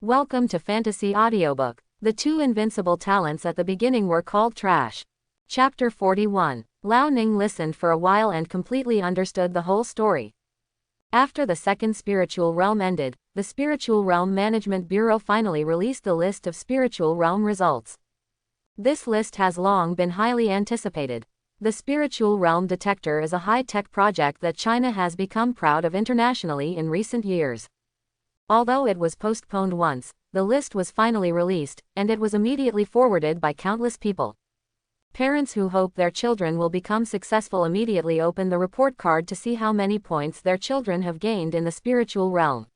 Welcome to Fantasy Audiobook. The two invincible talents at the beginning were called trash. Chapter 41. Lao Ning listened for a while and completely understood the whole story. After the second spiritual realm ended, the Spiritual Realm Management Bureau finally released the list of spiritual realm results. This list has long been highly anticipated. The Spiritual Realm Detector is a high-tech project that China has become proud of internationally in recent years. Although it was postponed once, the list was finally released, and it was immediately forwarded by countless people. Parents who hope their children will become successful immediately open the report card to see how many points their children have gained in the spiritual realm.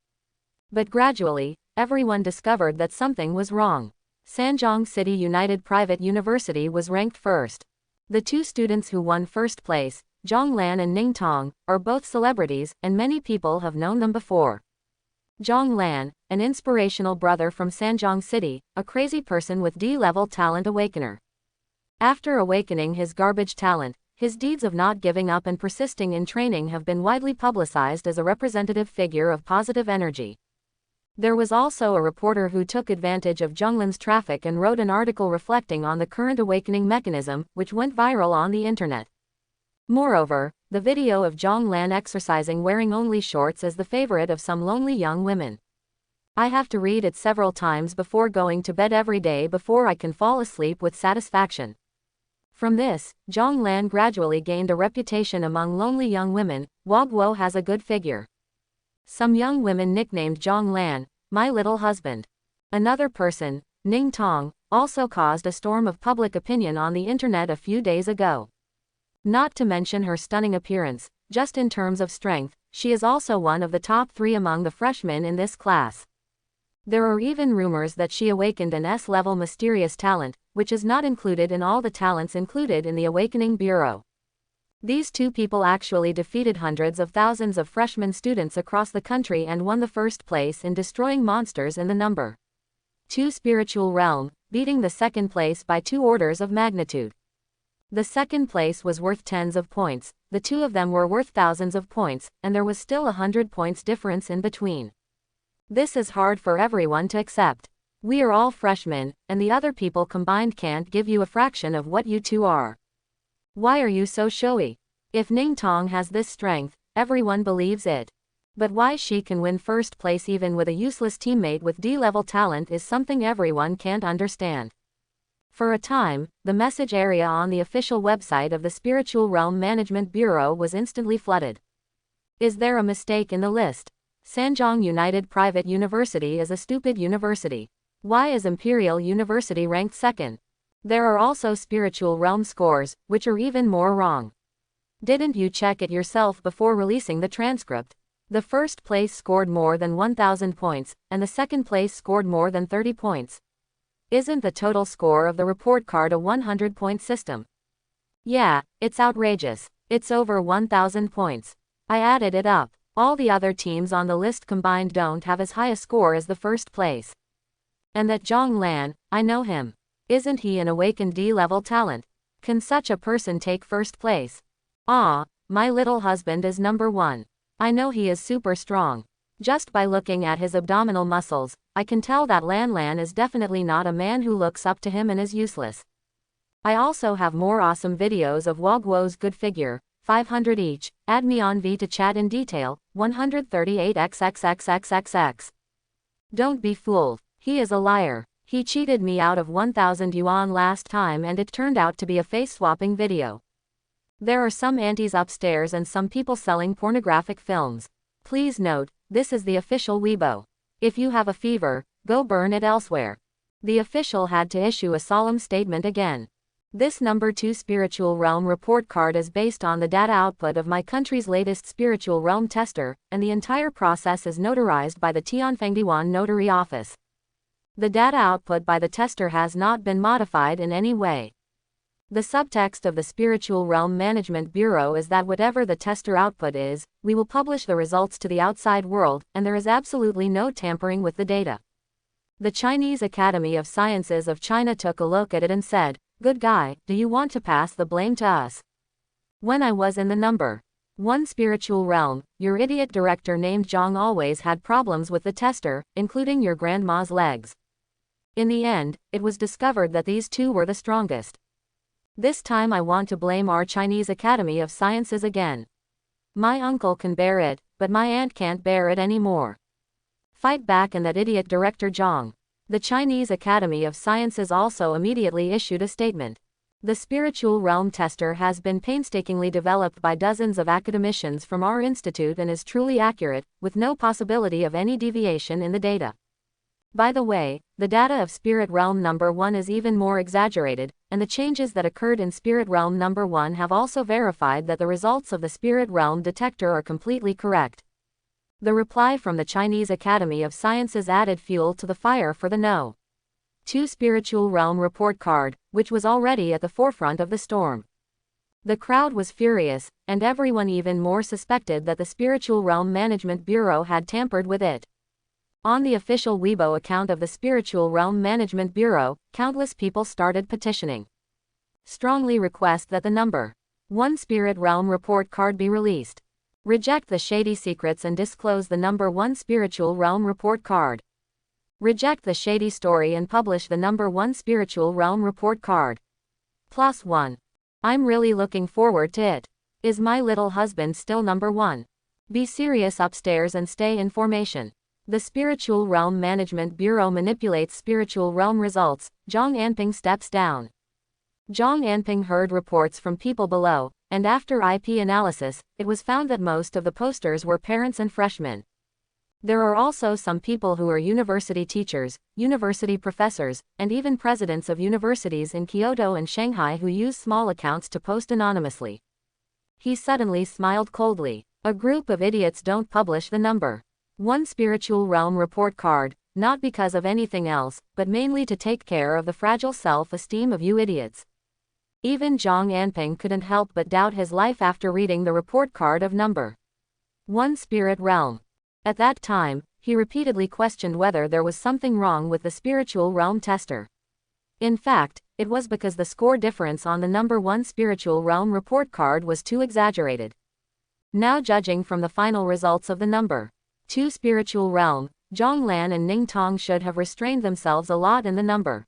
But gradually, everyone discovered that something was wrong. Sanjiang City United Private University was ranked first. The two students who won first place, Jong Lan and Ling Tong, are both celebrities, and many people have known them before. Jong Lan, an inspirational brother from Sanjiang City, a crazy person with D-level talent awakener. After awakening his garbage talent, his deeds of not giving up and persisting in training have been widely publicized as a representative figure of positive energy. There was also a reporter who took advantage of Jong Lan's traffic and wrote an article reflecting on the current awakening mechanism, which went viral on the internet. Moreover, the video of Jong Lan exercising wearing only shorts is the favorite of some lonely young women. I have to read it several times before going to bed every day before I can fall asleep with satisfaction. From this, Jong Lan gradually gained a reputation among lonely young women. Wagwo has a good figure. Some young women nicknamed Jong Lan, "my little husband." Another person, Ning Tong, also caused a storm of public opinion on the internet a few days ago. Not to mention her stunning appearance, just in terms of strength, she is also one of the top 3 among the freshmen in this class. There are even rumors that she awakened an S-level mysterious talent, which is not included in all the talents included in the Awakening Bureau. These two people actually defeated hundreds of thousands of freshman students across the country and won the first place in destroying monsters in the number 2 spiritual realm, beating the second place by 2 orders of magnitude. The second place was worth tens of points, the two of them were worth thousands of points, and there was still 100 points difference in between. This is hard for everyone to accept. We are all freshmen, and the other people combined can't give you a fraction of what you two are. Why are you so showy? If Ning Tong has this strength, everyone believes it. But why she can win first place even with a useless teammate with D-level talent is something everyone can't understand. For a time, the message area on the official website of the Spiritual Realm Management Bureau was instantly flooded. Is there a mistake in the list? Sanjiang United Private University is a stupid university. Why is Imperial University ranked second? There are also spiritual realm scores, which are even more wrong. Didn't you check it yourself before releasing the transcript? The first place scored more than 1,000 points, and the second place scored more than 30 points. Isn't the total score of the report card a 100-point system? Yeah, it's outrageous. It's over 1,000 points. I added it up. All the other teams on the list combined don't have as high a score as the first place. And that Jong Lan, I know him. Isn't he an awakened D-level talent? Can such a person take first place? Ah, my little husband is number 1. I know he is super strong. Just by looking at his abdominal muscles, I can tell that Lan is definitely not a man who looks up to him and is useless. I also have more awesome videos of Wagwo's good figure, 500 each. Add me on V to chat in detail, 138xxxxxx. Don't be fooled, he is a liar. He cheated me out of 1,000 yuan last time and it turned out to be a face-swapping video. There are some aunties upstairs and some people selling pornographic films. Please note, this is the official Weibo. If you have a fever, go burn it elsewhere. The official had to issue a solemn statement again. This number 2 spiritual realm report card is based on the data output of my country's latest spiritual realm tester, and the entire process is notarized by the Tianfengdiwan Notary Office. The data output by the tester has not been modified in any way. The subtext of the Spiritual Realm Management Bureau is that whatever the tester output is, we will publish the results to the outside world, and there is absolutely no tampering with the data. The Chinese Academy of Sciences of China took a look at it and said, "Good guy, do you want to pass the blame to us?" When I was in the number 1 Spiritual realm. Your idiot director named Jong always had problems with the tester, including your grandma's legs. In the end, it was discovered that these two were the strongest. This time I want to blame our Chinese Academy of Sciences again. My uncle can bear it, but my aunt can't bear it anymore. Fight back and that idiot director Jong. The Chinese Academy of Sciences also immediately issued a statement. The spiritual realm tester has been painstakingly developed by dozens of academicians from our institute and is truly accurate, with no possibility of any deviation in the data. By the way, the data of Spirit Realm number 1 is even more exaggerated, and the changes that occurred in Spirit Realm number 1 have also verified that the results of the Spirit Realm detector are completely correct. The reply from the Chinese Academy of Sciences added fuel to the fire for the No. 2 Spiritual Realm report card, which was already at the forefront of the storm. The crowd was furious, and everyone even more suspected that the Spiritual Realm Management Bureau had tampered with it. On the official Weibo account of the Spiritual Realm Management Bureau, countless people started petitioning. Strongly request that the number 1 Spirit Realm report card be released. Reject the shady secrets and disclose the number 1 Spiritual Realm report card. Reject the shady story and publish the number 1 Spiritual Realm report card. +1. I'm really looking forward to it. Is my little husband still number 1? Be serious upstairs and stay in formation. The Spiritual Realm Management Bureau manipulates spiritual realm results. Zhang Anping steps down. Zhang Anping heard reports from people below, and after IP analysis, it was found that most of the posters were parents and freshmen. There are also some people who are university teachers, university professors, and even presidents of universities in Kyoto and Shanghai who use small accounts to post anonymously. He suddenly smiled coldly. A group of idiots don't publish the number 1 Spiritual Realm report card, not because of anything else, but mainly to take care of the fragile self-esteem of you idiots. Even Zhang Anping couldn't help but doubt his life after reading the report card of number 1 Spirit Realm. At that time, he repeatedly questioned whether there was something wrong with the Spiritual Realm tester. In fact, it was because the score difference on the number 1 Spiritual Realm report card was too exaggerated. Now judging from the final results of the number 2 Spiritual Realm, Jong Lan and Ling Tong should have restrained themselves a lot in the number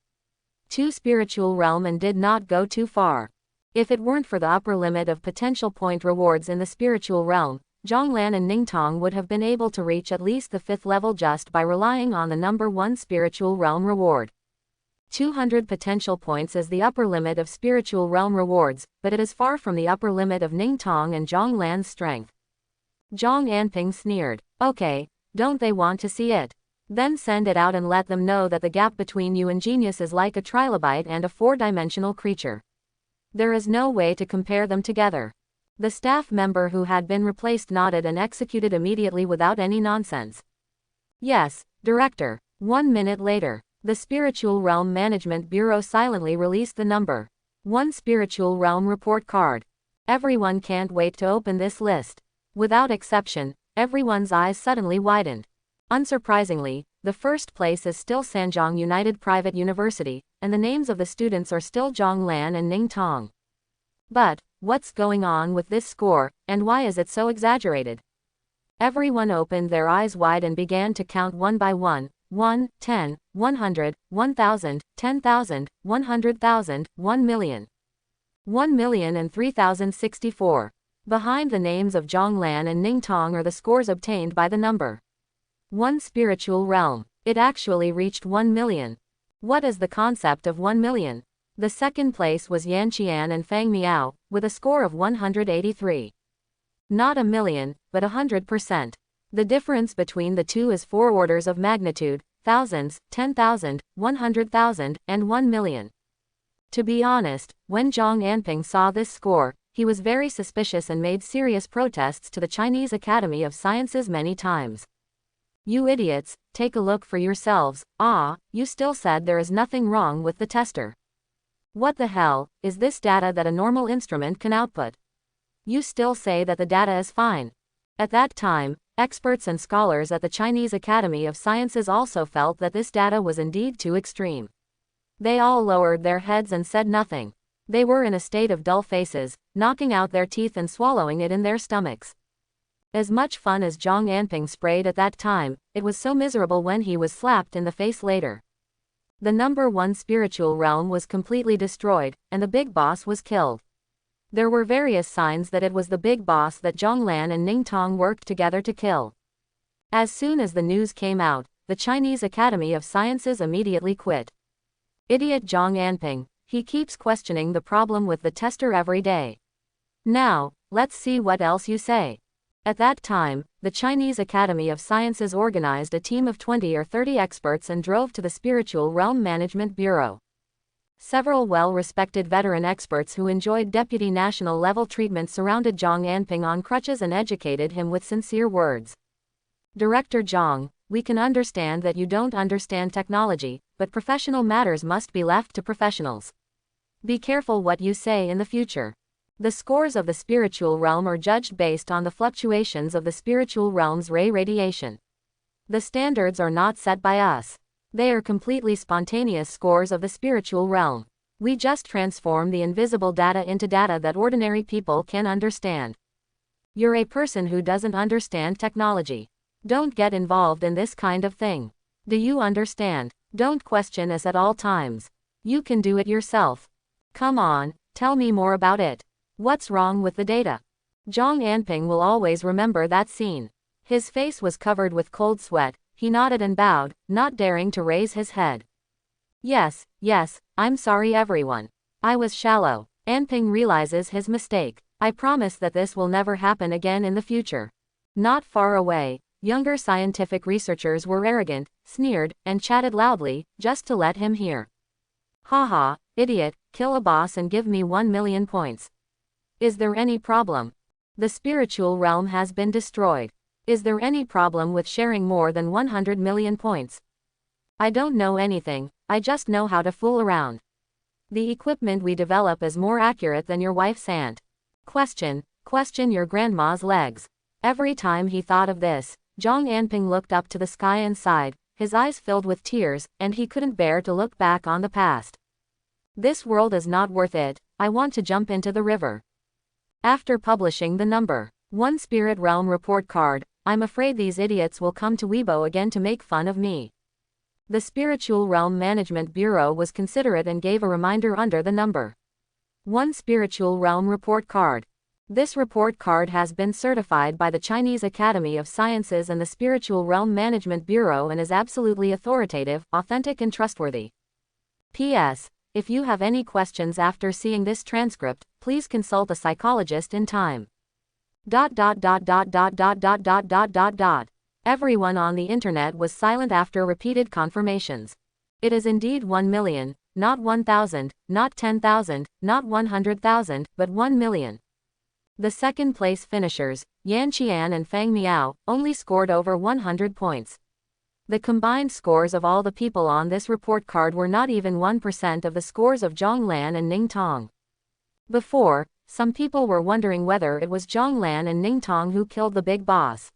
2 Spiritual Realm and did not go too far. If it weren't for the upper limit of potential point rewards in the Spiritual Realm, Jong Lan and Ling Tong would have been able to reach at least the 5th level just by relying on the number 1 Spiritual Realm reward. 200 potential points is the upper limit of Spiritual Realm rewards, but it is far from the upper limit of Ning Tong and Zhong Lan's strength. Zhang Anping sneered. Okay, don't they want to see it? Then send it out and let them know that the gap between you and genius is like a trilobite and a 4-dimensional creature. There is no way to compare them together. The staff member who had been replaced nodded and executed immediately without any nonsense. Yes, Director. 1 minute later, the Spiritual Realm Management Bureau silently released the number 1 Spiritual Realm report card. Everyone can't wait to open this list. Without exception, everyone's eyes suddenly widened. Unsurprisingly, the first place is still Sanjiang United Private University, and the names of the students are still Zhong Lan and Ning Tong. But, what's going on with this score, and why is it so exaggerated? Everyone opened their eyes wide and began to count one by one. 1, 10, 100, 1,000, 10,000, 100,000, 1 million. 1 million and 3,064. Behind the names of Zhong Lan and Ning Tong are the scores obtained by the number 1 Spiritual Realm. It actually reached 1 million. What is the concept of 1 million? The second place was Yan Qian and Fang Miao, with a score of 183. Not a million, but 100%. The difference between the two is 4 orders of magnitude, thousands, 10,000, 100,000, and 1 million. To be honest, when Zhang Anping saw this score, he was very suspicious and made serious protests to the Chinese Academy of Sciences many times. You idiots, take a look for yourselves. You still said there is nothing wrong with the tester. What the hell is this data that a normal instrument can output? You still say that the data is fine. At that time, experts and scholars at the Chinese Academy of Sciences also felt that this data was indeed too extreme. They all lowered their heads and said nothing. They were in a state of dull faces, knocking out their teeth and swallowing it in their stomachs. As much fun as Zhang Anping sprayed at that time, it was so miserable when he was slapped in the face later. The number 1 spiritual realm was completely destroyed, and the big boss was killed. There were various signs that it was the big boss that Jong Lan and Ling Tong worked together to kill. As soon as the news came out, the Chinese Academy of Sciences immediately quit. Idiot Zhang Anping, he keeps questioning the problem with the tester every day. Now, let's see what else you say. At that time, the Chinese Academy of Sciences organized a team of 20 or 30 experts and drove to the Spiritual Realm Management Bureau. Several well-respected veteran experts who enjoyed deputy national level treatment surrounded Zhang Anping on crutches and educated him with sincere words. Director Zhang, we can understand that you don't understand technology, but professional matters must be left to professionals. Be careful what you say in the future. The scores of the spiritual realm are judged based on the fluctuations of the spiritual realm's ray radiation. The standards are not set by us. They are completely spontaneous scores of the spiritual realm. We just transform the invisible data into data that ordinary people can understand. You're a person who doesn't understand technology. Don't get involved in this kind of thing. Do you understand? Don't question us at all times. You can do it yourself. Come on, tell me more about it. What's wrong with the data? Zhang Anping will always remember that scene. His face was covered with cold sweat, he nodded and bowed, not daring to raise his head. Yes, I'm sorry everyone. I was shallow. Anping realizes his mistake. I promise that this will never happen again in the future. Not far away, younger scientific researchers were arrogant, sneered, and chatted loudly, just to let him hear. Haha, idiot, kill a boss and give me 1 million points. Is there any problem? The spiritual realm has been destroyed. Is there any problem with sharing more than 100 million points? I don't know anything, I just know how to fool around. The equipment we develop is more accurate than your wife's aunt. Question your grandma's legs. Every time he thought of this, Zhang Anping looked up to the sky and sighed, his eyes filled with tears, and he couldn't bear to look back on the past. This world is not worth it, I want to jump into the river. After publishing the number 1 Spirit Realm report card, I'm afraid these idiots will come to Weibo again to make fun of me. The Spiritual Realm Management Bureau was considerate and gave a reminder under the number 1 Spiritual Realm report card. This report card has been certified by the Chinese Academy of Sciences and the Spiritual Realm Management Bureau and is absolutely authoritative, authentic and trustworthy. P.S. If you have any questions after seeing this transcript, please consult a psychologist in time. Everyone on the internet was silent after repeated confirmations. It is indeed 1 million, not 1,000, not 10,000, not 100,000, but 1 million. The second place finishers, Yan Qian and Fang Miao, only scored over 100 points. The combined scores of all the people on this report card were not even 1% of the scores of Jong Lan and Ling Tong. Before, some people were wondering whether it was Jong Lan and Ling Tong who killed the big boss.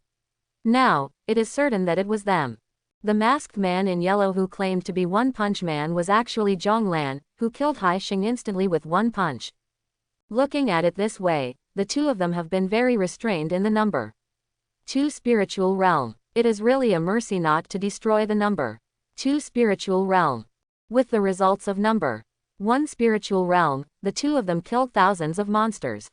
Now, it is certain that it was them. The masked man in yellow who claimed to be One Punch Man was actually Jong Lan, who killed Hai Xing instantly with one punch. Looking at it this way, the two of them have been very restrained in the number 2 Spiritual Realm. It is really a mercy not to destroy the number 2 Spiritual Realm. With the results of number 1 Spiritual Realm, the two of them killed thousands of monsters.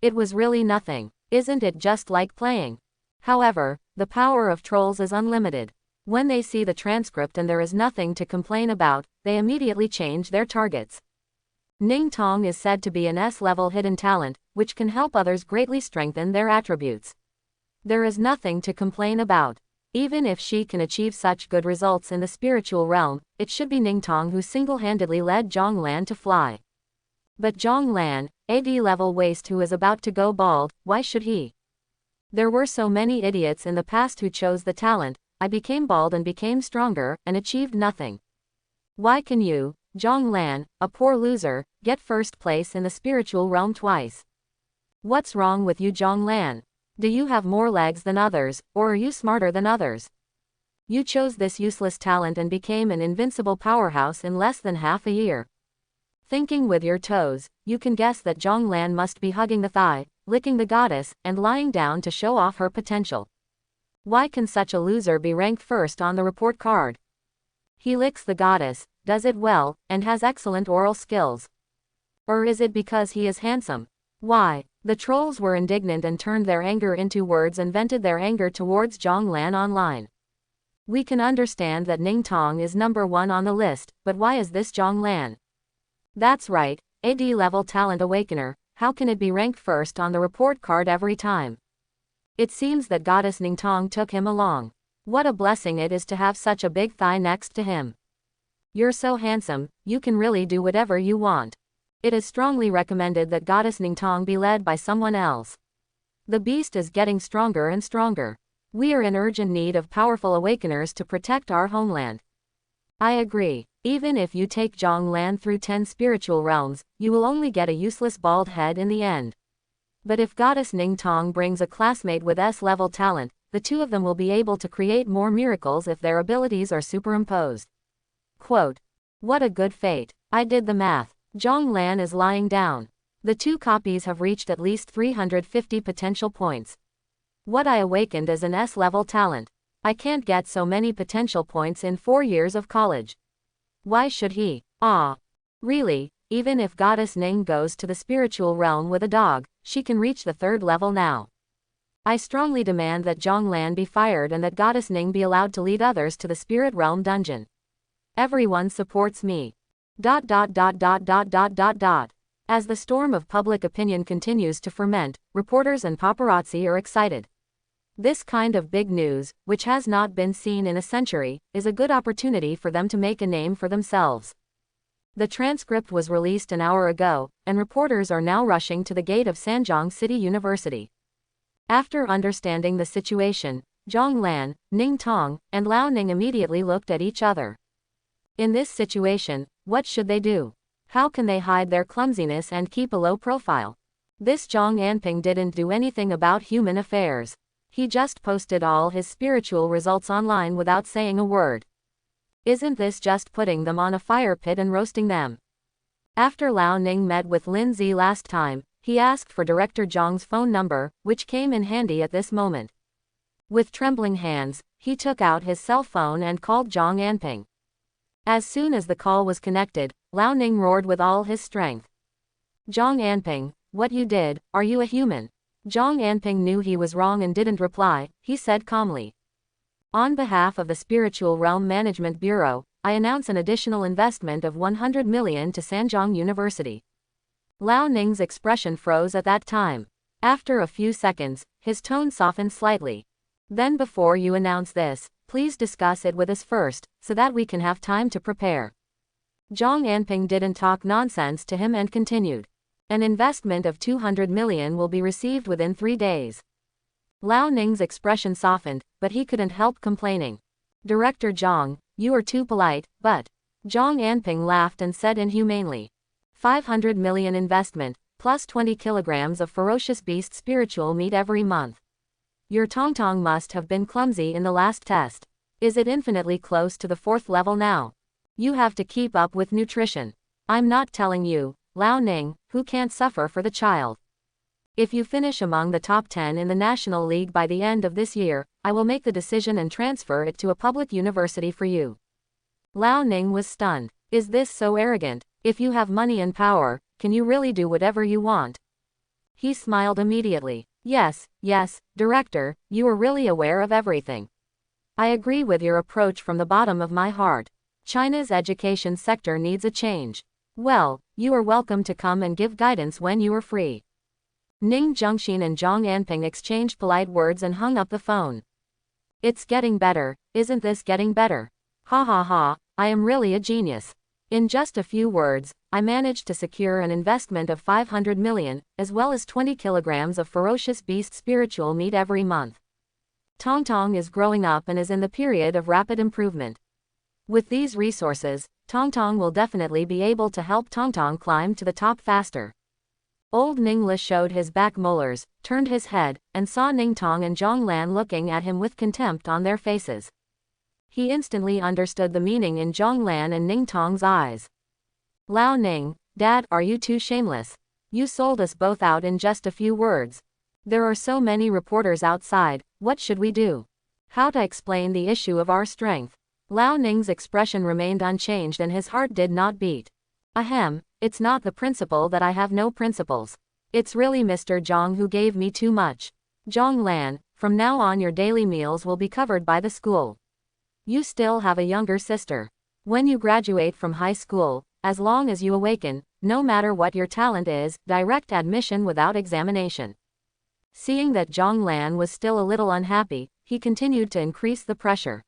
It was really nothing. Isn't it just like playing? However, the power of trolls is unlimited. When they see the transcript and there is nothing to complain about, they immediately change their targets. Ning Tong is said to be an S-level hidden talent, which can help others greatly strengthen their attributes. There is nothing to complain about. Even if she can achieve such good results in the spiritual realm, it should be Ning Tong who single-handedly led Zhong Lan to fly. But Zhong Lan, a D-level waste who is about to go bald, why should he? There were so many idiots in the past who chose the talent, I became bald and became stronger, and achieved nothing. Why can you, Zhong Lan, a poor loser, get first place in the spiritual realm twice? What's wrong with you, Zhong Lan? Do you have more legs than others, or are you smarter than others? You chose this useless talent and became an invincible powerhouse in less than half a year. Thinking with your toes, you can guess that Jong Lan must be hugging the thigh, licking the goddess, and lying down to show off her potential. Why can such a loser be ranked first on the report card? He licks the goddess, does it well, and has excellent oral skills. Or is it because he is handsome? Why? The trolls were indignant and turned their anger into words and vented their anger towards Jong Lan online. We can understand that Ling Tong is number 1 on the list, but why is this Jong Lan? That's right, a D-level talent awakener, how can it be ranked first on the report card every time? It seems that goddess Ling Tong took him along. What a blessing it is to have such a big thigh next to him. You're so handsome, you can really do whatever you want. It is strongly recommended that goddess Ling Tong be led by someone else. The beast is getting stronger and stronger. We are in urgent need of powerful awakeners to protect our homeland. I agree. Even if you take Jong Lan through 10 spiritual realms, you will only get a useless bald head in the end. But if goddess Ling Tong brings a classmate with S-level talent, the two of them will be able to create more miracles if their abilities are superimposed. Quote. What a good fate. I did the math. Jong Lan is lying down. The 2 copies have reached at least 350 potential points. What I awakened is an S-level talent. I can't get so many potential points in 4 years of college. Why should he? Really, even if goddess Ning goes to the spiritual realm with a dog, she can reach the 3rd level now. I strongly demand that Jong Lan be fired and that goddess Ning be allowed to lead others to the spirit realm dungeon. Everyone supports me. As the storm of public opinion continues to ferment, reporters and paparazzi are excited. This kind of big news, which has not been seen in a century, is a good opportunity for them to make a name for themselves. The transcript was released an hour ago, and reporters are now rushing to the gate of Sanjiang City University. After understanding the situation, Jong Lan, Ling Tong, and Lao Ning immediately looked at each other. In this situation, what should they do? How can they hide their clumsiness and keep a low profile? This Zhang Anping didn't do anything about human affairs. He just posted all his spiritual results online without saying a word. Isn't this just putting them on a fire pit and roasting them? After Lao Ning met with Lin Zi last time, he asked for Director Zhang's phone number, which came in handy at this moment. With trembling hands, he took out his cell phone and called Zhang Anping. As soon as the call was connected, Lao Ning roared with all his strength. Zhang Anping, what you did, are you a human? Zhang Anping knew he was wrong and didn't reply, he said calmly. On behalf of the Spiritual Realm Management Bureau, I announce an additional investment of 100 million to Sanjiang University. Lao Ning's expression froze at that time. After a few seconds, his tone softened slightly. Then before you announce this, please discuss it with us first, so that we can have time to prepare. Zhang Anping didn't talk nonsense to him and continued. An investment of 200 million will be received within 3 days. Lao Ning's expression softened, but he couldn't help complaining. Director Zhang, you are too polite, but... Zhang Anping laughed and said inhumanely. 500 million investment, plus 20 kilograms of ferocious beast spiritual meat every month. Your Tongtong must have been clumsy in the last test. Is it infinitely close to the 4th level now? You have to keep up with nutrition. I'm not telling you, Lao Ning, who can't suffer for the child. If you finish among the top 10 in the National League by the end of this year, I will make the decision and transfer it to a public university for you. Lao Ning was stunned. Is this so arrogant? If you have money and power, can you really do whatever you want? He smiled immediately. Yes, Director, you are really aware of everything. I agree with your approach from the bottom of my heart. China's education sector needs a change. Well, you are welcome to come and give guidance when you are free. Ning Zhengxin and Zhang Anping exchanged polite words and hung up the phone. It's getting better, isn't this getting better? Ha ha ha, I am really a genius. In just a few words, I managed to secure an investment of 500 million, as well as 20 kilograms of ferocious beast spiritual meat every month. Tongtong is growing up and is in the period of rapid improvement. With these resources, Tongtong will definitely be able to help Tongtong climb to the top faster. Old Ningli showed his back molars, turned his head, and saw Ling Tong and Jong Lan looking at him with contempt on their faces. He instantly understood the meaning in Jong Lan and Ling Tong's eyes. Lao Ning, Dad, are you too shameless? You sold us both out in just a few words. There are so many reporters outside, what should we do? How to explain the issue of our strength? Lao Ning's expression remained unchanged and his heart did not beat. Ahem, it's not the principal that I have no principles. It's really Mr. Jong who gave me too much. Jong Lan, from now on your daily meals will be covered by the school. You still have a younger sister. When you graduate from high school, as long as you awaken, no matter what your talent is, direct admission without examination. Seeing that Jong Lan was still a little unhappy, he continued to increase the pressure.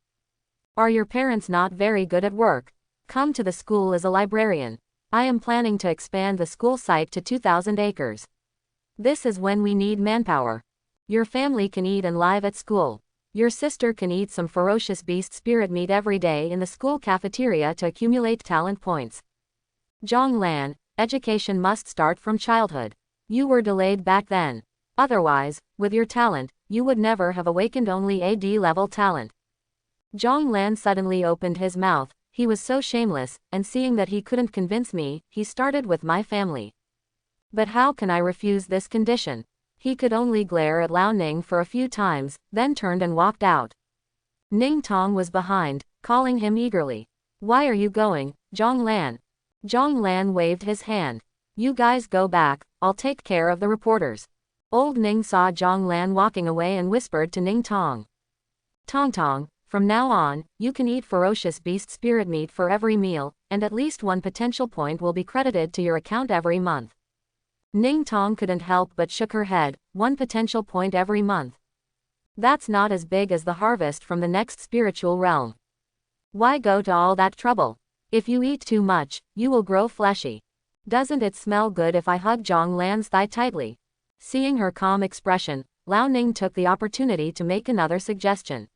Are your parents not very good at work? Come to the school as a librarian. I am planning to expand the school site to 2,000 acres. This is when we need manpower. Your family can eat and live at school. Your sister can eat some ferocious beast spirit meat every day in the school cafeteria to accumulate talent points. Jong Lan, education must start from childhood. You were delayed back then. Otherwise, with your talent, you would never have awakened only AD level talent. Jong Lan suddenly opened his mouth. He was so shameless, and seeing that he couldn't convince me, he started with my family. But how can I refuse this condition? He could only glare at Lao Ning for a few times, then turned and walked out. Ling Tong was behind, calling him eagerly. Why are you going, Jong Lan? Jong Lan waved his hand. You guys go back, I'll take care of the reporters. Old Ning saw Jong Lan walking away and whispered to Ling Tong. Tong Tong, from now on, you can eat ferocious beast spirit meat for every meal, and at least one potential point will be credited to your account every month. Ling Tong couldn't help but shook her head, one potential point every month. That's not as big as the harvest from the next spiritual realm. Why go to all that trouble? If you eat too much, you will grow fleshy. Doesn't it smell good if I hug Jong Lan's thigh tightly? Seeing her calm expression, Lao Ning took the opportunity to make another suggestion.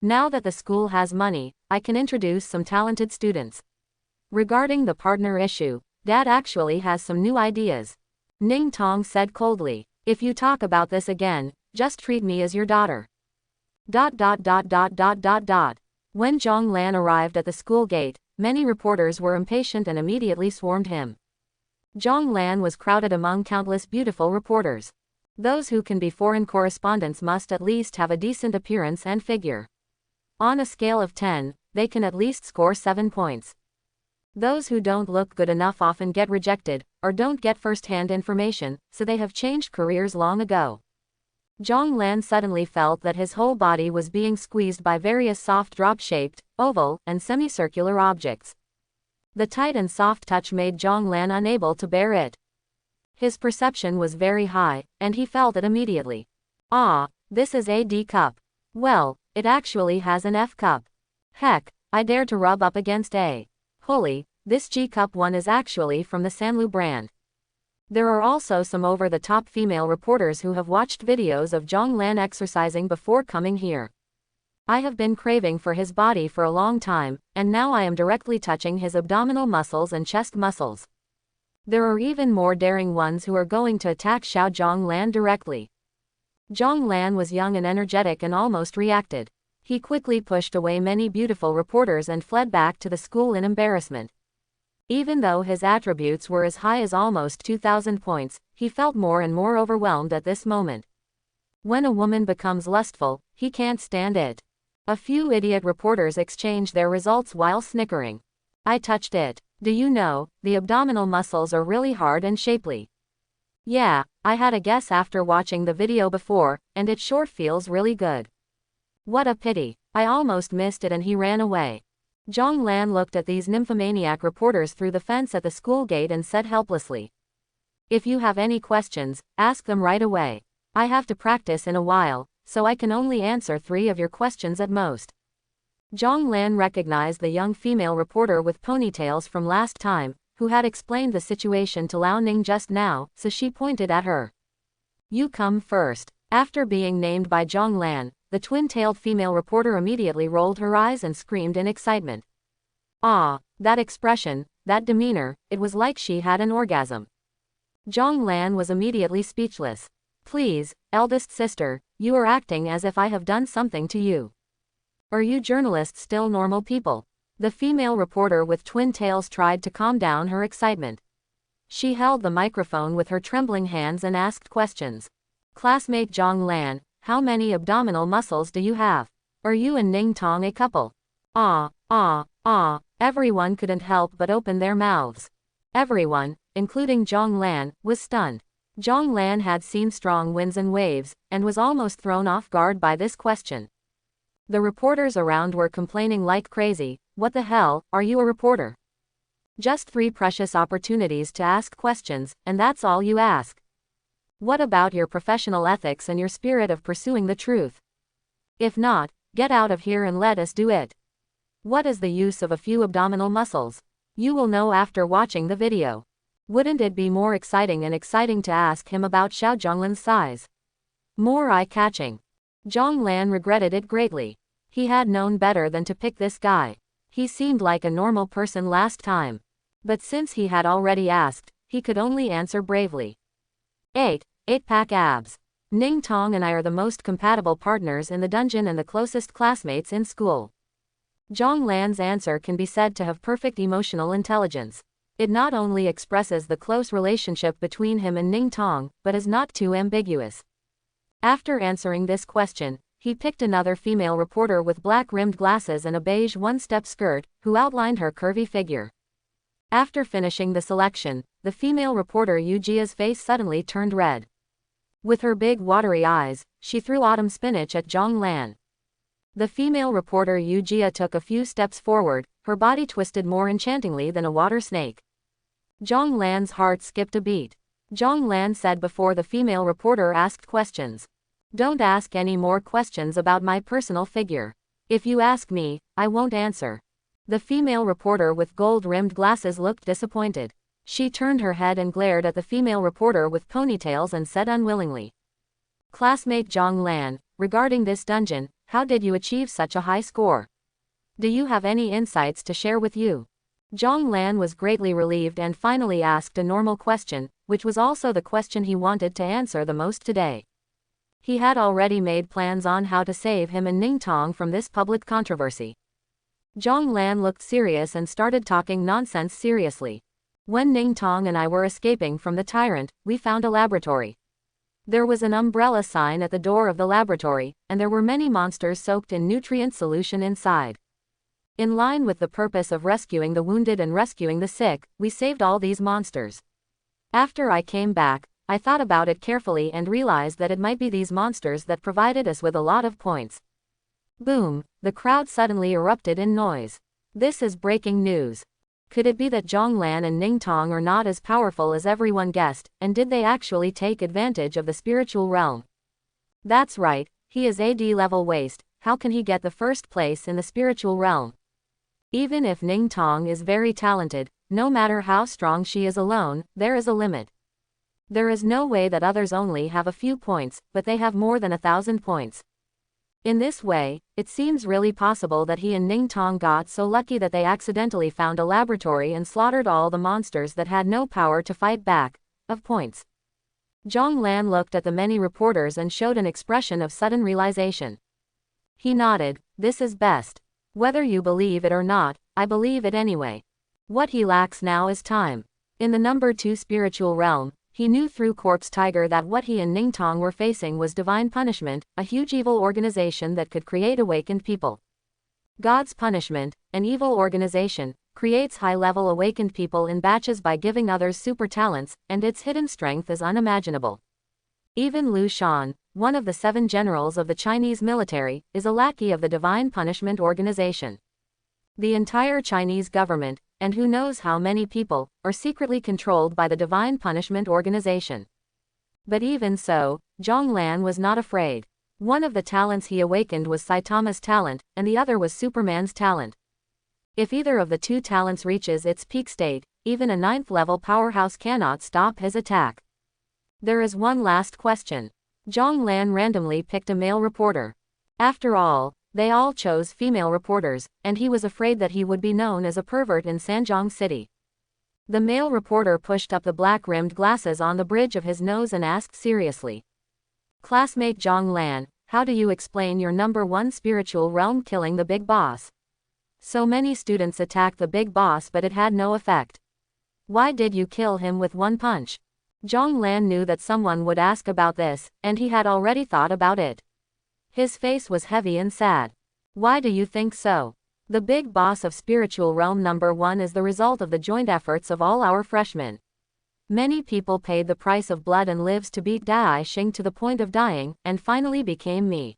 Now that the school has money, I can introduce some talented students. Regarding the partner issue, Dad actually has some new ideas. Ling Tong said coldly, if you talk about this again, just treat me as your daughter. When Jong Lan arrived at the school gate, many reporters were impatient and immediately swarmed him. Jong Lan was crowded among countless beautiful reporters. Those who can be foreign correspondents must at least have a decent appearance and figure. On a scale of 10, they can at least score 7 points. Those who don't look good enough often get rejected, or don't get first-hand information, so they have changed careers long ago. Jong Lan suddenly felt that his whole body was being squeezed by various soft drop-shaped, oval, and semicircular objects. The tight and soft touch made Jong Lan unable to bear it. His perception was very high, and he felt it immediately. Ah, this is a D cup. Well, it actually has an F cup. Heck, I dare to rub up against A. Holy, this G cup one is actually from the Sanlu brand. There are also some over-the-top female reporters who have watched videos of Jong Lan exercising before coming here. I have been craving for his body for a long time, and now I am directly touching his abdominal muscles and chest muscles. There are even more daring ones who are going to attack Xiao Jong Lan directly. Jong Lan was young and energetic and almost reacted. He quickly pushed away many beautiful reporters and fled back to the school in embarrassment. Even though his attributes were as high as almost 2,000 points, he felt more and more overwhelmed at this moment. When a woman becomes lustful, he can't stand it. A few idiot reporters exchanged their results while snickering. I touched it. Do you know, the abdominal muscles are really hard and shapely. Yeah, I had a guess after watching the video before, and it sure feels really good. What a pity. I almost missed it and he ran away. Jong Lan looked at these nymphomaniac reporters through the fence at the school gate and said helplessly. If you have any questions, ask them right away. I have to practice in a while, so I can only answer 3 of your questions at most. Jong Lan recognized the young female reporter with ponytails from last time, who had explained the situation to Lao Ning just now, so she pointed at her. You come first. After being named by Jong Lan, the twin-tailed female reporter immediately rolled her eyes and screamed in excitement. Ah, that expression, that demeanor, it was like she had an orgasm. Jong Lan was immediately speechless. Please, eldest sister, you are acting as if I have done something to you. Are you journalists still normal people? The female reporter with twin tails tried to calm down her excitement. She held the microphone with her trembling hands and asked questions. Classmate Jong Lan, how many abdominal muscles do you have? Are you and Ling Tong a couple? Everyone couldn't help but open their mouths. Everyone, including Jong Lan, was stunned. Jong Lan had seen strong winds and waves, and was almost thrown off guard by this question. The reporters around were complaining like crazy. What the hell, are you a reporter? Just 3 precious opportunities to ask questions, and that's all you ask. What about your professional ethics and your spirit of pursuing the truth? If not, get out of here and let us do it. What is the use of a few abdominal muscles? You will know after watching the video. Wouldn't it be more exciting to ask him about Xiao Zhonglan's size? More eye-catching. Jong Lan regretted it greatly. He had known better than to pick this guy. He seemed like a normal person last time. But since he had already asked, he could only answer bravely. 8-pack abs. Ning Tong and I are the most compatible partners in the dungeon and the closest classmates in school. Jong Lan's answer can be said to have perfect emotional intelligence. It not only expresses the close relationship between him and Ning Tong, but is not too ambiguous. After answering this question, he picked another female reporter with black-rimmed glasses and a beige one-step skirt, who outlined her curvy figure. After finishing the selection, the female reporter Yu Jia's face suddenly turned red. With her big watery eyes, she threw autumn spinach at Jong Lan. The female reporter Yu Jia took a few steps forward, her body twisted more enchantingly than a water snake. Jong Lan's heart skipped a beat. Jong Lan said before the female reporter asked questions. Don't ask any more questions about my personal figure. If you ask me, I won't answer. The female reporter with gold-rimmed glasses looked disappointed. She turned her head and glared at the female reporter with ponytails and said unwillingly. Classmate Jong Lan, regarding this dungeon, how did you achieve such a high score? Do you have any insights to share with you? Jong Lan was greatly relieved and finally asked a normal question, which was also the question he wanted to answer the most today. He had already made plans on how to save him and Ning Tong from this public controversy. Jong Lan looked serious and started talking nonsense seriously. When Ning Tong and I were escaping from the tyrant, we found a laboratory. There was an umbrella sign at the door of the laboratory, and there were many monsters soaked in nutrient solution inside. In line with the purpose of rescuing the wounded and rescuing the sick, we saved all these monsters. After I came back, I thought about it carefully and realized that it might be these monsters that provided us with a lot of points. Boom, the crowd suddenly erupted in noise. This is breaking news. Could it be that Jong Lan and Ning Tong are not as powerful as everyone guessed, and did they actually take advantage of the spiritual realm? That's right, he is AD level waste, how can he get the first place in the spiritual realm? Even if Ning Tong is very talented, no matter how strong she is alone, there is a limit. There is no way that others only have a few points, but they have more than 1,000 points. In this way, it seems really possible that he and Ning Tong got so lucky that they accidentally found a laboratory and slaughtered all the monsters that had no power to fight back, of points. Jong Lan looked at the many reporters and showed an expression of sudden realization. He nodded, this is best. Whether you believe it or not, I believe it anyway. What he lacks now is time. In the number 2 spiritual realm, he knew through Corpse Tiger that what he and Ning Tong were facing was divine punishment, a huge evil organization that could create awakened people. God's punishment, an evil organization, creates high-level awakened people in batches by giving others super talents, and its hidden strength is unimaginable. Even Liu Shan, one of the 7 generals of the Chinese military, is a lackey of the divine punishment organization. The entire Chinese government, and who knows how many people, are secretly controlled by the divine punishment organization. But even so, Jong Lan was not afraid. One of the talents he awakened was Saitama's talent, and the other was Superman's talent. If either of the 2 talents reaches its peak state, even a 9th-level powerhouse cannot stop his attack. There is one last question. Jong Lan randomly picked a male reporter. After all, they all chose female reporters, and he was afraid that he would be known as a pervert in Sanjiang City. The male reporter pushed up the black-rimmed glasses on the bridge of his nose and asked seriously. Classmate Jong Lan, how do you explain your number 1 spiritual realm killing the big boss? So many students attacked the big boss but it had no effect. Why did you kill him with one punch? Jong Lan knew that someone would ask about this, and he had already thought about it. His face was heavy and sad. Why do you think so? The big boss of Spiritual Realm number 1 is the result of the joint efforts of all our freshmen. Many people paid the price of blood and lives to beat Dai Xing to the point of dying, and finally became me.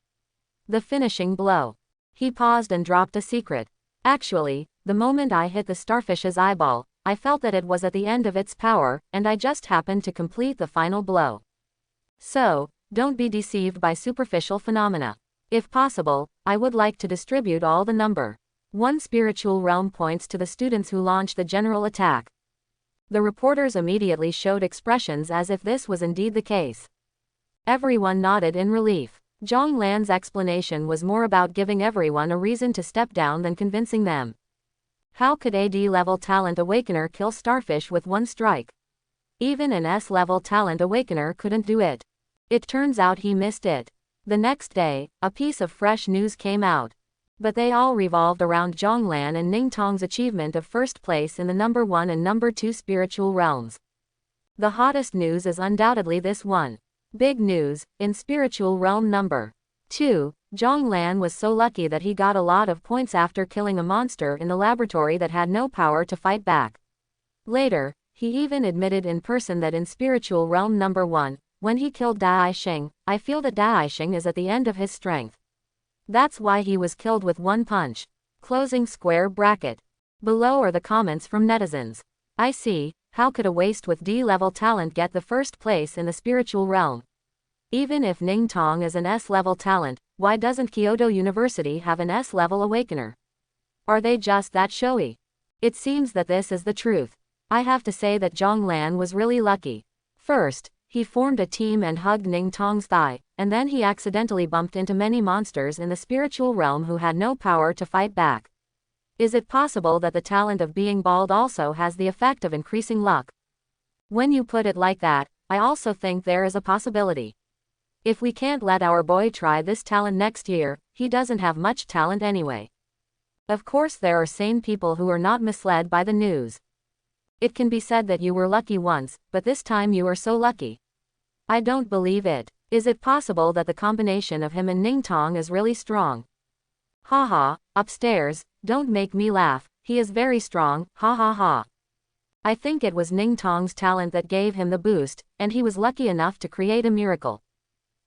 The finishing blow. He paused and dropped a secret. Actually, the moment I hit the starfish's eyeball, I felt that it was at the end of its power, and I just happened to complete the final blow. So, don't be deceived by superficial phenomena. If possible, I would like to distribute all the number 1 spiritual realm points to the students who launched the general attack. The reporters immediately showed expressions as if this was indeed the case. Everyone nodded in relief. Jong Lan's explanation was more about giving everyone a reason to step down than convincing them. How could a D-level talent awakener kill starfish with one strike? Even an S-level talent awakener couldn't do it. It turns out he missed it. The next day, a piece of fresh news came out. But they all revolved around Jong Lan and Ling Tong's achievement of first place in the number 1 and number 2 spiritual realms. The hottest news is undoubtedly this one. Big news, in spiritual realm number 2, Jong Lan was so lucky that he got a lot of points after killing a monster in the laboratory that had no power to fight back. Later, he even admitted in person that in spiritual realm number 1, when he killed Dai Xing, I feel that Dai Xing is at the end of his strength. That's why he was killed with one punch. Closing square bracket. Below are the comments from netizens. I see, how could a waste with D-level talent get the first place in the spiritual realm? Even if Ling Tong is an S-level talent, why doesn't Kyoto University have an S-level awakener? Are they just that showy? It seems that this is the truth. I have to say that Jong Lan was really lucky. First, he formed a team and hugged Ling Tong's thigh, and then he accidentally bumped into many monsters in the spiritual realm who had no power to fight back. Is it possible that the talent of being bald also has the effect of increasing luck? When you put it like that, I also think there is a possibility. If we can't let our boy try this talent next year, he doesn't have much talent anyway. Of course there are sane people who are not misled by the news. It can be said that you were lucky once, but this time you are so lucky. I don't believe it. Is it possible that the combination of him and Ling Tong is really strong? Haha, upstairs, don't make me laugh, he is very strong, ha ha ha. I think it was Ling Tong's talent that gave him the boost, and he was lucky enough to create a miracle.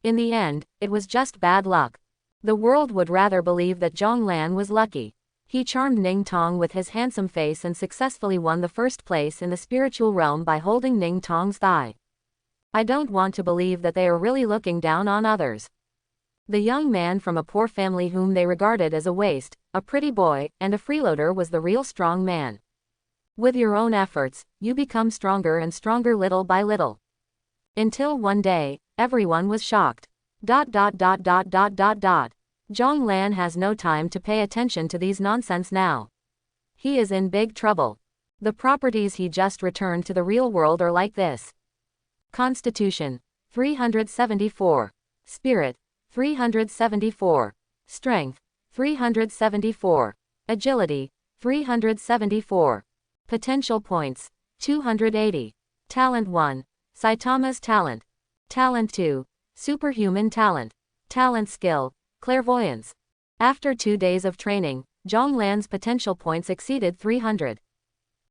In the end, it was just bad luck. The world would rather believe that Jong Lan was lucky. He charmed Ling Tong with his handsome face and successfully won the first place in the spiritual realm by holding Ling Tong's thigh. I don't want to believe that they are really looking down on others. The young man from a poor family whom they regarded as a waste, a pretty boy, and a freeloader was the real strong man. With your own efforts, you become stronger and stronger little by little. Until one day, everyone was shocked. Jong Lan has no time to pay attention to these nonsense now. He is in big trouble. The properties he just returned to the real world are like this. Constitution, 374. Spirit, 374. Strength, 374. Agility, 374. Potential points, 280. Talent 1, Saitama's talent. Talent 2, superhuman talent. Talent skill, clairvoyance. After 2 days of training, Jong Lan's potential points exceeded 300.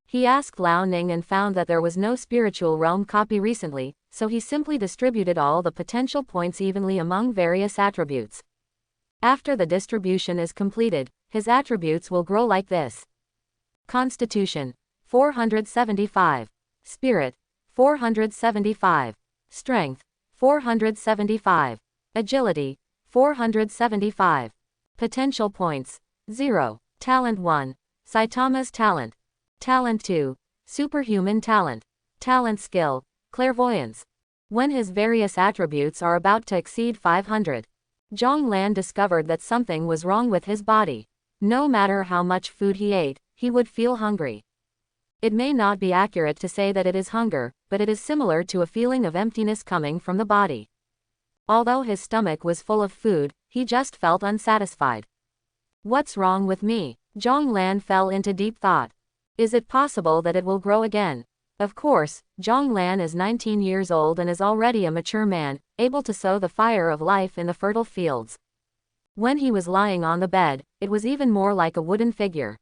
He asked Lao Ning and found that there was no spiritual realm copy recently, so he simply distributed all the potential points evenly among various attributes. After the distribution is completed, his attributes will grow like this. Constitution, 475. Spirit, 475. Strength, 475. Agility, 475. Potential points, 0. Talent 1, Saitama's talent. Talent 2, superhuman talent. Talent skill, clairvoyance. When his various attributes are about to exceed 500, Jong Lan discovered that something was wrong with his body. No matter how much food he ate, he would feel hungry. It may not be accurate to say that it is hunger, but it is similar to a feeling of emptiness coming from the body. Although his stomach was full of food, he just felt unsatisfied. What's wrong with me? Jong Lan fell into deep thought. Is it possible that it will grow again? Of course, Jong Lan is 19 years old and is already a mature man, able to sow the fire of life in the fertile fields. When he was lying on the bed, it was even more like a wooden figure.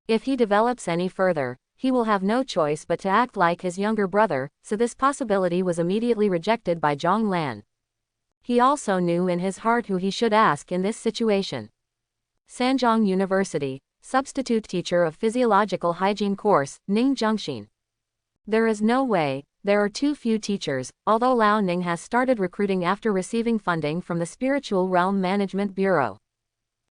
If he develops any further, he will have no choice but to act like his younger brother, so this possibility was immediately rejected by Jong Lan. He also knew in his heart who he should ask in this situation. Sanjong University, substitute teacher of physiological hygiene course, Ning Zhengxin. There is no way, there are too few teachers, although Lao Ning has started recruiting after receiving funding from the Spiritual Realm Management Bureau.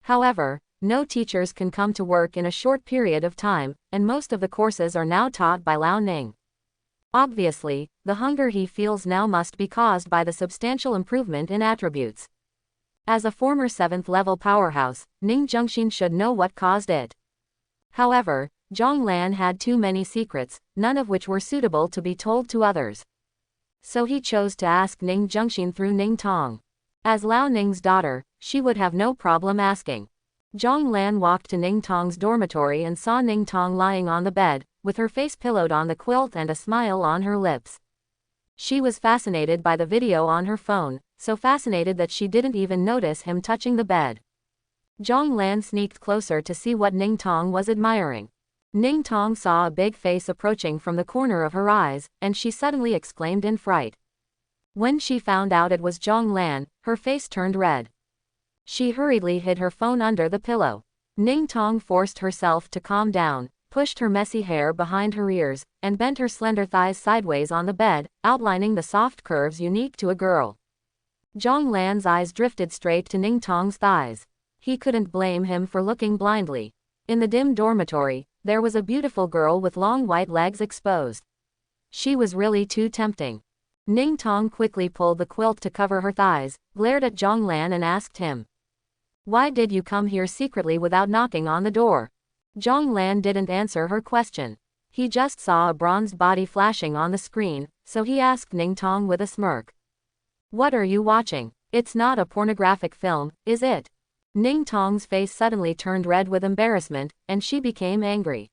However, no teachers can come to work in a short period of time, and most of the courses are now taught by Lao Ning. Obviously, the hunger he feels now must be caused by the substantial improvement in attributes. As a former 7th level powerhouse, Ning Zhengxin should know what caused it. However, Jong Lan had too many secrets, none of which were suitable to be told to others. So he chose to ask Ning Zhengxin through Ling Tong. As Lao Ning's daughter, she would have no problem asking. Jong Lan walked to Ning Tong's dormitory and saw Ning Tong lying on the bed, with her face pillowed on the quilt and a smile on her lips. She was fascinated by the video on her phone, so fascinated that she didn't even notice him touching the bed. Jong Lan sneaked closer to see what Ning Tong was admiring. Ning Tong saw a big face approaching from the corner of her eyes, and she suddenly exclaimed in fright. When she found out it was Jong Lan, her face turned red. She hurriedly hid her phone under the pillow. Ning Tong forced herself to calm down, pushed her messy hair behind her ears, and bent her slender thighs sideways on the bed, outlining the soft curves unique to a girl. Jong Lan's eyes drifted straight to Ning Tong's thighs. He couldn't blame him for looking blindly. In the dim dormitory, there was a beautiful girl with long white legs exposed. She was really too tempting. Ning Tong quickly pulled the quilt to cover her thighs, glared at Jong Lan and asked him, "Why did you come here secretly without knocking on the door?" Jong Lan didn't answer her question. He just saw a bronzed body flashing on the screen, so he asked Ning Tong with a smirk. "What are you watching? It's not a pornographic film, is it?" Ning Tong's face suddenly turned red with embarrassment, and she became angry.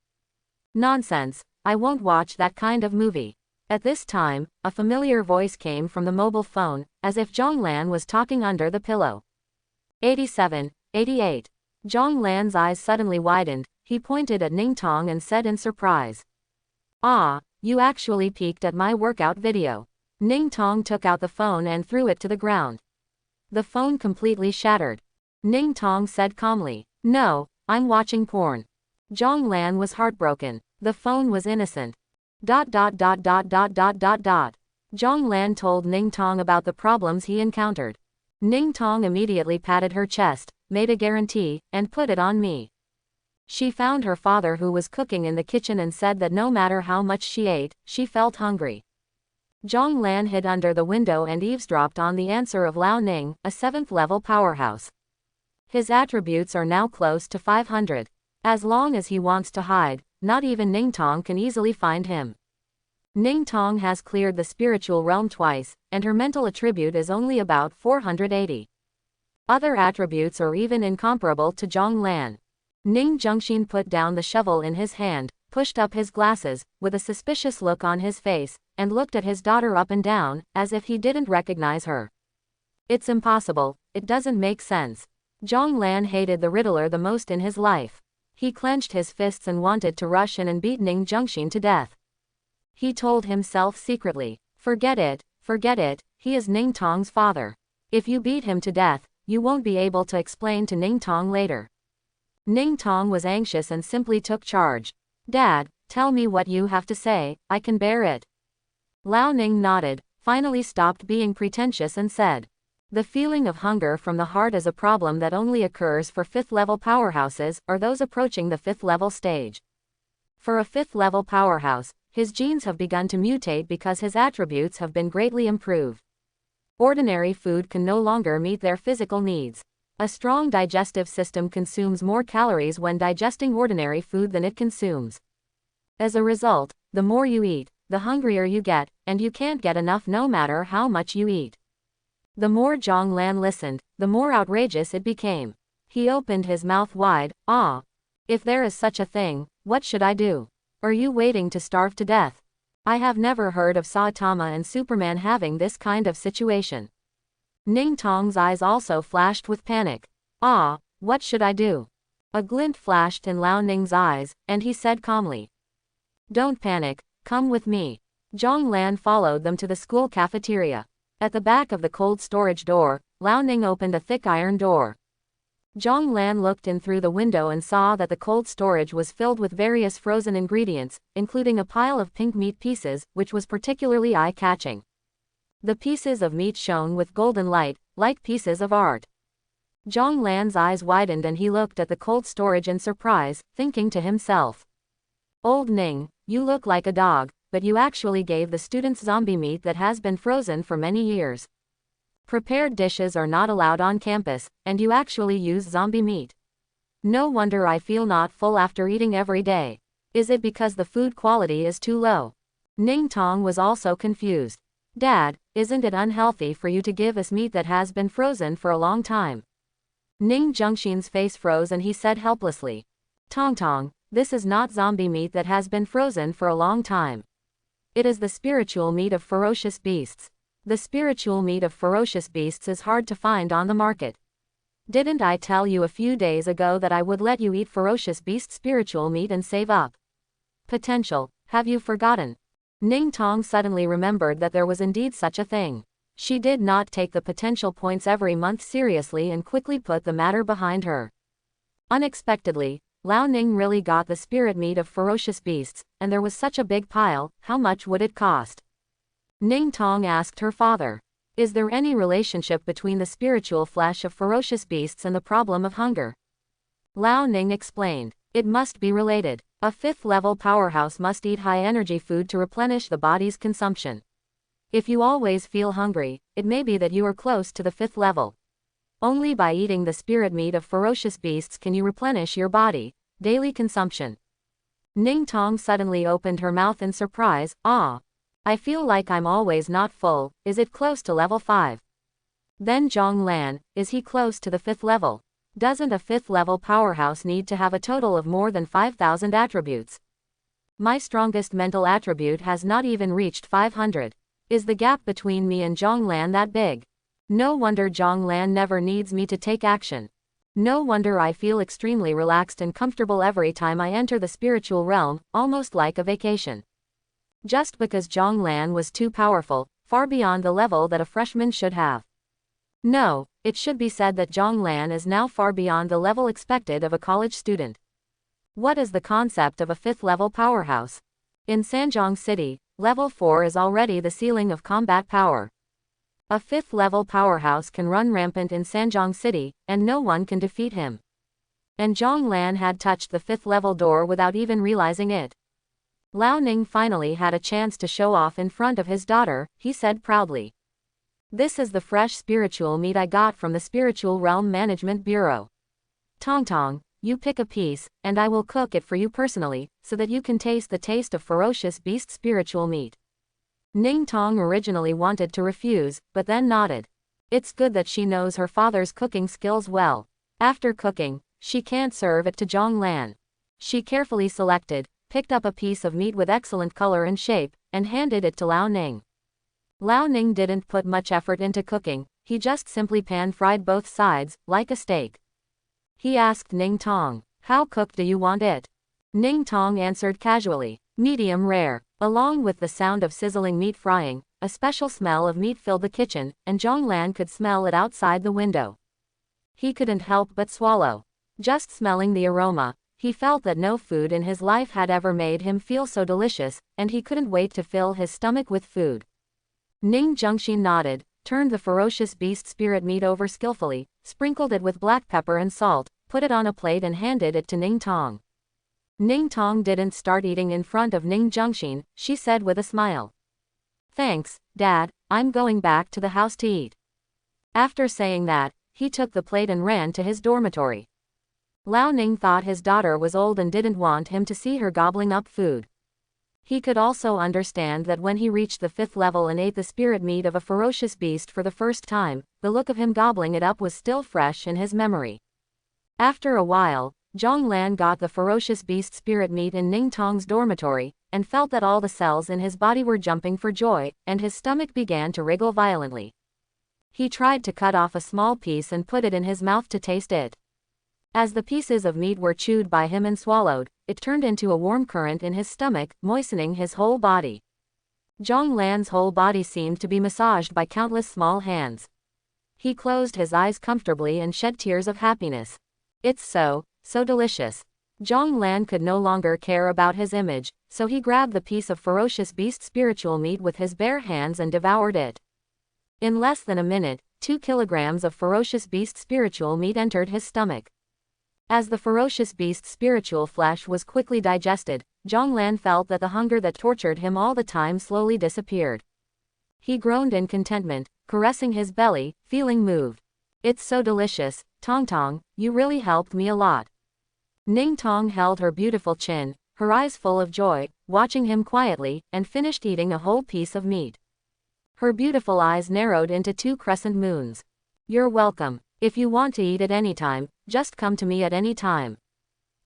"Nonsense, I won't watch that kind of movie." At this time, a familiar voice came from the mobile phone, as if Jong Lan was talking under the pillow. 87, 88. Jong Lan's eyes suddenly widened, he pointed at Ning Tong and said in surprise, "Ah, you actually peeked at my workout video." Ning Tong took out the phone and threw it to the ground. The phone completely shattered. Ning Tong said calmly, "No, I'm watching porn." Jong Lan was heartbroken. The phone was innocent. Jong Lan told Ning Tong about the problems he encountered. Ning Tong immediately patted her chest, made a guarantee, and put it on me. She found her father who was cooking in the kitchen and said that no matter how much she ate, she felt hungry. Jong Lan hid under the window and eavesdropped on the answer of Lao Ning, a 7th level powerhouse. His attributes are now close to 500. As long as he wants to hide, not even Ning Tong can easily find him. Ning Tong has cleared the spiritual realm twice, and her mental attribute is only about 480. Other attributes are even incomparable to Jong Lan. Ning Zhengxin put down the shovel in his hand, pushed up his glasses, with a suspicious look on his face, and looked at his daughter up and down, as if he didn't recognize her. "It's impossible, it doesn't make sense." Jong Lan hated the Riddler the most in his life. He clenched his fists and wanted to rush in and beat Ning Zhengxin to death. He told himself secretly, forget it, he is Ning Tong's father. If you beat him to death, you won't be able to explain to Ning Tong later." Ning Tong was anxious and simply took charge. "Dad, tell me what you have to say, I can bear it." Lao Ning nodded, finally stopped being pretentious and said, "The feeling of hunger from the heart is a problem that only occurs for 5th level powerhouses, or those approaching the 5th level stage. For a 5th level powerhouse, his genes have begun to mutate because his attributes have been greatly improved. Ordinary food can no longer meet their physical needs. A strong digestive system consumes more calories when digesting ordinary food than it consumes. As a result, the more you eat, the hungrier you get, and you can't get enough no matter how much you eat." The more Jong Lan listened, the more outrageous it became. He opened his mouth wide. "Ah! If there is such a thing, what should I do? Are you waiting to starve to death?" I have never heard of Saitama and Superman having this kind of situation. Ning Tong's eyes also flashed with panic. Ah, what should I do? A glint flashed in Lao Ning's eyes, and he said calmly. Don't panic, come with me. Jong Lan followed them to the school cafeteria. At the back of the cold storage door, Lao Ning opened a thick iron door. Jong Lan looked in through the window and saw that the cold storage was filled with various frozen ingredients, including a pile of pink meat pieces, which was particularly eye-catching. The pieces of meat shone with golden light, like pieces of art. Jong Lan's eyes widened and he looked at the cold storage in surprise, thinking to himself. Old Ning, you look like a dog, but you actually gave the students zombie meat that has been frozen for many years. Prepared dishes are not allowed on campus, and you actually use zombie meat. No wonder I feel not full after eating every day. Is it because the food quality is too low? Ning Tong was also confused. Dad, isn't it unhealthy for you to give us meat that has been frozen for a long time? Ning Zhengxin's face froze and he said helplessly. Tong, this is not zombie meat that has been frozen for a long time. It is the spiritual meat of ferocious beasts. The spiritual meat of ferocious beasts is hard to find on the market. Didn't I tell you a few days ago that I would let you eat ferocious beast spiritual meat and save up potential? Have you forgotten? Ning Tong suddenly remembered that there was indeed such a thing. She did not take the potential points every month seriously and quickly put the matter behind her. Unexpectedly, Lao Ning really got the spirit meat of ferocious beasts, and there was such a big pile. How much would it cost? Ning Tong asked her father. Is there any relationship between the spiritual flesh of ferocious beasts and the problem of hunger? Lao Ning explained. It must be related. A fifth-level powerhouse must eat high-energy food to replenish the body's consumption. If you always feel hungry, it may be that you are close to the fifth level. Only by eating the spirit meat of ferocious beasts can you replenish your body. Daily consumption. Ning Tong suddenly opened her mouth in surprise. Ah! I feel like I'm always not full. Is it close to level 5? Then Jong Lan, is he close to the 5th level? Doesn't a 5th level powerhouse need to have a total of more than 5,000 attributes? My strongest mental attribute has not even reached 500. Is the gap between me and Jong Lan that big? No wonder Jong Lan never needs me to take action. No wonder I feel extremely relaxed and comfortable every time I enter the spiritual realm, almost like a vacation. Just because Jong Lan was too powerful, far beyond the level that a freshman should have. No, it should be said that Jong Lan is now far beyond the level expected of a college student. What is the concept of a 5th level powerhouse? In Sanjiang City, level 4 is already the ceiling of combat power. A 5th level powerhouse can run rampant in Sanjiang City, and no one can defeat him. And Jong Lan had touched the 5th level door without even realizing it. Lao Ning finally had a chance to show off in front of his daughter, he said proudly. This is the fresh spiritual meat I got from the Spiritual Realm Management Bureau. Tong, you pick a piece, and I will cook it for you personally, so that you can taste the taste of ferocious beast spiritual meat. Ning Tong originally wanted to refuse, but then nodded. It's good that she knows her father's cooking skills well. After cooking, she can't serve it to Jong Lan. She carefully selected, picked up a piece of meat with excellent color and shape, and handed it to Lao Ning. Lao Ning didn't put much effort into cooking, he just simply pan-fried both sides, like a steak. He asked Ning Tong, how cooked do you want it? Ning Tong answered casually, medium rare. Along with the sound of sizzling meat frying, a special smell of meat filled the kitchen, and Jong Lan could smell it outside the window. He couldn't help but swallow. Just smelling the aroma, he felt that no food in his life had ever made him feel so delicious, and he couldn't wait to fill his stomach with food. Ning Zhengxin nodded, turned the ferocious beast spirit meat over skillfully, sprinkled it with black pepper and salt, put it on a plate and handed it to Ning Tong. Ning Tong didn't start eating in front of Ning Zhengxin, she said with a smile. Thanks, Dad, I'm going back to the house to eat. After saying that, he took the plate and ran to his dormitory. Lao Ning thought his daughter was old and didn't want him to see her gobbling up food. He could also understand that when he reached the 5th level and ate the spirit meat of a ferocious beast for the first time, the look of him gobbling it up was still fresh in his memory. After a while, Jong Lan got the ferocious beast spirit meat in Ning Tong's dormitory, and felt that all the cells in his body were jumping for joy, and his stomach began to wriggle violently. He tried to cut off a small piece and put it in his mouth to taste it. As the pieces of meat were chewed by him and swallowed, it turned into a warm current in his stomach, moistening his whole body. Jong Lan's whole body seemed to be massaged by countless small hands. He closed his eyes comfortably and shed tears of happiness. It's so delicious. Jong Lan could no longer care about his image, so he grabbed the piece of ferocious beast spiritual meat with his bare hands and devoured it. In less than a minute, 2 kilograms of ferocious beast spiritual meat entered his stomach. As the ferocious beast spiritual flesh was quickly digested, Jong Lan felt that the hunger that tortured him all the time slowly disappeared. He groaned in contentment, caressing his belly, feeling moved. It's so delicious, Tong Tong, you really helped me a lot. Ling Tong held her beautiful chin, her eyes full of joy, watching him quietly, and finished eating a whole piece of meat. Her beautiful eyes narrowed into 2 crescent moons. You're welcome. If you want to eat at any time, just come to me at any time.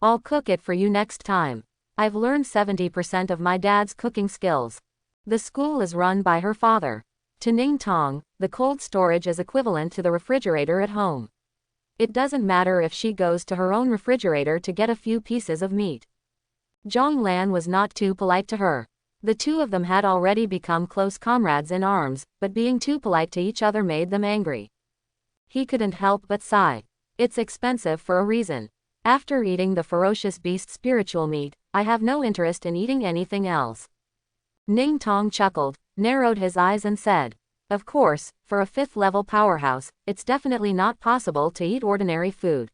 I'll cook it for you next time. I've learned 70% of my dad's cooking skills. The school is run by her father. To Ling Tong, the cold storage is equivalent to the refrigerator at home. It doesn't matter if she goes to her own refrigerator to get a few pieces of meat. Jong Lan was not too polite to her. The two of them had already become close comrades in arms, but being too polite to each other made them angry. He couldn't help but sigh. It's expensive for a reason. After eating the ferocious beast spiritual meat, I have no interest in eating anything else. Ling Tong chuckled, narrowed his eyes and said, of course, for a 5th-level powerhouse, it's definitely not possible to eat ordinary food.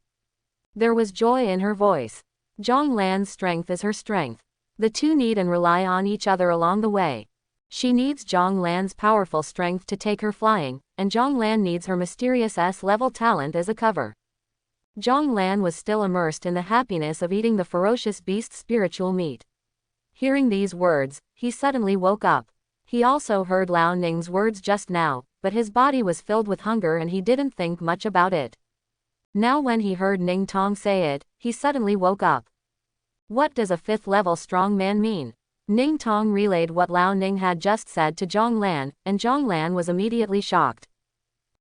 There was joy in her voice. Jong Lan's strength is her strength. The two need and rely on each other along the way. She needs Jong Lan's powerful strength to take her flying, and Jong Lan needs her mysterious S-level talent as a cover. Jong Lan was still immersed in the happiness of eating the ferocious beast spiritual meat. Hearing these words, he suddenly woke up. He also heard Lao Ning's words just now, but his body was filled with hunger and he didn't think much about it. Now when he heard Ling Tong say it, he suddenly woke up. What does a 5th-level strong man mean? Ling Tong relayed what Lao Ning had just said to Jong Lan, and Jong Lan was immediately shocked.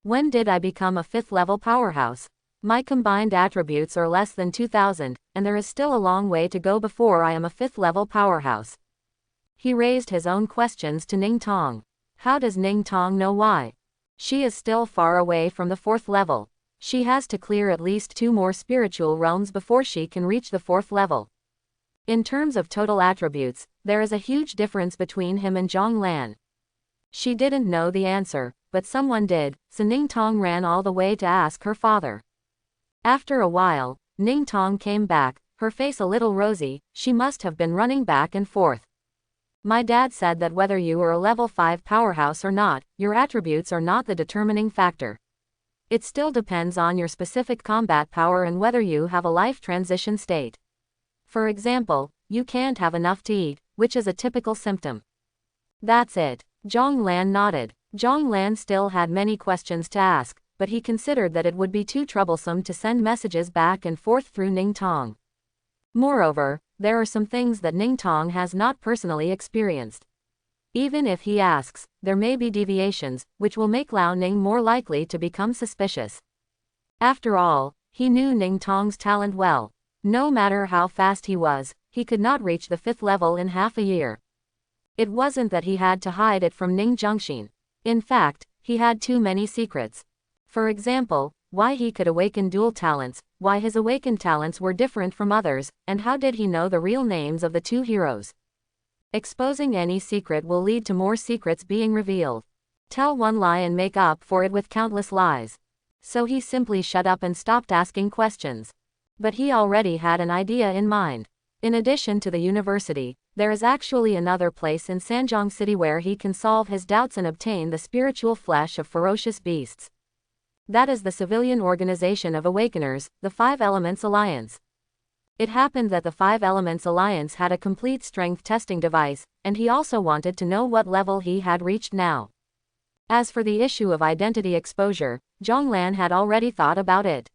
When did I become a 5th-level powerhouse? My combined attributes are less than 2,000, and there is still a long way to go before I am a 5th-level powerhouse. He raised his own questions to Ling Tong. How does Ling Tong know why? She is still far away from the 4th level. She has to clear at least 2 more spiritual realms before she can reach the 4th level. In terms of total attributes, there is a huge difference between him and Jong Lan. She didn't know the answer, but someone did, so Ling Tong ran all the way to ask her father. After a while, Ling Tong came back, her face a little rosy. She must have been running back and forth. My dad said that whether you are a level 5 powerhouse or not, your attributes are not the determining factor. It still depends on your specific combat power and whether you have a life transition state. For example, you can't have enough to eat, which is a typical symptom. That's it. Jong Lan nodded. Jong Lan still had many questions to ask, but he considered that it would be too troublesome to send messages back and forth through Ling Tong. Moreover, there are some things that Ling Tong has not personally experienced. Even if he asks, there may be deviations, which will make Lao Ning more likely to become suspicious. After all, he knew Ling Tong's talent well. No matter how fast he was, he could not reach the 5th level in half a year. It wasn't that he had to hide it from Ning Zhengxin. In fact, he had too many secrets. For example, why he could awaken dual talents, why his awakened talents were different from others, and how did he know the real names of the 2 heroes. Exposing any secret will lead to more secrets being revealed. Tell one lie and make up for it with countless lies. So he simply shut up and stopped asking questions. But he already had an idea in mind. In addition to the university, there is actually another place in Sanjiang City where he can solve his doubts and obtain the spiritual flesh of ferocious beasts. That is the civilian organization of Awakeners, the 5 Elements Alliance. It happened that the 5 Elements Alliance had a complete strength testing device, and he also wanted to know what level he had reached now. As for the issue of identity exposure, Jong Lan had already thought about it.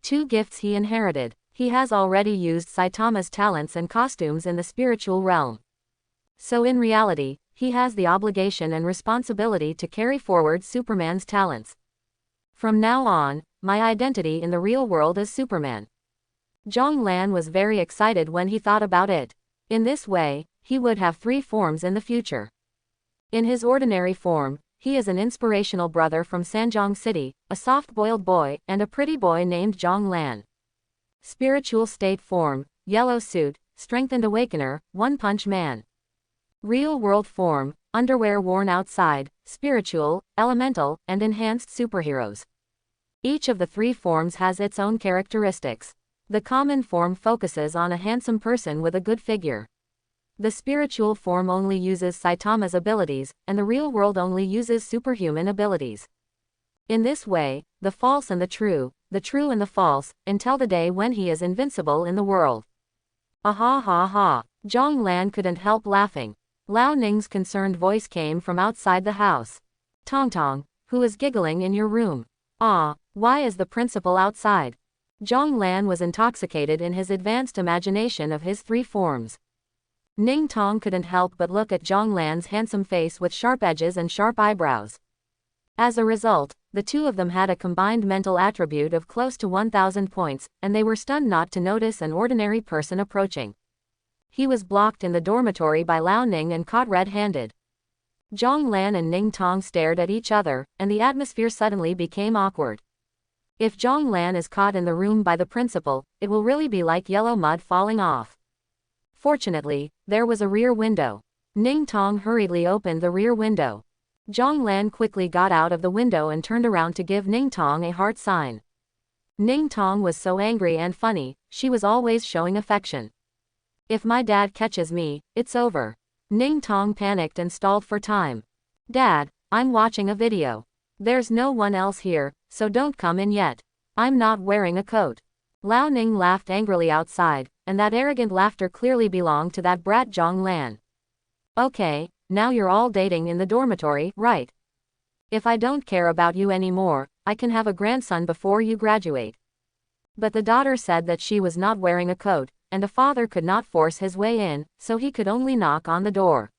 2 gifts he inherited. He has already used Saitama's talents and costumes in the spiritual realm. So in reality, he has the obligation and responsibility to carry forward Superman's talents. From now on, my identity in the real world is Superman. Jong Lan was very excited when he thought about it. In this way, he would have 3 forms in the future. In his ordinary form, he is an inspirational brother from Sanjong City, a soft-boiled boy, and a pretty boy named Jong Lan. Spiritual state form, yellow suit, strengthened awakener, one-punch man. Real-world form, underwear worn outside, spiritual, elemental, and enhanced superheroes. Each of the 3 forms has its own characteristics. The common form focuses on a handsome person with a good figure. The spiritual form only uses Saitama's abilities, and the real world only uses superhuman abilities. In this way, the false and the true and the false, until the day when he is invincible in the world. Ah ha ha ha. Jong Lan couldn't help laughing. Lao Ning's concerned voice came from outside the house. Tong Tong, who is giggling in your room? Ah, why is the principal outside? Jong Lan was intoxicated in his advanced imagination of his 3 forms. Ling Tong couldn't help but look at Jong Lan's handsome face with sharp edges and sharp eyebrows. As a result, the 2 of them had a combined mental attribute of close to 1,000 points, and they were stunned not to notice an ordinary person approaching. He was blocked in the dormitory by Lao Ning and caught red-handed. Jong Lan and Ling Tong stared at each other, and the atmosphere suddenly became awkward. If Jong Lan is caught in the room by the principal, it will really be like yellow mud falling off. Fortunately, there was a rear window. Ning Tong hurriedly opened the rear window. Jong Lan quickly got out of the window and turned around to give Ning Tong a heart sign. Ning Tong was so angry and funny, she was always showing affection. If my dad catches me, it's over. Ning Tong panicked and stalled for time. Dad, I'm watching a video. There's no one else here, so don't come in yet. I'm not wearing a coat. Lao Ning laughed angrily outside, and that arrogant laughter clearly belonged to that brat Jong Lan. Okay, now you're all dating in the dormitory, right? If I don't care about you anymore, I can have a grandson before you graduate. But the daughter said that she was not wearing a coat, and the father could not force his way in, so he could only knock on the door.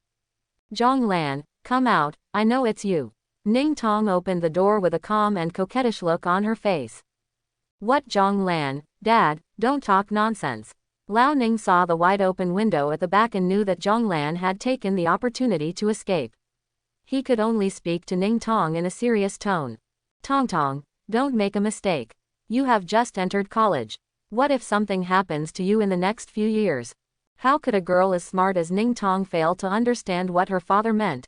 Jong Lan, come out, I know it's you. Ning Tong opened the door with a calm and coquettish look on her face. What, Jong Lan, Dad, don't talk nonsense. Lao Ning saw the wide-open window at the back and knew that Jong Lan had taken the opportunity to escape. He could only speak to Ning Tong in a serious tone. Tong Tong, don't make a mistake. You have just entered college. What if something happens to you in the next few years? How could a girl as smart as Ning Tong fail to understand what her father meant?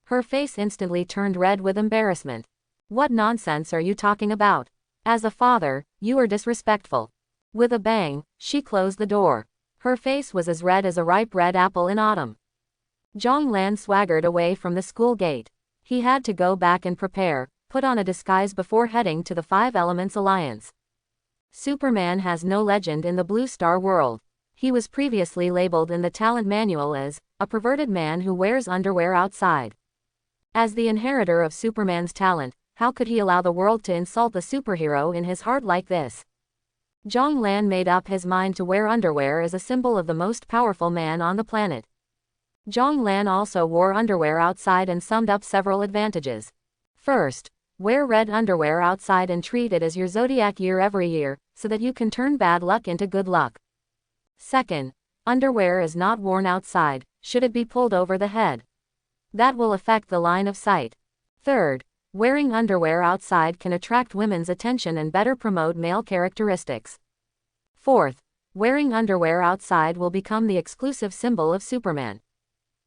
Her face instantly turned red with embarrassment. What nonsense are you talking about? As a father, you are disrespectful. With a bang, she closed the door. Her face was as red as a ripe red apple in autumn. Jong Lan swaggered away from the school gate. He had to go back and prepare, put on a disguise before heading to the 5 Elements Alliance. Superman has no legend in the Blue Star world. He was previously labeled in the talent manual as a perverted man who wears underwear outside. As the inheritor of Superman's talent, how could he allow the world to insult the superhero in his heart like this? Jong Lan made up his mind to wear underwear as a symbol of the most powerful man on the planet. Jong Lan also wore underwear outside and summed up several advantages. First, wear red underwear outside and treat it as your zodiac year every year, so that you can turn bad luck into good luck. Second, underwear is not worn outside, should it be pulled over the head. That will affect the line of sight. Third, wearing underwear outside can attract women's attention and better promote male characteristics. Fourth, wearing underwear outside will become the exclusive symbol of Superman.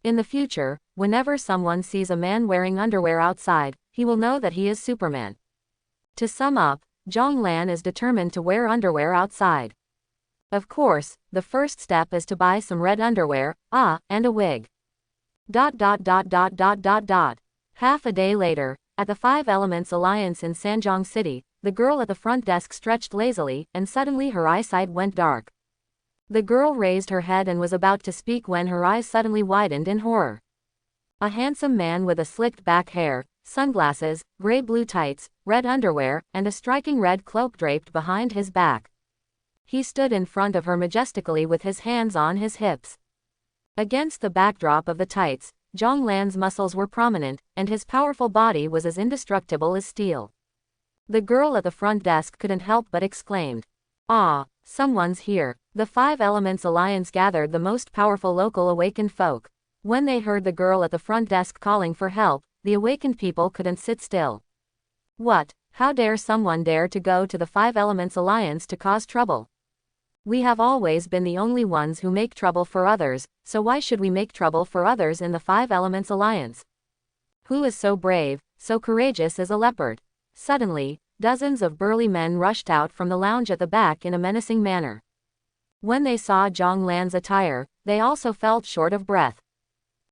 In the future, whenever someone sees a man wearing underwear outside, he will know that he is Superman. To sum up, Jong Lan is determined to wear underwear outside. Of course, the first step is to buy some red underwear, and a wig. Half a day later, at the 5 Elements Alliance in Sanjong City, the girl at the front desk stretched lazily, and suddenly her eyesight went dark. The girl raised her head and was about to speak when her eyes suddenly widened in horror. A handsome man with a slicked back hair, sunglasses, gray-blue tights, red underwear, and a striking red cloak draped behind his back. He stood in front of her majestically with his hands on his hips. Against the backdrop of the tights, Jong Lan's muscles were prominent, and his powerful body was as indestructible as steel. The girl at the front desk couldn't help but exclaimed, "Ah, someone's here." The Five Elements Alliance gathered the most powerful local awakened folk. When they heard the girl at the front desk calling for help, the awakened people couldn't sit still. What? How dare someone dare to go to the Five Elements Alliance to cause trouble? We have always been the only ones who make trouble for others, so why should we make trouble for others in the Five Elements Alliance? Who is so brave, so courageous as a leopard? Suddenly, dozens of burly men rushed out from the lounge at the back in a menacing manner. When they saw Jong Lan's attire, they also felt short of breath.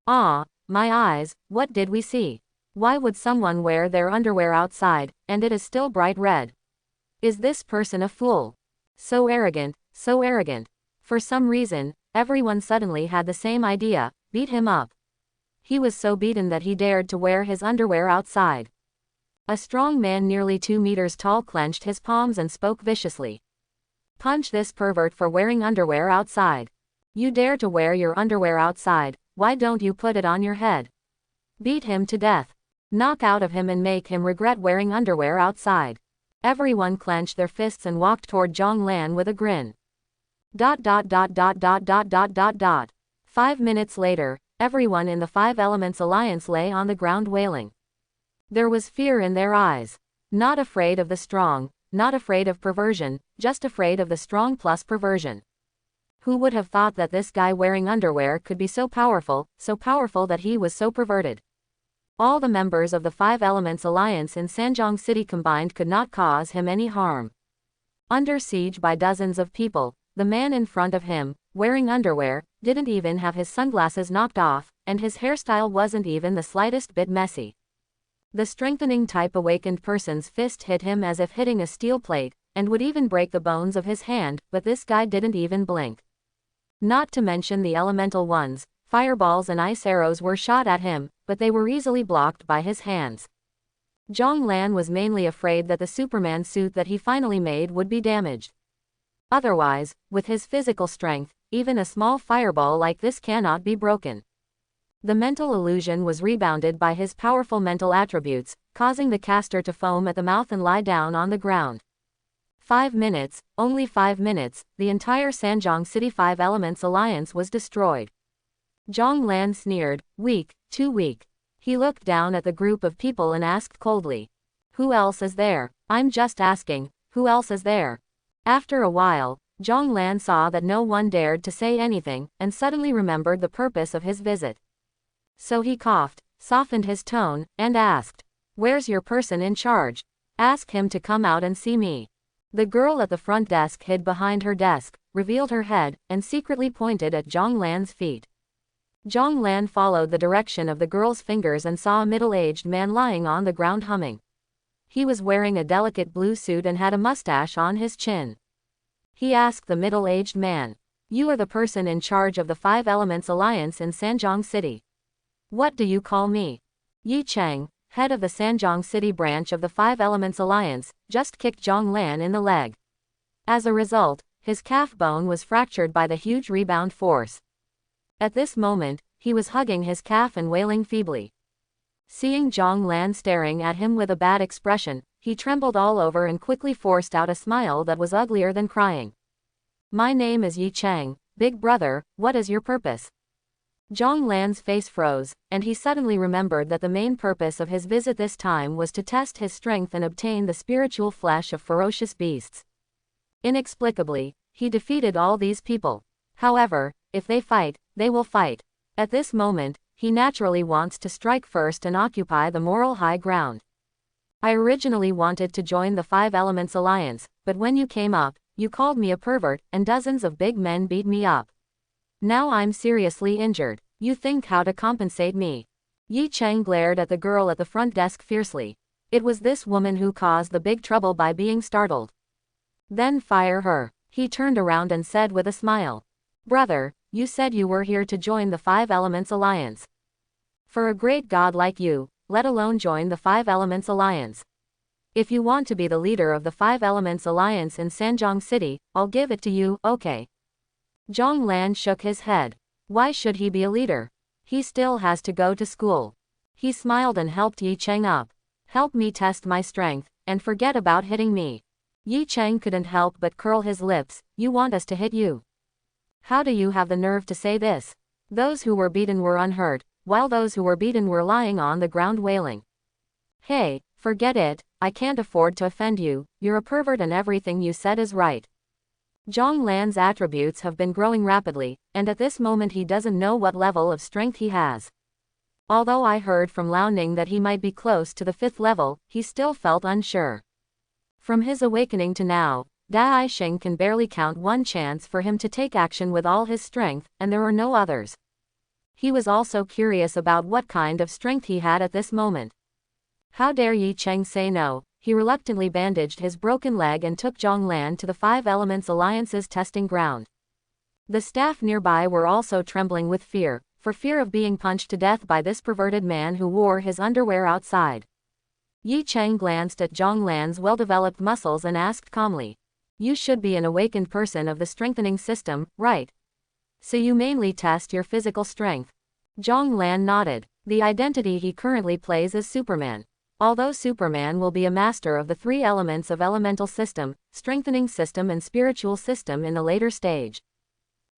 Ah, my eyes, what did we see? Why would someone wear their underwear outside, and it is still bright red? Is this person a fool? So arrogant, so arrogant. For some reason, everyone suddenly had the same idea: beat him up. He was so beaten that he dared to wear his underwear outside. A strong man nearly 2 meters tall clenched his palms and spoke viciously. Punch this pervert for wearing underwear outside. You dare to wear your underwear outside, why don't you put it on your head? Beat him to death. Knock out of him and make him regret wearing underwear outside. Everyone clenched their fists and walked toward Jong Lan with a grin. 5 minutes later, everyone in the Five Elements Alliance lay on the ground wailing. There was fear in their eyes. Not afraid of the strong, not afraid of perversion, just afraid of the strong plus perversion. Who would have thought that this guy wearing underwear could be so powerful that he was so perverted? All the members of the Five Elements Alliance in Sanjong City combined could not cause him any harm. Under siege by dozens of people, the man in front of him, wearing underwear, didn't even have his sunglasses knocked off, and his hairstyle wasn't even the slightest bit messy. The strengthening type awakened person's fist hit him as if hitting a steel plate, and would even break the bones of his hand, but this guy didn't even blink. Not to mention the elemental ones, fireballs and ice arrows were shot at him, but they were easily blocked by his hands. Jong Lan was mainly afraid that the Superman suit that he finally made would be damaged. Otherwise, with his physical strength, even a small fireball like this cannot be broken. The mental illusion was rebounded by his powerful mental attributes, causing the caster to foam at the mouth and lie down on the ground. 5 minutes, only 5 minutes, the entire Sanjong City Five Elements Alliance was destroyed. Jong Lan sneered, "Weak, too weak." He looked down at the group of people and asked coldly, "Who else is there? I'm just asking, who else is there?" After a while, Jong Lan saw that no one dared to say anything, and suddenly remembered the purpose of his visit. So he coughed, softened his tone, and asked, "Where's your person in charge? Ask him to come out and see me." The girl at the front desk hid behind her desk, revealed her head, and secretly pointed at Jong Lan's feet. Jong Lan followed the direction of the girl's fingers and saw a middle-aged man lying on the ground humming. He was wearing a delicate blue suit and had a mustache on his chin. He asked the middle-aged man, "You are the person in charge of the Five Elements Alliance in Sanjong City. What do you call me?" Yi Cheng, head of the Sanjong City branch of the Five Elements Alliance, just kicked Jong Lan in the leg. As a result, his calf bone was fractured by the huge rebound force. At this moment, he was hugging his calf and wailing feebly. Seeing Jong Lan staring at him with a bad expression, he trembled all over and quickly forced out a smile that was uglier than crying. "My name is Yi Cheng, big brother, what is your purpose?" Jong Lan's face froze, and he suddenly remembered that the main purpose of his visit this time was to test his strength and obtain the spiritual flesh of ferocious beasts. Inexplicably, he defeated all these people. However, if they fight, they will fight. At this moment, he naturally wants to strike first and occupy the moral high ground. "I originally wanted to join the Five Elements Alliance, but when you came up, you called me a pervert, and dozens of big men beat me up. Now I'm seriously injured. You think how to compensate me?" Yi Cheng glared at the girl at the front desk fiercely. It was this woman who caused the big trouble by being startled. "Then fire her." He turned around and said with a smile, "Brother, you said you were here to join the Five Elements Alliance. For a great god like you, let alone join the Five Elements Alliance. If you want to be the leader of the Five Elements Alliance in Sanjong City, I'll give it to you, okay?" Jong Lan shook his head. Why should he be a leader? He still has to go to school. He smiled and helped Yi Cheng up. Help me test my strength, and forget about hitting me. Yi Cheng couldn't help but curl his lips. You want us to hit you? How do you have the nerve to say this? Those who were beaten were unhurt, while those who were beaten were lying on the ground wailing. Hey, forget it, I can't afford to offend you, you're a pervert and everything you said is right. Jong Lan's attributes have been growing rapidly, and at this moment he doesn't know what level of strength he has. Although I heard from Lao Ning that he might be close to the 5th level, he still felt unsure. From his awakening to now, Da Sheng can barely count one chance for him to take action with all his strength, and there are no others. He was also curious about what kind of strength he had at this moment. How dare Yi Cheng say no? He reluctantly bandaged his broken leg and took Jong Lan to the Five Elements Alliance's testing ground. The staff nearby were also trembling with fear, for fear of being punched to death by this perverted man who wore his underwear outside. Yi Cheng glanced at Jong Lan's well-developed muscles and asked calmly, "You should be an awakened person of the strengthening system, right? So you mainly test your physical strength?" Jong Lan nodded. The identity he currently plays is Superman. Although Superman will be a master of the 3 elements of elemental system, strengthening system and spiritual system in the later stage.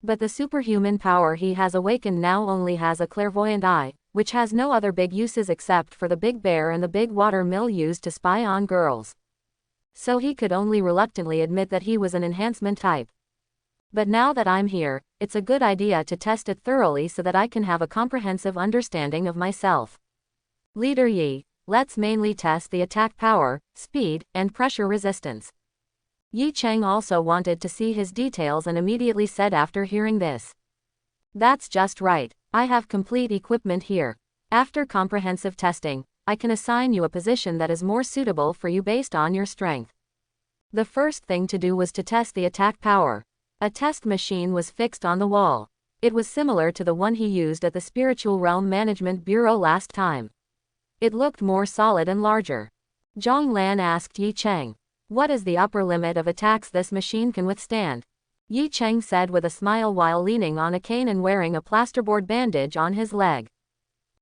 But the superhuman power he has awakened now only has a clairvoyant eye, which has no other big uses except for the big bear and the big water mill used to spy on girls. So he could only reluctantly admit that he was an enhancement type. But now that I'm here, it's a good idea to test it thoroughly so that I can have a comprehensive understanding of myself. Leader Yi, let's mainly test the attack power, speed, and pressure resistance. Yi Cheng also wanted to see his details and immediately said after hearing this. That's just right, I have complete equipment here. After comprehensive testing, I can assign you a position that is more suitable for you based on your strength. The first thing to do was to test the attack power. A test machine was fixed on the wall. It was similar to the one he used at the Spiritual Realm Management Bureau last time. It looked more solid and larger. Jong Lan asked Yi Cheng, "What is the upper limit of attacks this machine can withstand?" Yi Cheng said with a smile while leaning on a cane and wearing a plasterboard bandage on his leg.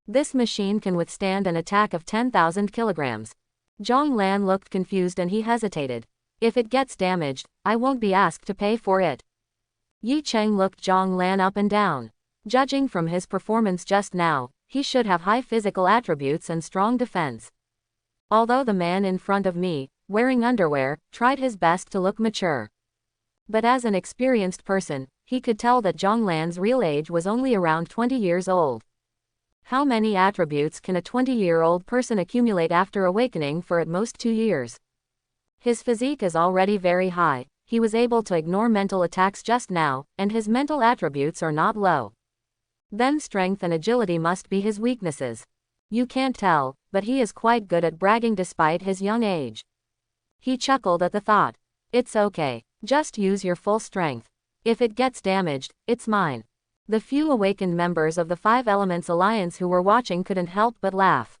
"This machine can withstand an attack of 10,000 kilograms. Jong Lan looked confused and he hesitated. "If it gets damaged, I won't be asked to pay for it." Yi Cheng looked Jong Lan up and down. Judging from his performance just now, he should have high physical attributes and strong defense. Although the man in front of me, wearing underwear, tried his best to look mature. But as an experienced person, he could tell that Jong Lan's real age was only around 20 years old. How many attributes can a 20-year-old person accumulate after awakening for at most 2 years? His physique is already very high, he was able to ignore mental attacks just now, and his mental attributes are not low. Then strength and agility must be his weaknesses. You can't tell, but he is quite good at bragging despite his young age. He chuckled at the thought. "It's okay, just use your full strength. If it gets damaged, it's mine." The few awakened members of the Five Elements Alliance who were watching couldn't help but laugh.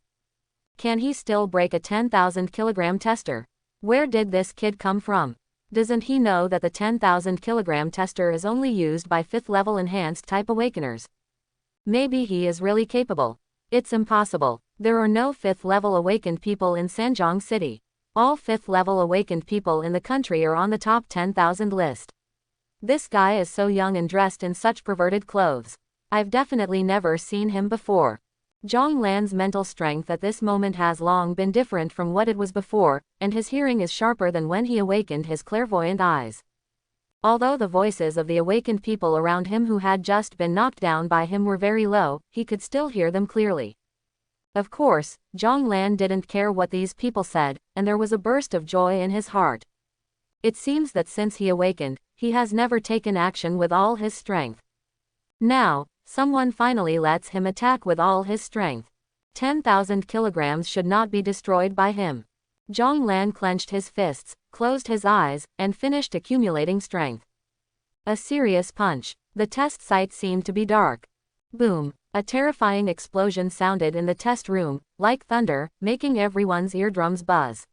Can he still break a 10,000 kilogram tester? Where did this kid come from? Doesn't he know that the 10,000 kilogram tester is only used by 5th level enhanced type awakeners? Maybe he is really capable. It's impossible. There are no 5th level awakened people in Sanjiang City. All 5th level awakened people in the country are on the top 10,000 list. This guy is so young and dressed in such perverted clothes. I've definitely never seen him before. Jong Lan's mental strength at this moment has long been different from what it was before, and his hearing is sharper than when he awakened his clairvoyant eyes. Although the voices of the awakened people around him who had just been knocked down by him were very low, he could still hear them clearly. Of course, Jong Lan didn't care what these people said, and there was a burst of joy in his heart. It seems that since he awakened, he has never taken action with all his strength. Now, someone finally lets him attack with all his strength. 10,000 kilograms should not be destroyed by him. Jong Lan clenched his fists, closed his eyes, and finished accumulating strength. A serious punch. The test site seemed to be dark. Boom. A terrifying explosion sounded in the test room, like thunder, making everyone's eardrums buzz.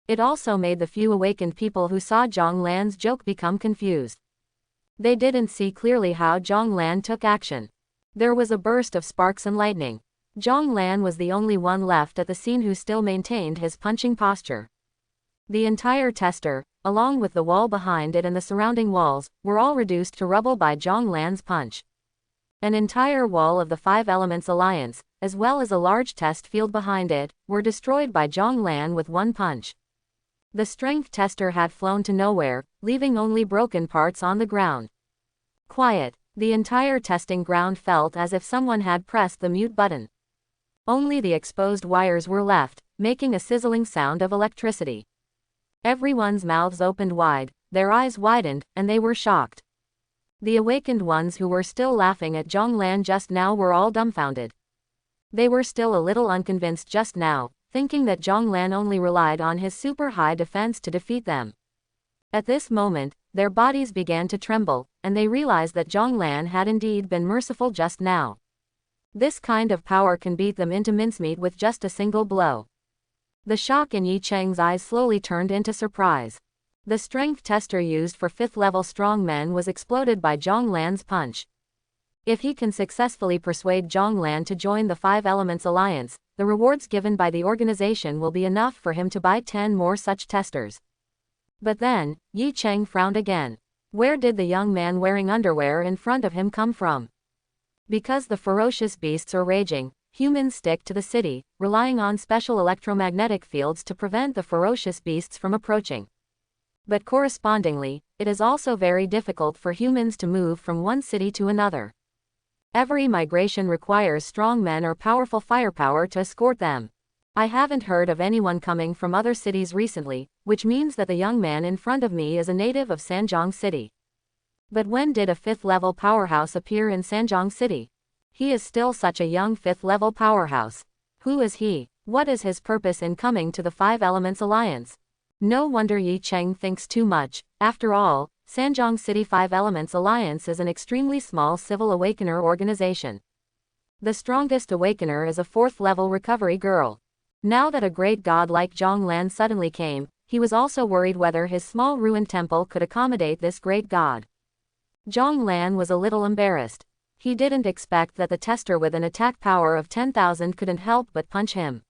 It also made the few awakened people who saw Jong Lan's joke become confused. They didn't see clearly how Jong Lan took action. There was a burst of sparks and lightning. Jong Lan was the only one left at the scene who still maintained his punching posture. The entire tester, along with the wall behind it and the surrounding walls, were all reduced to rubble by Jong Lan's punch. An entire wall of the Five Elements Alliance, as well as a large test field behind it, were destroyed by Jong Lan with one punch. The strength tester had flown to nowhere, leaving only broken parts on the ground. Quiet. The entire testing ground felt as if someone had pressed the mute button. Only the exposed wires were left, making a sizzling sound of electricity. Everyone's mouths opened wide, their eyes widened, and they were shocked. The awakened ones who were still laughing at Jong Lan just now were all dumbfounded. They were still a little unconvinced just now, thinking that Jong Lan only relied on his super high defense to defeat them. At this moment, their bodies began to tremble, and they realized that Jong Lan had indeed been merciful just now. This kind of power can beat them into mincemeat with just a single blow. The shock in Yi Cheng's eyes slowly turned into surprise. The strength tester used for 5th level strongmen was exploded by Jong Lan's punch. If he can successfully persuade Jong Lan to join the Five Elements Alliance, the rewards given by the organization will be enough for him to buy 10 more such testers. But then, Yi Cheng frowned again. Where did the young man wearing underwear in front of him come from? Because the ferocious beasts are raging, humans stick to the city, relying on special electromagnetic fields to prevent the ferocious beasts from approaching. But correspondingly, it is also very difficult for humans to move from one city to another. Every migration requires strong men or powerful firepower to escort them. I haven't heard of anyone coming from other cities recently, which means that the young man in front of me is a native of Sanjiang City. But when did a 5th level powerhouse appear in Sanjiang City? He is still such a young 5th level powerhouse. Who is he? What is his purpose in coming to the Five Elements Alliance? No wonder Yi Cheng thinks too much. After all, Sanjiang City Five Elements Alliance is an extremely small civil awakener organization. The strongest awakener is a 4th level recovery girl. Now that a great god like Jong Lan suddenly came, he was also worried whether his small ruined temple could accommodate this great god. Jong Lan was a little embarrassed. He didn't expect that the tester with an attack power of 10,000 couldn't help but punch him.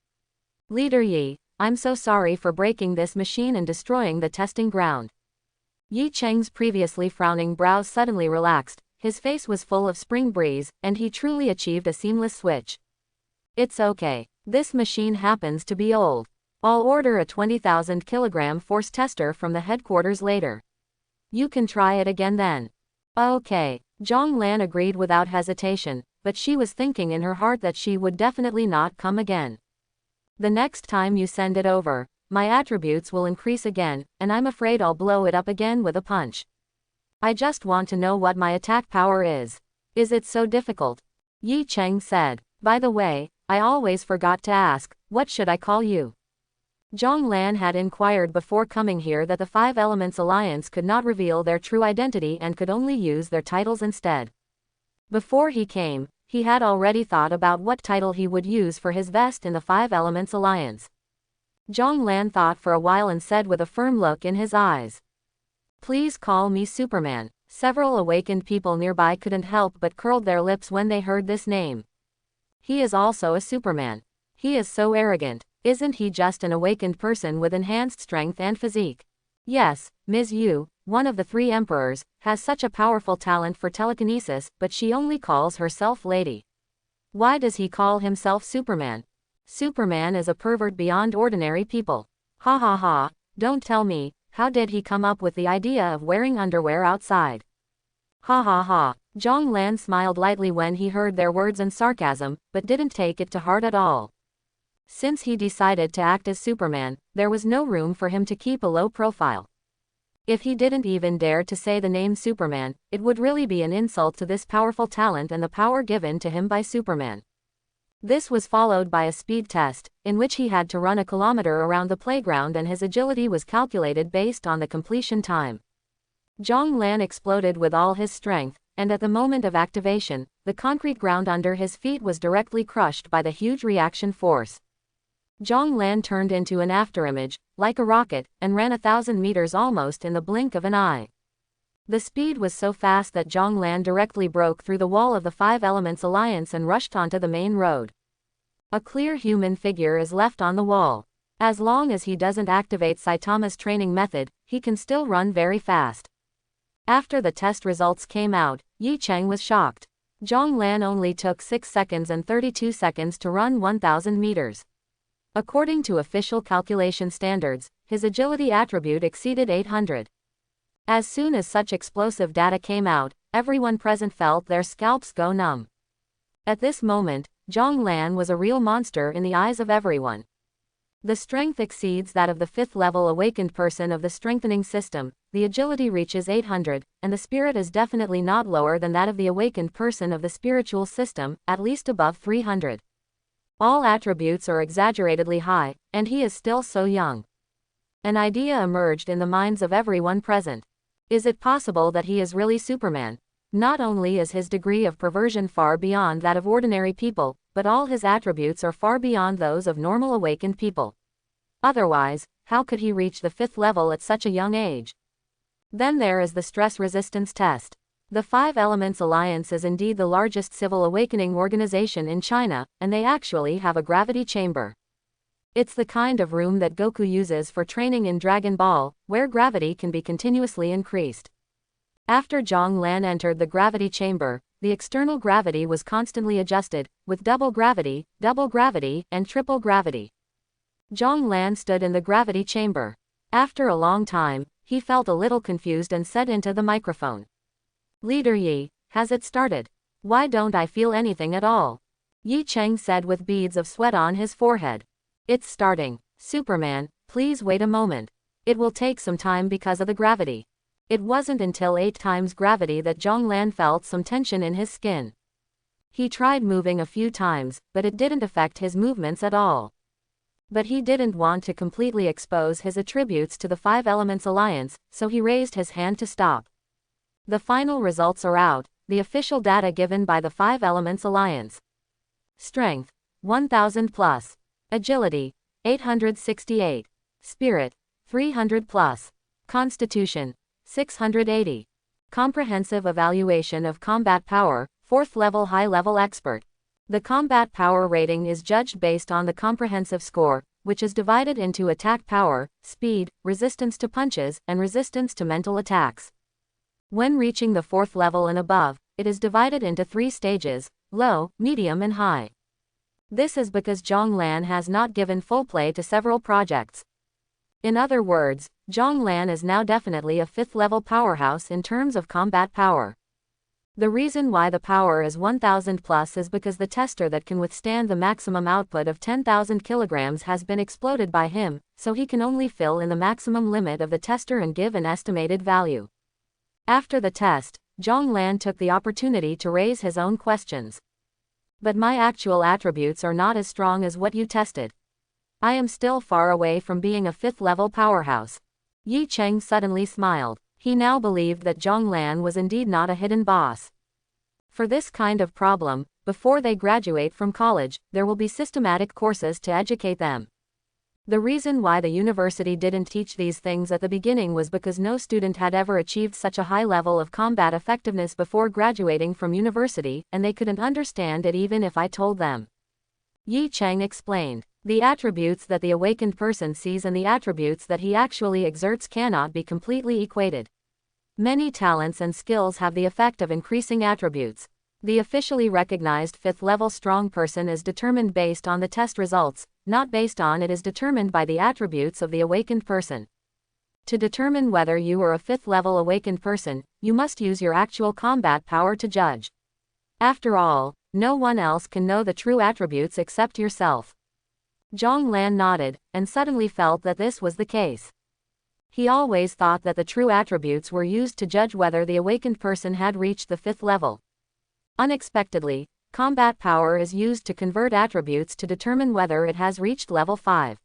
Leader Yi, I'm so sorry for breaking this machine and destroying the testing ground. Yi Cheng's previously frowning brows suddenly relaxed, his face was full of spring breeze, and he truly achieved a seamless switch. It's okay. This machine happens to be old. I'll order a 20,000 kilogram force tester from the headquarters later. You can try it again then. Okay. Jong Lan agreed without hesitation, but she was thinking in her heart that she would definitely not come again. The next time you send it over, my attributes will increase again, and I'm afraid I'll blow it up again with a punch. I just want to know what my attack power is. Is it so difficult? Yi Cheng said. By the way, I always forgot to ask, what should I call you? Jong Lan had inquired before coming here that the Five Elements Alliance could not reveal their true identity and could only use their titles instead. Before he came, he had already thought about what title he would use for his vest in the Five Elements Alliance. Jong Lan thought for a while and said with a firm look in his eyes. Please call me Superman. Several awakened people nearby couldn't help but curled their lips when they heard this name. He is also a Superman. He is so arrogant. Isn't he just an awakened person with enhanced strength and physique? Yes, Ms. Yu, one of the 3 emperors, has such a powerful talent for telekinesis, but she only calls herself Lady. Why does he call himself Superman? Superman is a pervert beyond ordinary people. Ha ha ha, don't tell me, how did he come up with the idea of wearing underwear outside? Ha ha ha. Jong Lan smiled lightly when he heard their words and sarcasm, but didn't take it to heart at all. Since he decided to act as Superman, there was no room for him to keep a low profile. If he didn't even dare to say the name Superman, it would really be an insult to this powerful talent and the power given to him by Superman. This was followed by a speed test, in which he had to run a kilometer around the playground and his agility was calculated based on the completion time. Jong Lan exploded with all his strength, and at the moment of activation, the concrete ground under his feet was directly crushed by the huge reaction force. Jong Lan turned into an afterimage, like a rocket, and ran 1,000 meters almost in the blink of an eye. The speed was so fast that Jong Lan directly broke through the wall of the Five Elements Alliance and rushed onto the main road. A clear human figure is left on the wall. As long as he doesn't activate Saitama's training method, he can still run very fast. After the test results came out, Yi Cheng was shocked. Jong Lan only took 6 seconds and 32 seconds to run 1,000 meters. According to official calculation standards, his agility attribute exceeded 800. As soon as such explosive data came out, everyone present felt their scalps go numb. At this moment, Jong Lan was a real monster in the eyes of everyone. The strength exceeds that of the 5th level awakened person of the strengthening system, the agility reaches 800, and the spirit is definitely not lower than that of the awakened person of the spiritual system, at least above 300. All attributes are exaggeratedly high, and he is still so young. An idea emerged in the minds of everyone present. Is it possible that he is really Superman? Not only is his degree of perversion far beyond that of ordinary people, but all his attributes are far beyond those of normal awakened people. Otherwise, how could he reach the 5th level at such a young age? Then there is the stress resistance test. The Five Elements Alliance is indeed the largest civil awakening organization in China, and they actually have a gravity chamber. It's the kind of room that Goku uses for training in Dragon Ball, where gravity can be continuously increased. After Jong Lan entered the gravity chamber, the external gravity was constantly adjusted, with double gravity, and triple gravity. Jong Lan stood in the gravity chamber. After a long time, he felt a little confused and said into the microphone, "Leader Yi, has it started? Why don't I feel anything at all?" Yi Cheng said with beads of sweat on his forehead. "It's starting. Superman, please wait a moment. It will take some time because of the gravity." It wasn't until 8 times gravity that Jong Lan felt some tension in his skin. He tried moving a few times, but it didn't affect his movements at all. But he didn't want to completely expose his attributes to the Five Elements Alliance, so he raised his hand to stop. The final results are out, the official data given by the Five Elements Alliance. Strength, 1000 plus. Agility, 868. Spirit, 300 plus. Constitution, 680. Comprehensive evaluation of combat power, 4th level high-level expert. The combat power rating is judged based on the comprehensive score, which is divided into attack power, speed, resistance to punches, and resistance to mental attacks. When reaching the 4th level and above, it is divided into 3 stages: low, medium and high. This is because Jong Lan has not given full play to several projects. In other words, Jong Lan is now definitely a 5th level powerhouse in terms of combat power. The reason why the power is 1000 plus is because the tester that can withstand the maximum output of 10,000 kilograms has been exploded by him, so he can only fill in the maximum limit of the tester and give an estimated value. After the test, Jong Lan took the opportunity to raise his own questions. "But my actual attributes are not as strong as what you tested. I am still far away from being a 5th level powerhouse." Yi Cheng suddenly smiled. He now believed that Jong Lan was indeed not a hidden boss. For this kind of problem, before they graduate from college, there will be systematic courses to educate them. The reason why the university didn't teach these things at the beginning was because no student had ever achieved such a high level of combat effectiveness before graduating from university, and they couldn't understand it even if I told them. Yi Cheng explained. The attributes that the awakened person sees and the attributes that he actually exerts cannot be completely equated. Many talents and skills have the effect of increasing attributes. The officially recognized 5th level strong person is determined based on the test results, not based on it is determined by the attributes of the awakened person. To determine whether you are a 5th level awakened person, you must use your actual combat power to judge. After all, no one else can know the true attributes except yourself. Jong Lan nodded, and suddenly felt that this was the case. He always thought that the true attributes were used to judge whether the awakened person had reached the 5th level. Unexpectedly, combat power is used to convert attributes to determine whether it has reached level 5.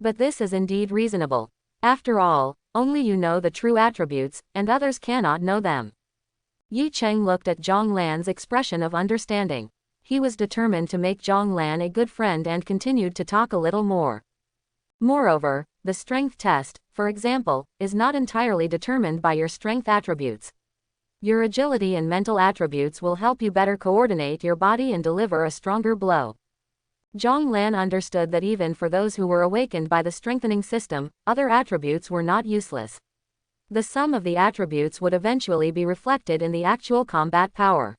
But this is indeed reasonable. After all, only you know the true attributes, and others cannot know them. Yi Cheng looked at Jong Lan's expression of understanding. He was determined to make Jong Lan a good friend and continued to talk a little more. Moreover, the strength test, for example, is not entirely determined by your strength attributes. Your agility and mental attributes will help you better coordinate your body and deliver a stronger blow. Jong Lan understood that even for those who were awakened by the strengthening system, other attributes were not useless. The sum of the attributes would eventually be reflected in the actual combat power.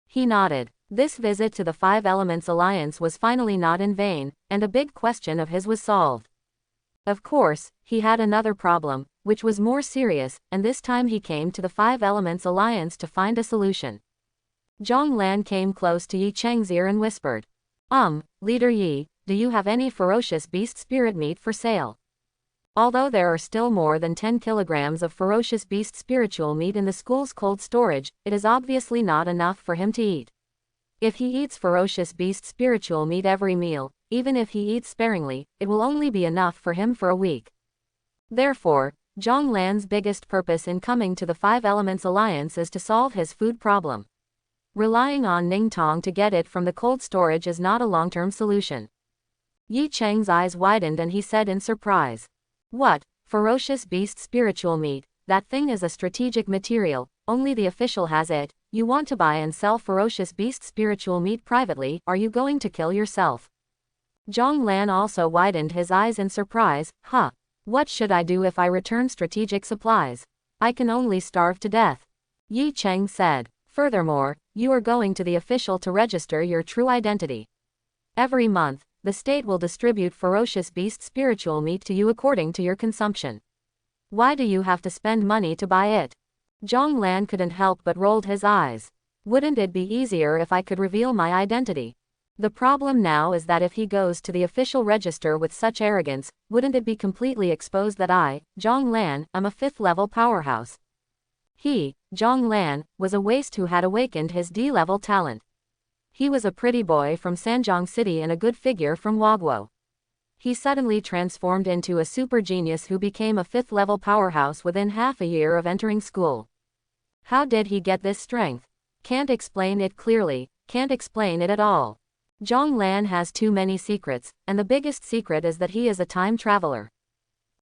He nodded. This visit to the Five Elements Alliance was finally not in vain, and a big question of his was solved. Of course, he had another problem, which was more serious, and this time he came to the Five Elements Alliance to find a solution. Jong Lan came close to Yi Cheng's ear and whispered, Leader Yi, do you have any ferocious beast spirit meat for sale? Although there are still more than 10 kilograms of ferocious beast spiritual meat in the school's cold storage, it is obviously not enough for him to eat. If he eats ferocious beast spiritual meat every meal, even if he eats sparingly, it will only be enough for him for a week. Therefore, Jong Lan's biggest purpose in coming to the Five Elements Alliance is to solve his food problem. Relying on Ling Tong to get it from the cold storage is not a long-term solution. Yi Cheng's eyes widened and he said in surprise, "What, ferocious beast spiritual meat? That thing is a strategic material, only the official has it. You want to buy and sell ferocious beast spiritual meat privately, are you going to kill yourself?" Jong Lan also widened his eyes in surprise, What should I do if I return strategic supplies? I can only starve to death. Yi Cheng said, "Furthermore, you are going to the official to register your true identity. Every month, the state will distribute ferocious beast spiritual meat to you according to your consumption. Why do you have to spend money to buy it?" Jong Lan couldn't help but rolled his eyes. "Wouldn't it be easier if I could reveal my identity? The problem now is that if he goes to the official register with such arrogance, wouldn't it be completely exposed that I, Jong Lan, am a 5th-level powerhouse?" He, Jong Lan, was a waste who had awakened his D-level talent. He was a pretty boy from Sanjiang City and a good figure from Wagwo. He suddenly transformed into a super genius who became a 5th-level powerhouse within half a year of entering school. How did he get this strength? Can't explain it clearly, can't explain it at all. Jong Lan has too many secrets, and the biggest secret is that he is a time traveler.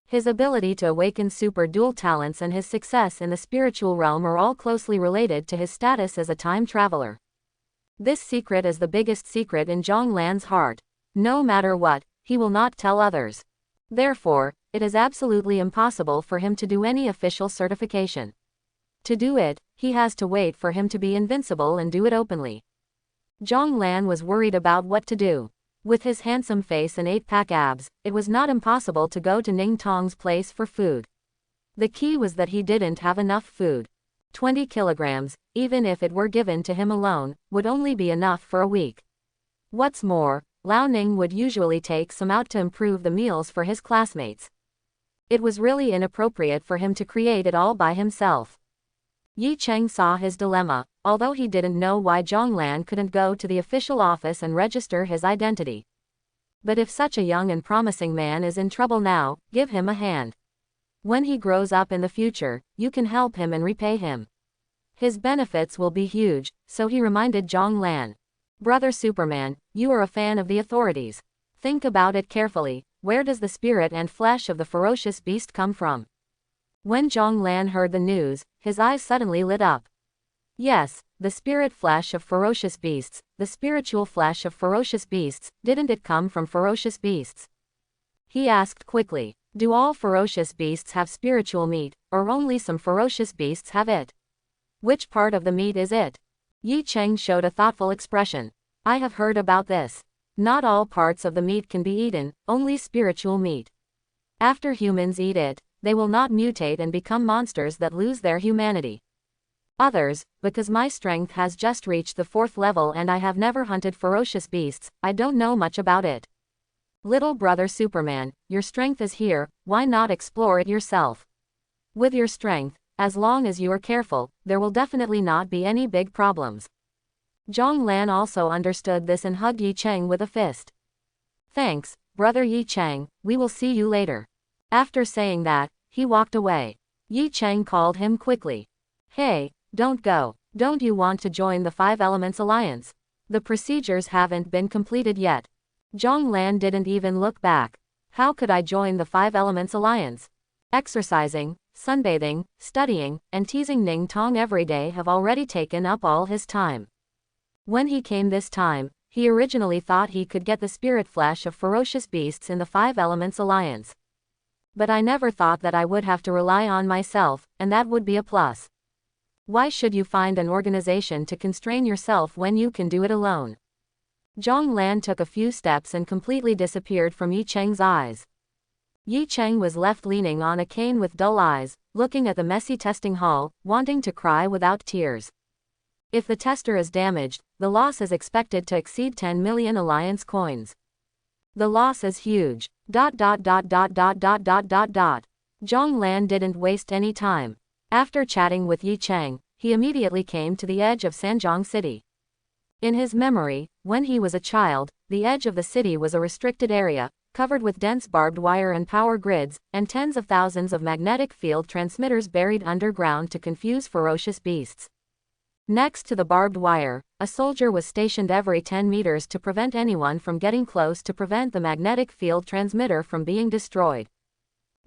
His ability to awaken super dual talents and his success in the spiritual realm are all closely related to his status as a time traveler. This secret is the biggest secret in Jong Lan's heart. No matter what, he will not tell others. Therefore, it is absolutely impossible for him to do any official certification. To do it, he has to wait for him to be invincible and do it openly. Jong Lan was worried about what to do. With his handsome face and 8-pack abs, it was not impossible to go to Ning Tong's place for food. The key was that he didn't have enough food. 20 kilograms, even if it were given to him alone, would only be enough for a week. What's more, Lao Ning would usually take some out to improve the meals for his classmates. It was really inappropriate for him to create it all by himself. Yi Cheng saw his dilemma, although he didn't know why Jong Lan couldn't go to the official office and register his identity. But if such a young and promising man is in trouble now, give him a hand. When he grows up in the future, you can help him and repay him. His benefits will be huge, so he reminded Jong Lan. "Brother Superman, you are a fan of the authorities. Think about it carefully, where does the spirit and flesh of the ferocious beast come from?" When Jong Lan heard the news, his eyes suddenly lit up. Yes, the spirit flesh of ferocious beasts, the spiritual flesh of ferocious beasts, didn't it come from ferocious beasts? He asked quickly, "Do all ferocious beasts have spiritual meat, or only some ferocious beasts have it? Which part of the meat is it?" Yi Cheng showed a thoughtful expression. "I have heard about this. Not all parts of the meat can be eaten, only spiritual meat. After humans eat it, they will not mutate and become monsters that lose their humanity. Others, because my strength has just reached the 4th level and I have never hunted ferocious beasts, I don't know much about it. Little brother Superman, your strength is here, why not explore it yourself? With your strength, as long as you are careful, there will definitely not be any big problems." Jong Lan also understood this and hugged Yi Cheng with a fist. "Thanks, brother Yi Cheng, we will see you later." After saying that, he walked away. Yi Cheng called him quickly. "Hey, don't go. Don't you want to join the Five Elements Alliance? The procedures haven't been completed yet." Jong Lan didn't even look back. "How could I join the Five Elements Alliance? Exercising, sunbathing, studying, and teasing Ling Tong every day have already taken up all his time. When he came this time, he originally thought he could get the spirit flesh of ferocious beasts in the Five Elements Alliance. But I never thought that I would have to rely on myself, and that would be a plus. Why should you find an organization to constrain yourself when you can do it alone? Jong Lan took a few steps and completely disappeared from Yi Cheng's eyes. Yi Cheng was left leaning on a cane with dull eyes, looking at the messy testing hall, wanting to cry without tears. If the tester is damaged, the loss is expected to exceed 10 million alliance coins. The loss is huge. Jong Lan didn't waste any time. After chatting with Yi Cheng, he immediately came to the edge of Sanjiang City. In his memory, when he was a child, the edge of the city was a restricted area, covered with dense barbed wire and power grids, and tens of thousands of magnetic field transmitters buried underground to confuse ferocious beasts. Next to the barbed wire, a soldier was stationed every 10 meters to prevent anyone from getting close to prevent the magnetic field transmitter from being destroyed.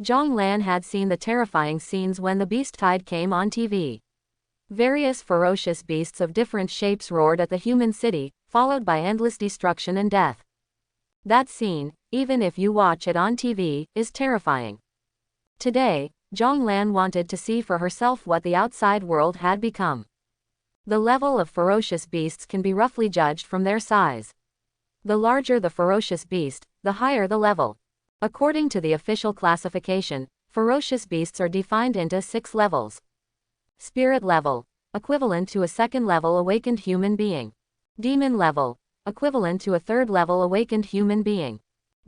Jong Lan had seen the terrifying scenes when the beast tide came on TV. Various ferocious beasts of different shapes roared at the human city, followed by endless destruction and death. That scene, even if you watch it on TV, is terrifying. Today, Jong Lan wanted to see for herself what the outside world had become. The level of ferocious beasts can be roughly judged from their size. The larger the ferocious beast, the higher the level. According to the official classification, ferocious beasts are defined into 6 levels. Spirit level, equivalent to a second-level awakened human being. Demon level, equivalent to a third-level awakened human being.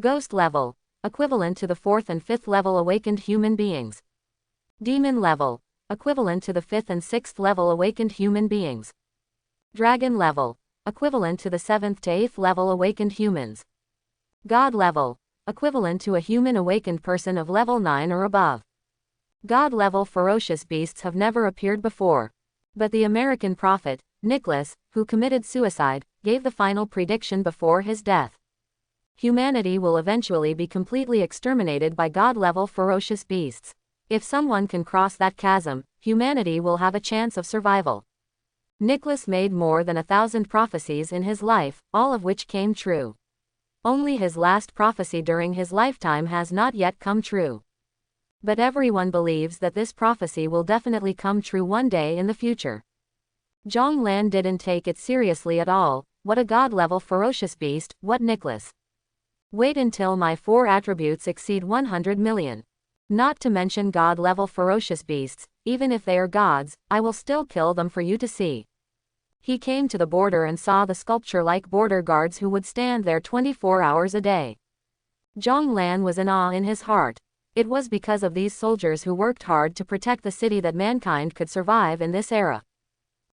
Ghost level, equivalent to the 4th and 5th level awakened human beings. Demon level, equivalent to the 5th and 6th level awakened human beings. Dragon level, equivalent to the 7th to 8th level awakened humans. God level, equivalent to a human awakened person of level 9 or above. God level ferocious beasts have never appeared before. But the American prophet, Nicholas, who committed suicide, gave the final prediction before his death. Humanity will eventually be completely exterminated by God level ferocious beasts. If someone can cross that chasm, humanity will have a chance of survival. Nicholas made more than 1,000 prophecies in his life, all of which came true. Only his last prophecy during his lifetime has not yet come true. But everyone believes that this prophecy will definitely come true one day in the future. Jong Lan didn't take it seriously at all. What a god-level ferocious beast, what Nicholas. Wait until my 4 attributes exceed 100 million. Not to mention god-level ferocious beasts, even if they are gods, I will still kill them for you to see. He came to the border and saw the sculpture-like border guards who would stand there 24 hours a day. Jong Lan was in awe in his heart. It was because of these soldiers who worked hard to protect the city that mankind could survive in this era.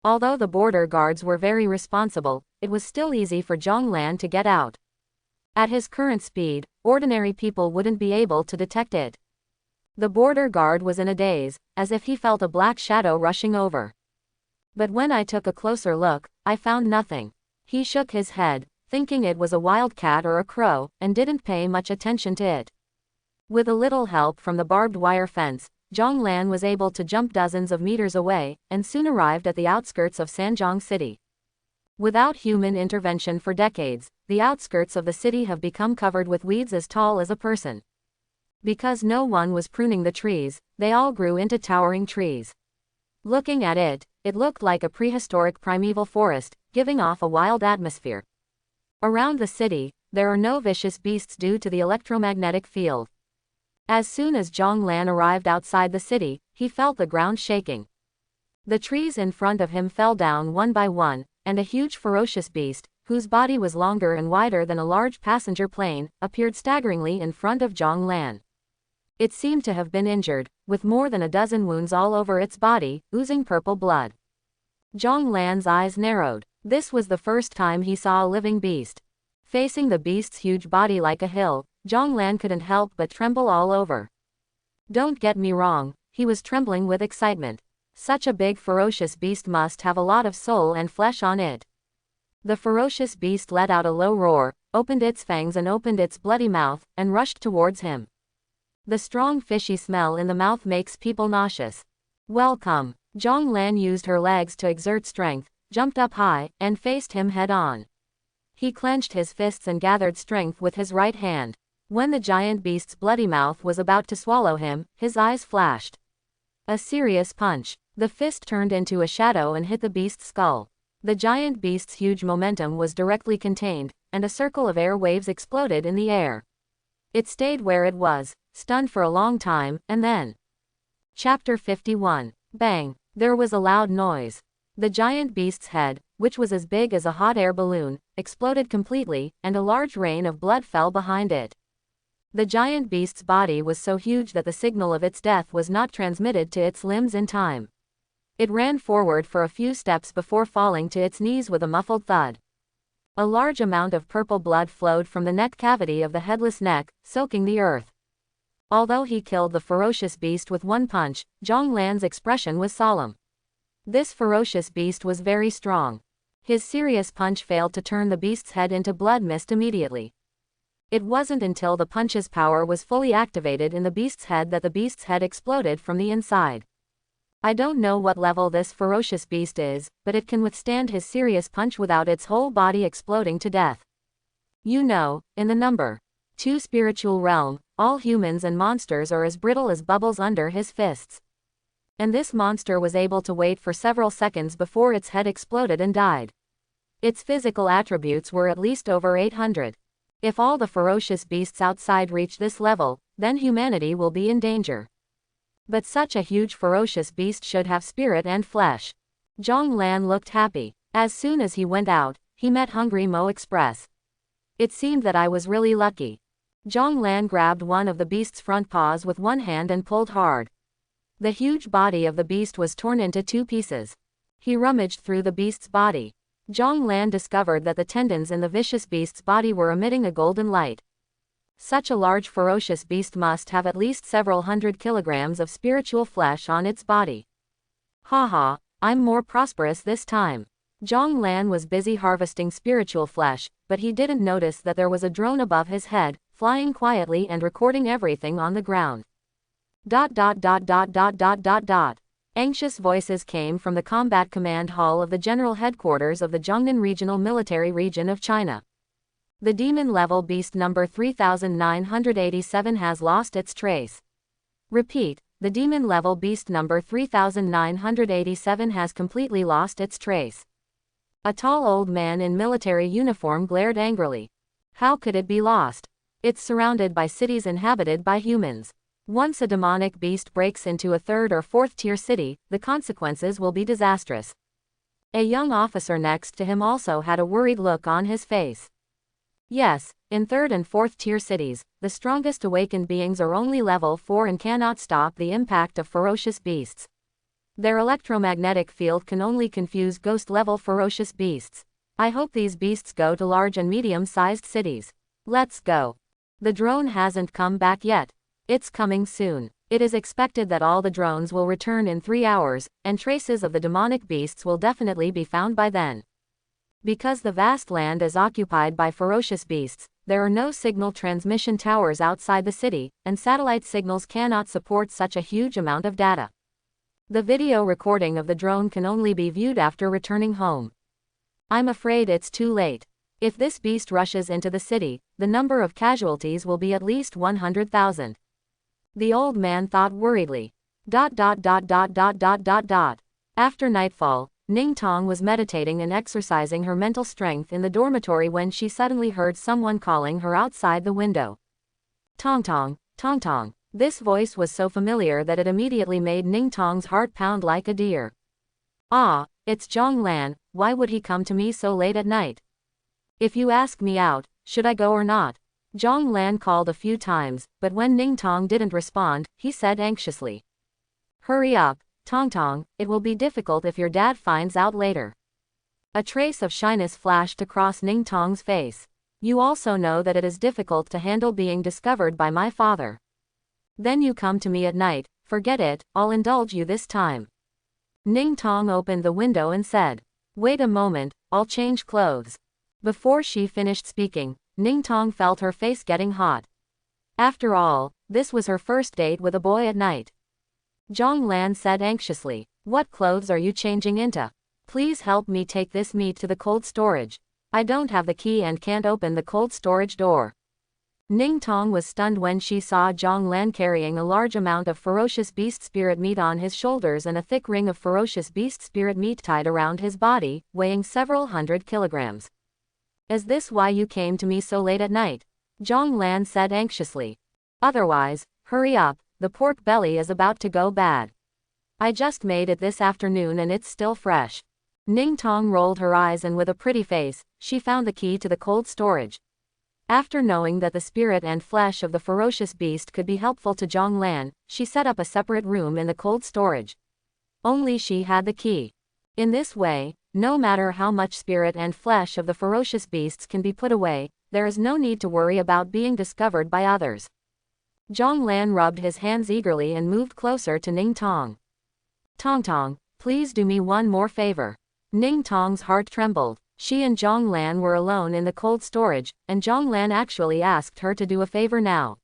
Although the border guards were very responsible, it was still easy for Jong Lan to get out. At his current speed, ordinary people wouldn't be able to detect it. The border guard was in a daze, as if he felt a black shadow rushing over. But when I took a closer look, I found nothing. He shook his head, thinking it was a wild cat or a crow, and didn't pay much attention to it. With a little help from the barbed wire fence, Jong Lan was able to jump dozens of meters away, and soon arrived at the outskirts of Sanjiang City. Without human intervention for decades, the outskirts of the city have become covered with weeds as tall as a person. Because no one was pruning the trees, they all grew into towering trees. Looking at it, it looked like a prehistoric primeval forest, giving off a wild atmosphere. Around the city, there are no vicious beasts due to the electromagnetic field. As soon as Jong Lan arrived outside the city, he felt the ground shaking. The trees in front of him fell down one by one, and a huge ferocious beast, whose body was longer and wider than a large passenger plane, appeared staggeringly in front of Jong Lan. It seemed to have been injured, with more than a dozen wounds all over its body, oozing purple blood. Jong Lan's eyes narrowed. This was the first time he saw a living beast. Facing the beast's huge body like a hill, Jong Lan couldn't help but tremble all over. Don't get me wrong, he was trembling with excitement. Such a big ferocious beast must have a lot of soul and flesh on it. The ferocious beast let out a low roar, opened its fangs and opened its bloody mouth, and rushed towards him. The strong fishy smell in the mouth makes people nauseous. Welcome. Jong Lan used her legs to exert strength, jumped up high, and faced him head-on. He clenched his fists and gathered strength with his right hand. When the giant beast's bloody mouth was about to swallow him, his eyes flashed. A serious punch. The fist turned into a shadow and hit the beast's skull. The giant beast's huge momentum was directly contained, and a circle of air waves exploded in the air. It stayed where it was, stunned for a long time, and then... Chapter 51. Bang! There was a loud noise. The giant beast's head, which was as big as a hot air balloon, exploded completely, and a large rain of blood fell behind it. The giant beast's body was so huge that the signal of its death was not transmitted to its limbs in time. It ran forward for a few steps before falling to its knees with a muffled thud. A large amount of purple blood flowed from the neck cavity of the headless neck, soaking the earth. Although he killed the ferocious beast with one punch, Jong Lan's expression was solemn. This ferocious beast was very strong. His serious punch failed to turn the beast's head into blood mist immediately. It wasn't until the punch's power was fully activated in the beast's head that the beast's head exploded from the inside. I don't know what level this ferocious beast is, but it can withstand his serious punch without its whole body exploding to death. You know, in the number 2 spiritual realm, all humans and monsters are as brittle as bubbles under his fists. And this monster was able to wait for several seconds before its head exploded and died. Its physical attributes were at least over 800. If all the ferocious beasts outside reach this level, then humanity will be in danger. But such a huge ferocious beast should have spirit and flesh. Jong Lan looked happy. As soon as he went out, he met Hungry Mo Express. It seemed that I was really lucky. Jong Lan grabbed one of the beast's front paws with one hand and pulled hard. The huge body of the beast was torn into 2 pieces. He rummaged through the beast's body. Jong Lan discovered that the tendons in the vicious beast's body were emitting a golden light. Such a large ferocious beast must have at least several hundred kilograms of spiritual flesh on its body. Haha, I'm more prosperous this time. Jong Lan was busy harvesting spiritual flesh, but he didn't notice that there was a drone above his head, flying quietly and recording everything on the ground. ... Anxious voices came from the Combat Command Hall of the General Headquarters of the Zhongnan Regional Military Region of China. The demon-level beast number 3987 has lost its trace. Repeat, the demon-level beast number 3987 has completely lost its trace. A tall old man in military uniform glared angrily. How could it be lost? It's surrounded by cities inhabited by humans. Once a demonic beast breaks into a 3rd or 4th tier city, the consequences will be disastrous. A young officer next to him also had a worried look on his face. Yes, in 3rd and 4th tier cities, the strongest awakened beings are only level 4 and cannot stop the impact of ferocious beasts. Their electromagnetic field can only confuse ghost-level ferocious beasts. I hope these beasts go to large and medium-sized cities. Let's go. The drone hasn't come back yet. It's coming soon. It is expected that all the drones will return in 3 hours, and traces of the demonic beasts will definitely be found by then. Because the vast land is occupied by ferocious beasts, there are no signal transmission towers outside the city, and satellite signals cannot support such a huge amount of data. The video recording of the drone can only be viewed after returning home. I'm afraid it's too late. If this beast rushes into the city, the number of casualties will be at least 100,000. The old man thought worriedly. After nightfall, Ling Tong was meditating and exercising her mental strength in the dormitory when she suddenly heard someone calling her outside the window. Tong Tong, Tong Tong. This voice was so familiar that it immediately made Ling Tong's heart pound like a deer. Ah, it's Jong Lan, why would he come to me so late at night? If you ask me out, should I go or not? Jong Lan called a few times, but when Ling Tong didn't respond, he said anxiously. Hurry up, Tong Tong, it will be difficult if your dad finds out later. A trace of shyness flashed across Ling Tong's face. You also know that it is difficult to handle being discovered by my father. Then you come to me at night, forget it, I'll indulge you this time. Ling Tong opened the window and said, wait a moment, I'll change clothes. Before she finished speaking, Ling Tong felt her face getting hot. After all, This was her first date with a boy at night. Jong Lan said anxiously. What clothes are you changing into? Please help me take this meat to the cold storage. I don't have the key and can't open the cold storage door. Ling Tong was stunned when she saw Jong Lan carrying a large amount of ferocious beast spirit meat on his shoulders and a thick ring of ferocious beast spirit meat tied around his body, weighing several hundred kilograms. Is this why you came to me so late at night? Jong Lan said anxiously. Otherwise, hurry up, the pork belly is about to go bad. I just made it this afternoon and it's still fresh. Ling Tong rolled her eyes and with a pretty face, she found the key to the cold storage. After knowing that the spirit and flesh of the ferocious beast could be helpful to Jong Lan, she set up a separate room in the cold storage. Only she had the key. In this way, no matter how much spirit and flesh of the ferocious beasts can be put away, there is no need to worry about being discovered by others. Jong Lan rubbed his hands eagerly and moved closer to Ling Tong. Tong, please do me one more favor. Ling Tong's heart trembled. She and Jong Lan were alone in the cold storage, and Jong Lan actually asked her to do a favor now.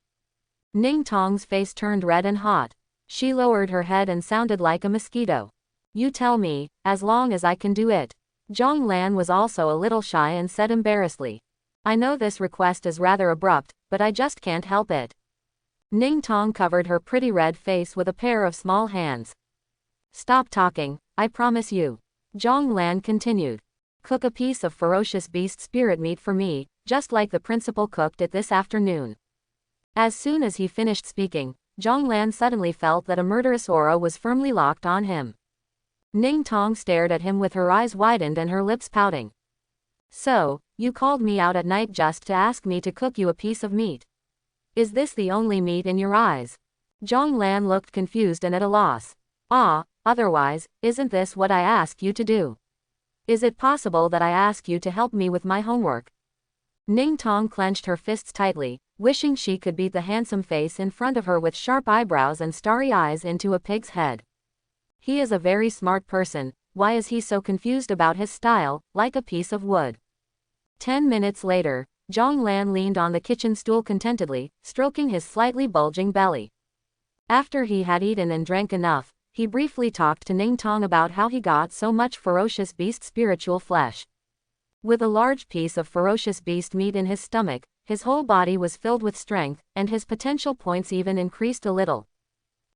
Ling Tong's face turned red and hot. She lowered her head and sounded like a mosquito. You tell me, as long as I can do it. Jong Lan was also a little shy and said embarrassedly. I know this request is rather abrupt, but I just can't help it. Ling Tong covered her pretty red face with a pair of small hands. Stop talking, I promise you. Jong Lan continued. Cook a piece of ferocious beast spirit meat for me, just like the principal cooked it this afternoon. As soon as he finished speaking, Jong Lan suddenly felt that a murderous aura was firmly locked on him. Ling Tong stared at him with her eyes widened and her lips pouting. So, you called me out at night just to ask me to cook you a piece of meat. Is this the only meat in your eyes? Jong Lan looked confused and at a loss. Otherwise, isn't this what I asked you to do? Is it possible that I ask you to help me with my homework? Ling Tong clenched her fists tightly, wishing she could beat the handsome face in front of her with sharp eyebrows and starry eyes into a pig's head. He is a very smart person, why is he so confused about his style, like a piece of wood? 10 minutes later, Jong Lan leaned on the kitchen stool contentedly, stroking his slightly bulging belly. After he had eaten and drank enough, he briefly talked to Ling Tong about how he got so much ferocious beast spiritual flesh. With a large piece of ferocious beast meat in his stomach, his whole body was filled with strength, and his potential points even increased a little.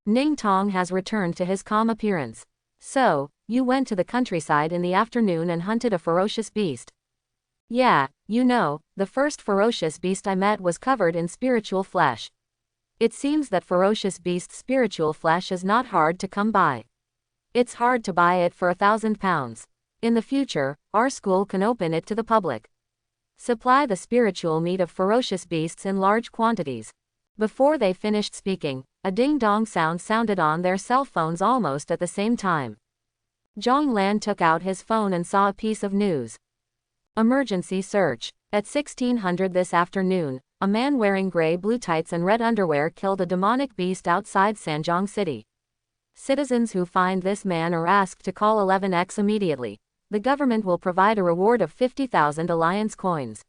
Ling Tong has returned to his calm appearance. So, you went to the countryside in the afternoon and hunted a ferocious beast. Yeah, the first ferocious beast I met was covered in spiritual flesh. It seems that ferocious beast's spiritual flesh is not hard to come by. It's hard to buy it for £1,000. In the future, our school can open it to the public. Supply the spiritual meat of ferocious beasts in large quantities. Before they finished speaking, a ding-dong sound sounded on their cell phones almost at the same time. Jong Lan took out his phone and saw a piece of news. Emergency search. At 1600 this afternoon, a man wearing gray-blue tights and red underwear killed a demonic beast outside Sanjong City. Citizens who find this man are asked to call 11X immediately. The government will provide a reward of 50,000 alliance coins.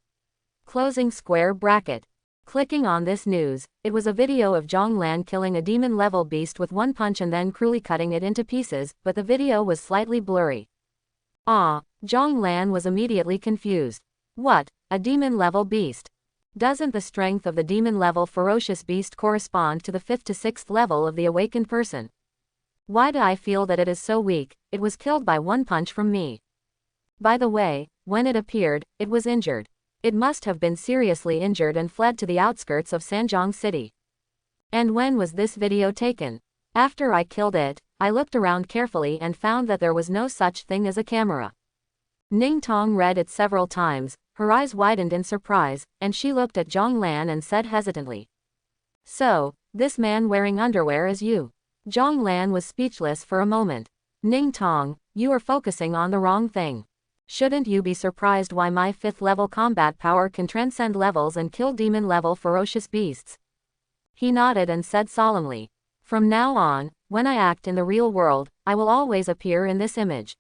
Closing square bracket. Clicking on this news, it was a video of Jong Lan killing a demon-level beast with one punch and then cruelly cutting it into pieces, but the video was slightly blurry. Jong Lan was immediately confused. What, a demon-level beast? Doesn't the strength of the demon-level ferocious beast correspond to the 5th to 6th level of the awakened person? Why do I feel that it is so weak? It was killed by one punch from me. By the way, when it appeared, it was injured. It must have been seriously injured and fled to the outskirts of Sanjong City. And when was this video taken? After I killed it, I looked around carefully and found that there was no such thing as a camera. Ling Tong read it several times, her eyes widened in surprise, and she looked at Jong Lan and said hesitantly. So, this man wearing underwear is you. Jong Lan was speechless for a moment. Ling Tong, you are focusing on the wrong thing. Shouldn't you be surprised why my 5th level combat power can transcend levels and kill demon level ferocious beasts? He nodded and said solemnly. From now on, when I act in the real world, I will always appear in this image.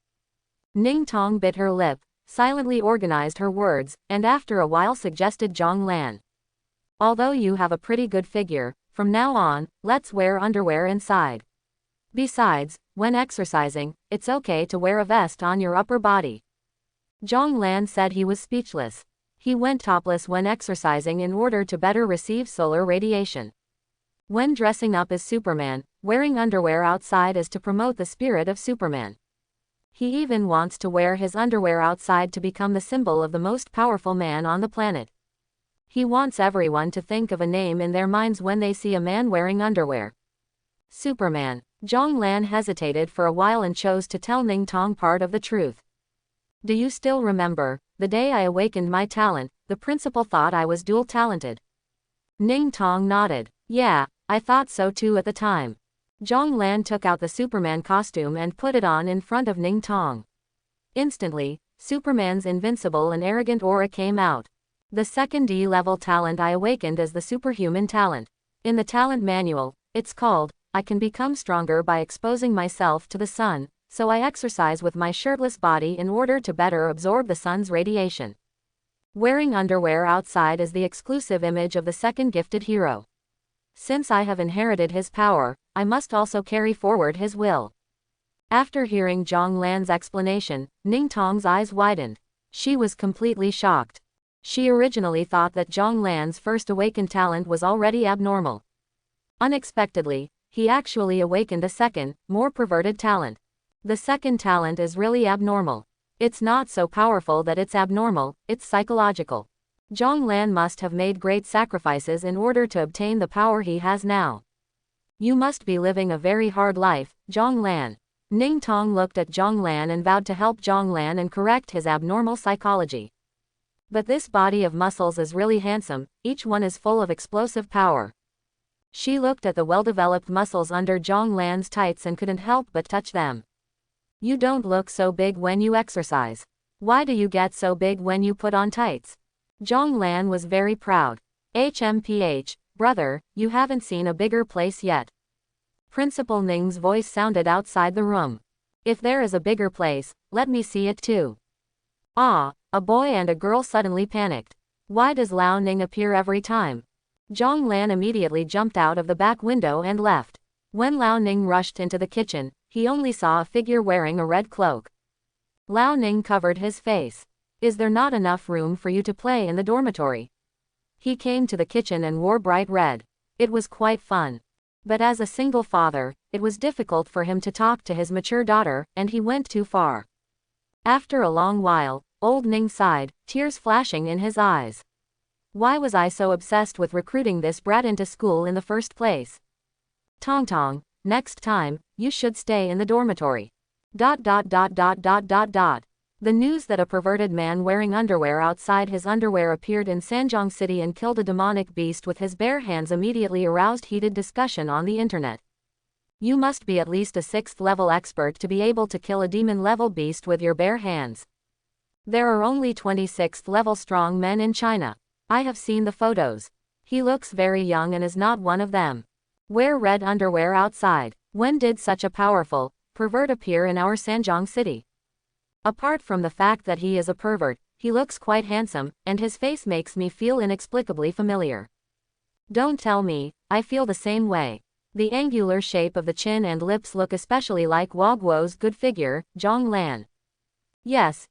Ling Tong bit her lip, silently organized her words, and after a while suggested Jong Lan. Although you have a pretty good figure, from now on, let's wear underwear inside. Besides, when exercising, it's okay to wear a vest on your upper body. Jong Lan said he was speechless. He went topless when exercising in order to better receive solar radiation. When dressing up as Superman, wearing underwear outside is to promote the spirit of Superman. He even wants to wear his underwear outside to become the symbol of the most powerful man on the planet. He wants everyone to think of a name in their minds when they see a man wearing underwear. Superman. Jong Lan hesitated for a while and chose to tell Ling Tong part of the truth. Do you still remember, the day I awakened my talent, the principal thought I was dual-talented? Ling Tong nodded. Yeah, I thought so too at the time. Jong Lan took out the Superman costume and put it on in front of Ling Tong. Instantly, Superman's invincible and arrogant aura came out. The second D-level talent I awakened as the superhuman talent. In the talent manual, it's called, I can become stronger by exposing myself to the sun, so I exercise with my shirtless body in order to better absorb the sun's radiation. Wearing underwear outside is the exclusive image of the second gifted hero. Since I have inherited his power, I must also carry forward his will. After hearing Jong Lan's explanation, Ning Tong's eyes widened. She was completely shocked. She originally thought that Jong Lan's first awakened talent was already abnormal. Unexpectedly, he actually awakened a second, more perverted talent. The second talent is really abnormal. It's not so powerful that it's abnormal, it's psychological. Jong Lan must have made great sacrifices in order to obtain the power he has now. You must be living a very hard life, Jong Lan. Ning Tong looked at Jong Lan and vowed to help Jong Lan and correct his abnormal psychology. But this body of muscles is really handsome, each one is full of explosive power. She looked at the well-developed muscles under Jong Lan's tights and couldn't help but touch them. You don't look so big when you exercise. Why do you get so big when you put on tights? Jong Lan was very proud. HMPH, brother, you haven't seen a bigger place yet. Principal Ning's voice sounded outside the room. If there is a bigger place, let me see it too. Ah, a boy and a girl suddenly panicked. Why does Lao Ning appear every time? Jong Lan immediately jumped out of the back window and left. When Lao Ning rushed into the kitchen, he only saw a figure wearing a red cloak. Lao Ning covered his face. Is there not enough room for you to play in the dormitory? He came to the kitchen and wore bright red. It was quite fun. But as a single father, it was difficult for him to talk to his mature daughter, and he went too far. After a long while, old Ning sighed, tears flashing in his eyes. Why was I so obsessed with recruiting this brat into school in the first place? Tong Tong, next time, you should stay in the dormitory. The news that a perverted man wearing underwear outside his underwear appeared in Sanjong City and killed a demonic beast with his bare hands immediately aroused heated discussion on the internet. You must be at least a 6th level expert to be able to kill a demon level beast with your bare hands. There are only 26th level strong men in China. I have seen the photos. He looks very young and is not one of them. Wear red underwear outside. When did such a powerful pervert appear in our Sanjong City? Apart from the fact that he is a pervert, he looks quite handsome, and his face makes me feel inexplicably familiar. Don't tell me, I feel the same way. The angular shape of the chin and lips look especially like Wogwo's good figure, Jong Lan. Yes,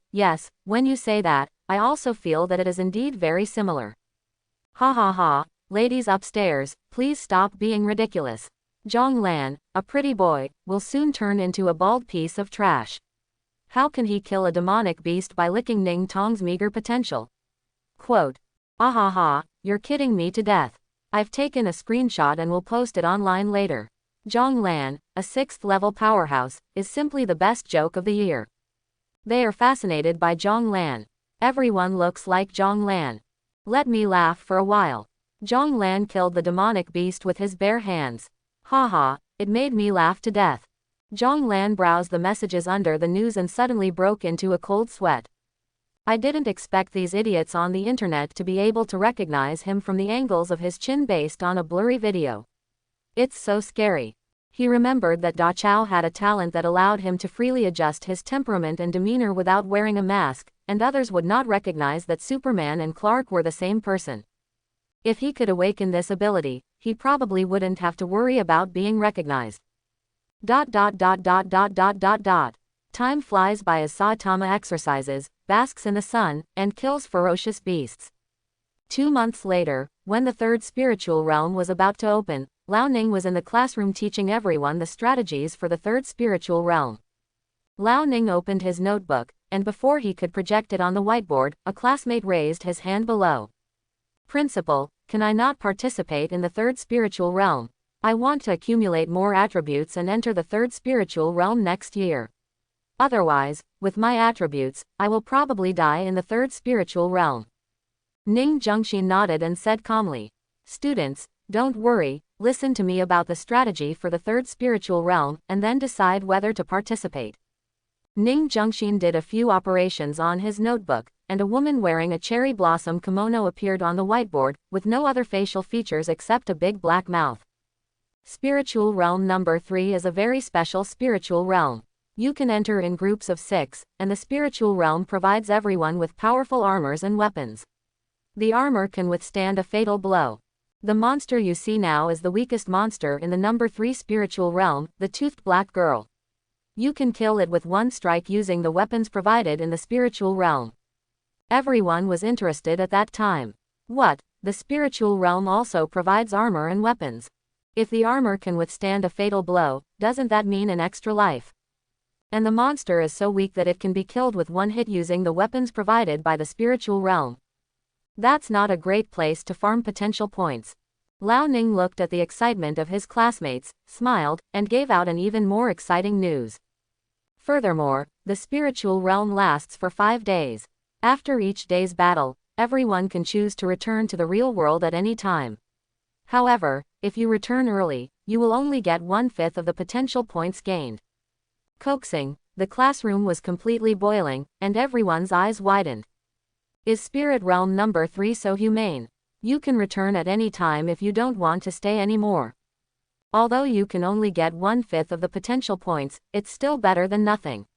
when you say that, I also feel that it is indeed very similar. Ha ha ha, ladies upstairs, please stop being ridiculous. Jong Lan, a pretty boy, will soon turn into a bald piece of trash. How can he kill a demonic beast by licking Ning Tong's meager potential? Quote. Ah ha ha, you're kidding me to death. I've taken a screenshot and will post it online later. Jong Lan, a 6th level powerhouse, is simply the best joke of the year. They are fascinated by Jong Lan. Everyone looks like Jong Lan. Let me laugh for a while. Jong Lan killed the demonic beast with his bare hands. Ha ha, it made me laugh to death. Jong Lan browsed the messages under the news and suddenly broke into a cold sweat. I didn't expect these idiots on the internet to be able to recognize him from the angles of his chin based on a blurry video. It's so scary. He remembered that Da Chao had a talent that allowed him to freely adjust his temperament and demeanor without wearing a mask, and others would not recognize that Superman and Clark were the same person. If he could awaken this ability, he probably wouldn't have to worry about being recognized. Time flies by as Saitama exercises, basks in the sun, and kills ferocious beasts. 2 months later, when the third spiritual realm was about to open, Lao Ning was in the classroom teaching everyone the strategies for the third spiritual realm. Lao Ning opened his notebook, and before he could project it on the whiteboard, a classmate raised his hand below. Principal, can I not participate in the third spiritual realm? I want to accumulate more attributes and enter the third spiritual realm next year. Otherwise, with my attributes, I will probably die in the third spiritual realm. Ning Zhengxin nodded and said calmly, "Students, don't worry, listen to me about the strategy for the third spiritual realm, and then decide whether to participate." Ning Zhengxin did a few operations on his notebook, and a woman wearing a cherry blossom kimono appeared on the whiteboard, with no other facial features except a big black mouth. Spiritual realm number 3 is a very special spiritual realm. You can enter in groups of 6, and the spiritual realm provides everyone with powerful armors and weapons. The armor can withstand a fatal blow. The monster you see now is the weakest monster in the number 3 spiritual realm, the toothed black girl. You can kill it with one strike using the weapons provided in the spiritual realm. Everyone was interested at that time. What? The spiritual realm also provides armor and weapons. If the armor can withstand a fatal blow, doesn't that mean an extra life? And the monster is so weak that it can be killed with one hit using the weapons provided by the spiritual realm. That's not a great place to farm potential points. Lao Ning looked at the excitement of his classmates, smiled, and gave out an even more exciting news. Furthermore, the spiritual realm lasts for 5 days. After each day's battle, everyone can choose to return to the real world at any time. However, if you return early, you will only get 1/5 of the potential points gained. Coaxing, the classroom was completely boiling, and everyone's eyes widened. Is Spirit Realm number 3 so humane? You can return at any time if you don't want to stay anymore. Although you can only get 1/5 of the potential points, it's still better than nothing.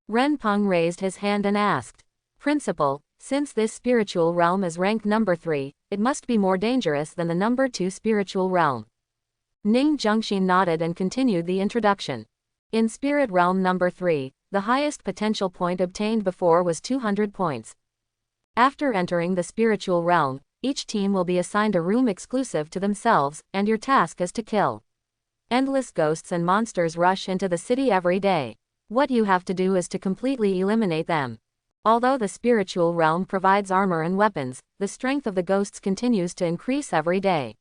Ren Peng raised his hand and asked, "Principal, since this spiritual realm is ranked number 3, it must be more dangerous than the number 2 spiritual realm." Ning Zhengxin nodded and continued the introduction. In Spirit Realm number 3, the highest potential point obtained before was 200 points. After entering the spiritual realm, each team will be assigned a room exclusive to themselves, and your task is to kill. Endless ghosts and monsters rush into the city every day. What you have to do is to completely eliminate them. Although the spiritual realm provides armor and weapons, the strength of the ghosts continues to increase every day.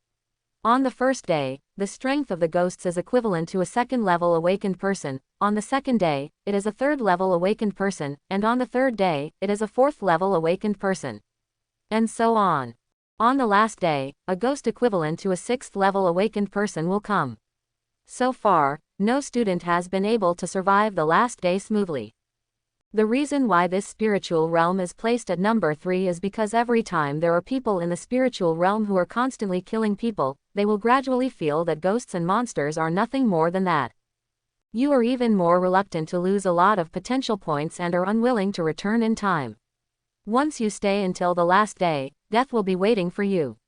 On the first day, the strength of the ghosts is equivalent to a second-level awakened person, on the second day, it is a third-level awakened person, and on the third day, it is a fourth-level awakened person. And so on. On the last day, a ghost equivalent to a sixth-level awakened person will come. So far, no student has been able to survive the last day smoothly. The reason why this spiritual realm is placed at number 3 is because every time there are people in the spiritual realm who are constantly killing people, they will gradually feel that ghosts and monsters are nothing more than that. You are even more reluctant to lose a lot of potential points and are unwilling to return in time. Once you stay until the last day, death will be waiting for you.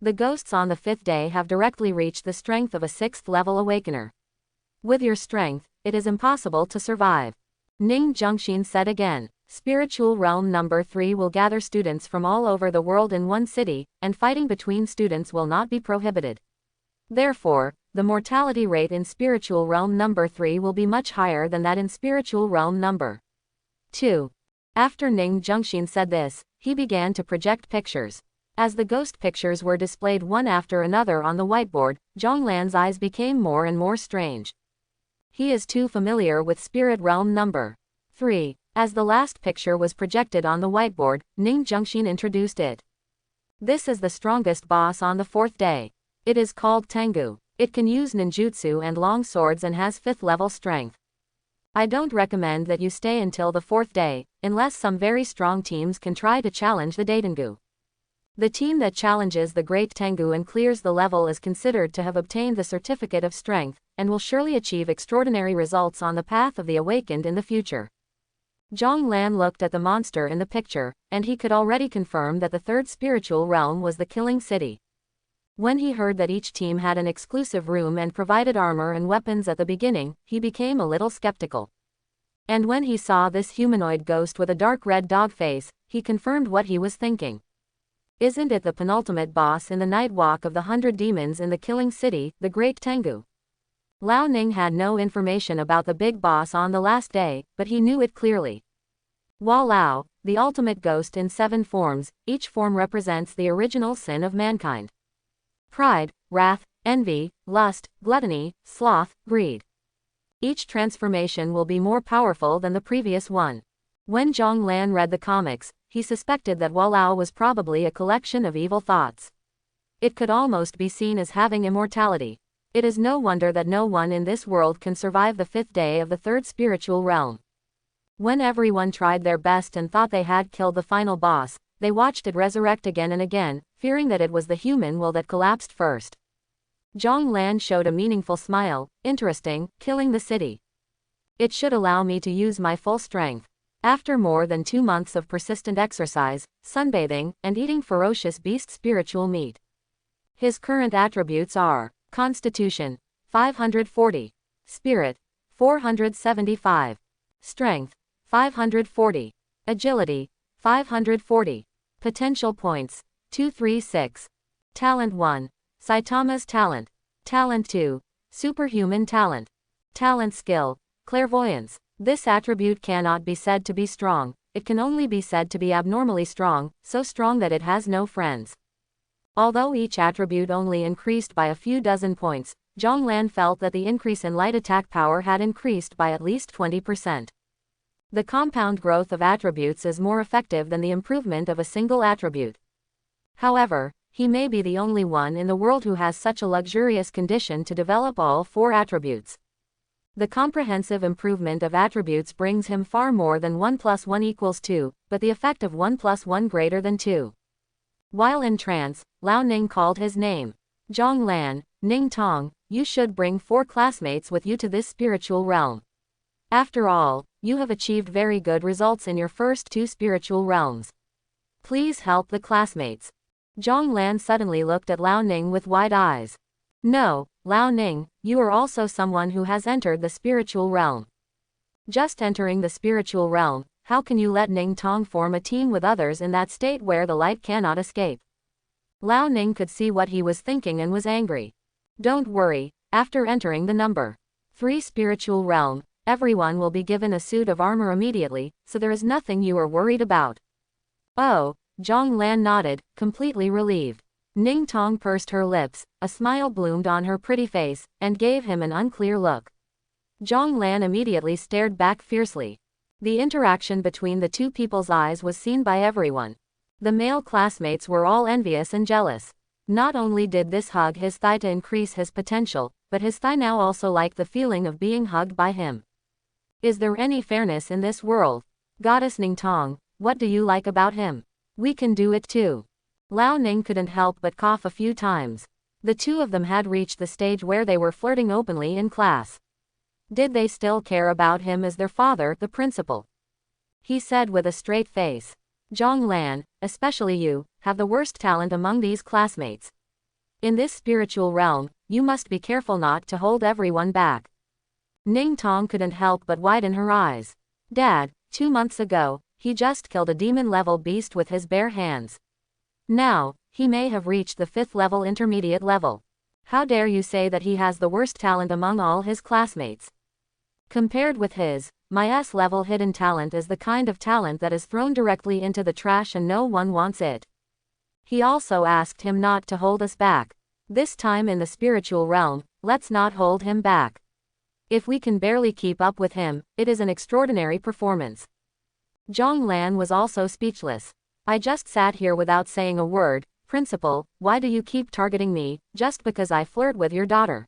The ghosts on the 5th day have directly reached the strength of a 6th-level awakener. With your strength, it is impossible to survive. Ning Zhengxin said again, Spiritual Realm number 3 will gather students from all over the world in one city, and fighting between students will not be prohibited. Therefore, the mortality rate in Spiritual Realm number 3 will be much higher than that in Spiritual Realm number 2. After Ning Zhengxin said this, he began to project pictures. As the ghost pictures were displayed one after another on the whiteboard, Jong Lan's eyes became more and more strange. He is too familiar with Spirit Realm number 3. As the last picture was projected on the whiteboard, Ning Zhengxin introduced it. This is the strongest boss on the 4th day. It is called Tengu. It can use ninjutsu and long swords and has 5th-level strength. I don't recommend that you stay until the 4th day, unless some very strong teams can try to challenge the Daitengu. The team that challenges the Great Tengu and clears the level is considered to have obtained the Certificate of Strength, and will surely achieve extraordinary results on the path of the awakened in the future. Jong Lan looked at the monster in the picture, and he could already confirm that the third spiritual realm was the killing city. When he heard that each team had an exclusive room and provided armor and weapons at the beginning, he became a little skeptical. And when he saw this humanoid ghost with a dark red dog face, he confirmed what he was thinking. Isn't it the penultimate boss in the night walk of the 100 demons in the killing city, the Great Tengu? Lao Ning had no information about the big boss on the last day, but he knew it clearly. Wa Lao, the ultimate ghost in 7 forms, each form represents the original sin of mankind. Pride, wrath, envy, lust, gluttony, sloth, greed. Each transformation will be more powerful than the previous one. When Jong Lan read the comics, he suspected that Wa Lao was probably a collection of evil thoughts. It could almost be seen as having immortality. It is no wonder that no one in this world can survive the 5th day of the 3rd spiritual realm. When everyone tried their best and thought they had killed the final boss, they watched it resurrect again and again, fearing that it was the human will that collapsed first. Jong Lan showed a meaningful smile. Interesting, killing the city. It should allow me to use my full strength. After more than 2 months of persistent exercise, sunbathing, and eating ferocious beast spiritual meat. His current attributes are Constitution, 540. Spirit, 475. Strength, 540. Agility, 540. Potential points, 236. Talent 1. Saitama's talent. Talent 2. Superhuman talent. Talent skill, clairvoyance. This attribute cannot be said to be strong, it can only be said to be abnormally strong, so strong that it has no friends. Although each attribute only increased by a few dozen points, Jong Lan felt that the increase in light attack power had increased by at least 20%. The compound growth of attributes is more effective than the improvement of a single attribute. However, he may be the only one in the world who has such a luxurious condition to develop all 4 attributes. The comprehensive improvement of attributes brings him far more than 1 + 1 = 2, but the effect of 1 + 1 greater than 2. While in trance, Lao Ning called his name. Jong Lan, Ling Tong, you should bring 4 classmates with you to this spiritual realm. After all, you have achieved very good results in your first 2 spiritual realms. Please help the classmates. Jong Lan suddenly looked at Lao Ning with wide eyes. No, Lao Ning, you are also someone who has entered the spiritual realm. Just entering the spiritual realm, how can you let Ning Tong form a team with others in that state where the light cannot escape? Lao Ning could see what he was thinking and was angry. Don't worry, after entering the number 3 spiritual realm, everyone will be given a suit of armor immediately, so there is nothing you are worried about. Oh, Jong Lan nodded, completely relieved. Ning Tong pursed her lips, a smile bloomed on her pretty face, and gave him an unclear look. Jong Lan immediately stared back fiercely. The interaction between the 2 people's eyes was seen by everyone. The male classmates were all envious and jealous. Not only did this hug his thigh to increase his potential, but his thigh now also liked the feeling of being hugged by him. Is there any fairness in this world? Goddess Ning Tong, what do you like about him? We can do it too. Lao Ning couldn't help but cough a few times. The 2 of them had reached the stage where they were flirting openly in class. Did they still care about him as their father, the principal? He said with a straight face. Jong Lan, especially you, have the worst talent among these classmates. In this spiritual realm, you must be careful not to hold everyone back. Ning Tong couldn't help but widen her eyes. Dad, 2 months ago, he just killed a demon-level beast with his bare hands. Now, he may have reached the 5th level intermediate level. How dare you say that he has the worst talent among all his classmates? Compared with his, my S-level hidden talent is the kind of talent that is thrown directly into the trash and no one wants it. He also asked him not to hold us back. This time in the spiritual realm, let's not hold him back. If we can barely keep up with him, it is an extraordinary performance. Jong Lan was also speechless. I just sat here without saying a word. Principal, why do you keep targeting me, just because I flirt with your daughter?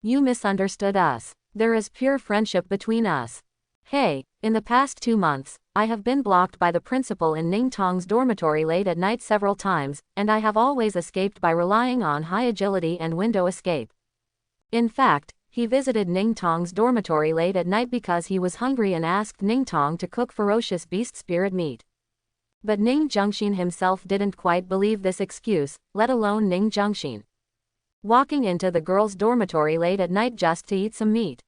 You misunderstood us. There is pure friendship between us. Hey, in the past 2 months, I have been blocked by the principal in Ning Tong's dormitory late at night several times, and I have always escaped by relying on high agility and window escape. In fact, He visited Ning Tong's dormitory late at night because he was hungry and asked Ning Tong to cook ferocious beast spirit meat. But Ning Zhengxin himself didn't quite believe this excuse, let alone Ning Zhengxin walking into the girls' dormitory late at night just to eat some meat.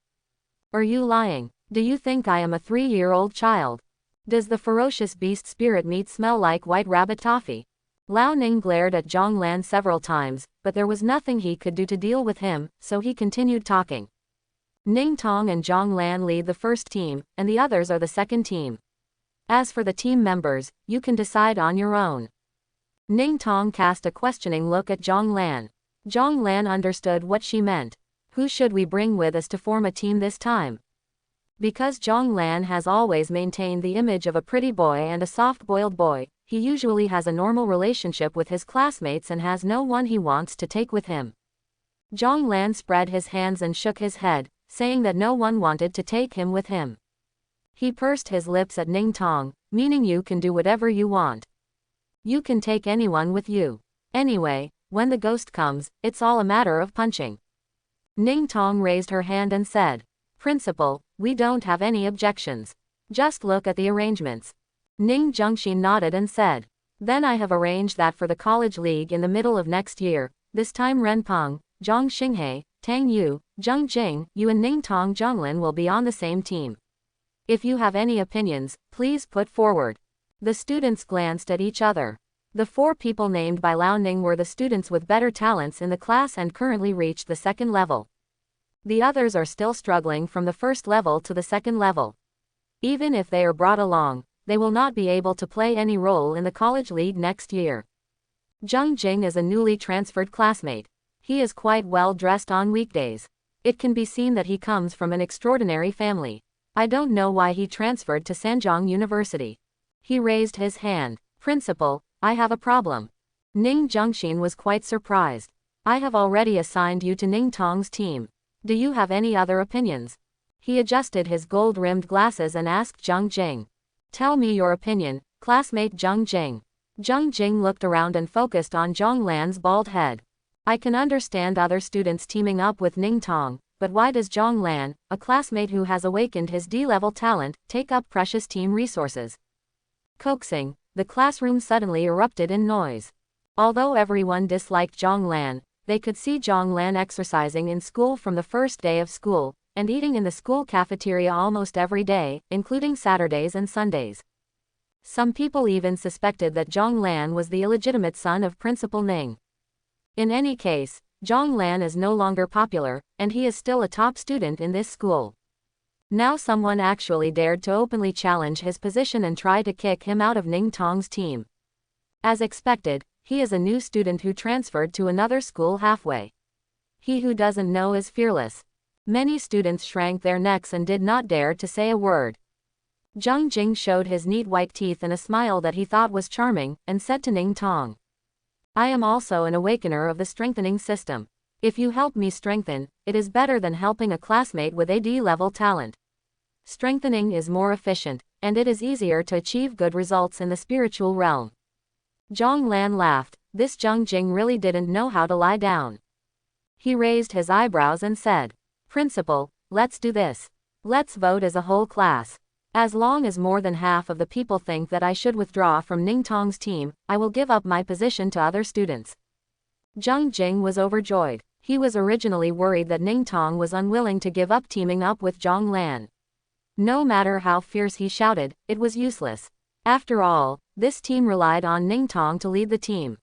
Are you lying? Do you think I am a 3-year-old child? Does the ferocious beast spirit meat smell like white rabbit toffee? Lao Ning glared at Jong Lan several times, but there was nothing he could do to deal with him, so he continued talking. Ning Tong and Jong Lan lead the first team, and the others are the second team. As for the team members, you can decide on your own. Ning Tong cast a questioning look at Jong Lan. Jong Lan understood what she meant. Who should we bring with us to form a team this time? Because Jong Lan has always maintained the image of a pretty boy and a soft-boiled boy, he usually has a normal relationship with his classmates and has no one he wants to take with him. Jong Lan spread his hands and shook his head, saying that no one wanted to take him with him. He pursed his lips at Ning Tong, meaning you can do whatever you want. You can take anyone with you. Anyway, when the ghost comes, it's all a matter of punching. Ning Tong raised her hand and said, Principal, we don't have any objections. Just look at the arrangements. Ning Zhengxin nodded and said, Then I have arranged that for the college league in the middle of next year, this time Ren Peng, Zhang Xinghe, Tang Yu, Zheng Jing, you and Ning Tong Zhonglin will be on the same team. If you have any opinions, please put forward. The students glanced at each other. The 4 people named by Lao Ning were the students with better talents in the class and currently reached the second level. The others are still struggling from the first level to the second level. Even if they are brought along, they will not be able to play any role in the college league next year. Zheng Jing is a newly transferred classmate. He is quite well dressed on weekdays. It can be seen that he comes from an extraordinary family. I don't know why he transferred to Sanjiang University. He raised his hand. Principal, I have a problem. Ning Zhengxin was quite surprised. I have already assigned you to Ning Tong's team. Do you have any other opinions? He adjusted his gold-rimmed glasses and asked Zheng Jing. Tell me your opinion, classmate Zheng Jing. Zheng Jing looked around and focused on Jong Lan's bald head. I can understand other students teaming up with Ning Tong, but why does Jong Lan, a classmate who has awakened his D-level talent, take up precious team resources? Coaxing, the classroom suddenly erupted in noise. Although everyone disliked Jong Lan, they could see Jong Lan exercising in school from the first day of school, and eating in the school cafeteria almost every day, including Saturdays and Sundays. Some people even suspected that Jong Lan was the illegitimate son of Principal Ning. In any case, Jong Lan is no longer popular, and he is still a top student in this school. Now someone actually dared to openly challenge his position and try to kick him out of Ning Tong's team. As expected, he is a new student who transferred to another school halfway. He who doesn't know is fearless. Many students shrank their necks and did not dare to say a word. Zheng Jing showed his neat white teeth in a smile that he thought was charming, and said to Ning Tong, I am also an awakener of the strengthening system. If you help me strengthen, it is better than helping a classmate with a D-level talent. Strengthening is more efficient, and it is easier to achieve good results in the spiritual realm. Jong Lan laughed. This Zheng Jing really didn't know how to lie down. He raised his eyebrows and said, Principal, let's do this. Let's vote as a whole class. As long as more than half of the people think that I should withdraw from Ning Tong's team, I will give up my position to other students. Zheng Jing was overjoyed. He was originally worried that Ning Tong was unwilling to give up teaming up with Jong Lan. No matter how fierce he shouted, it was useless. After all, this team relied on Ning Tong to lead the team.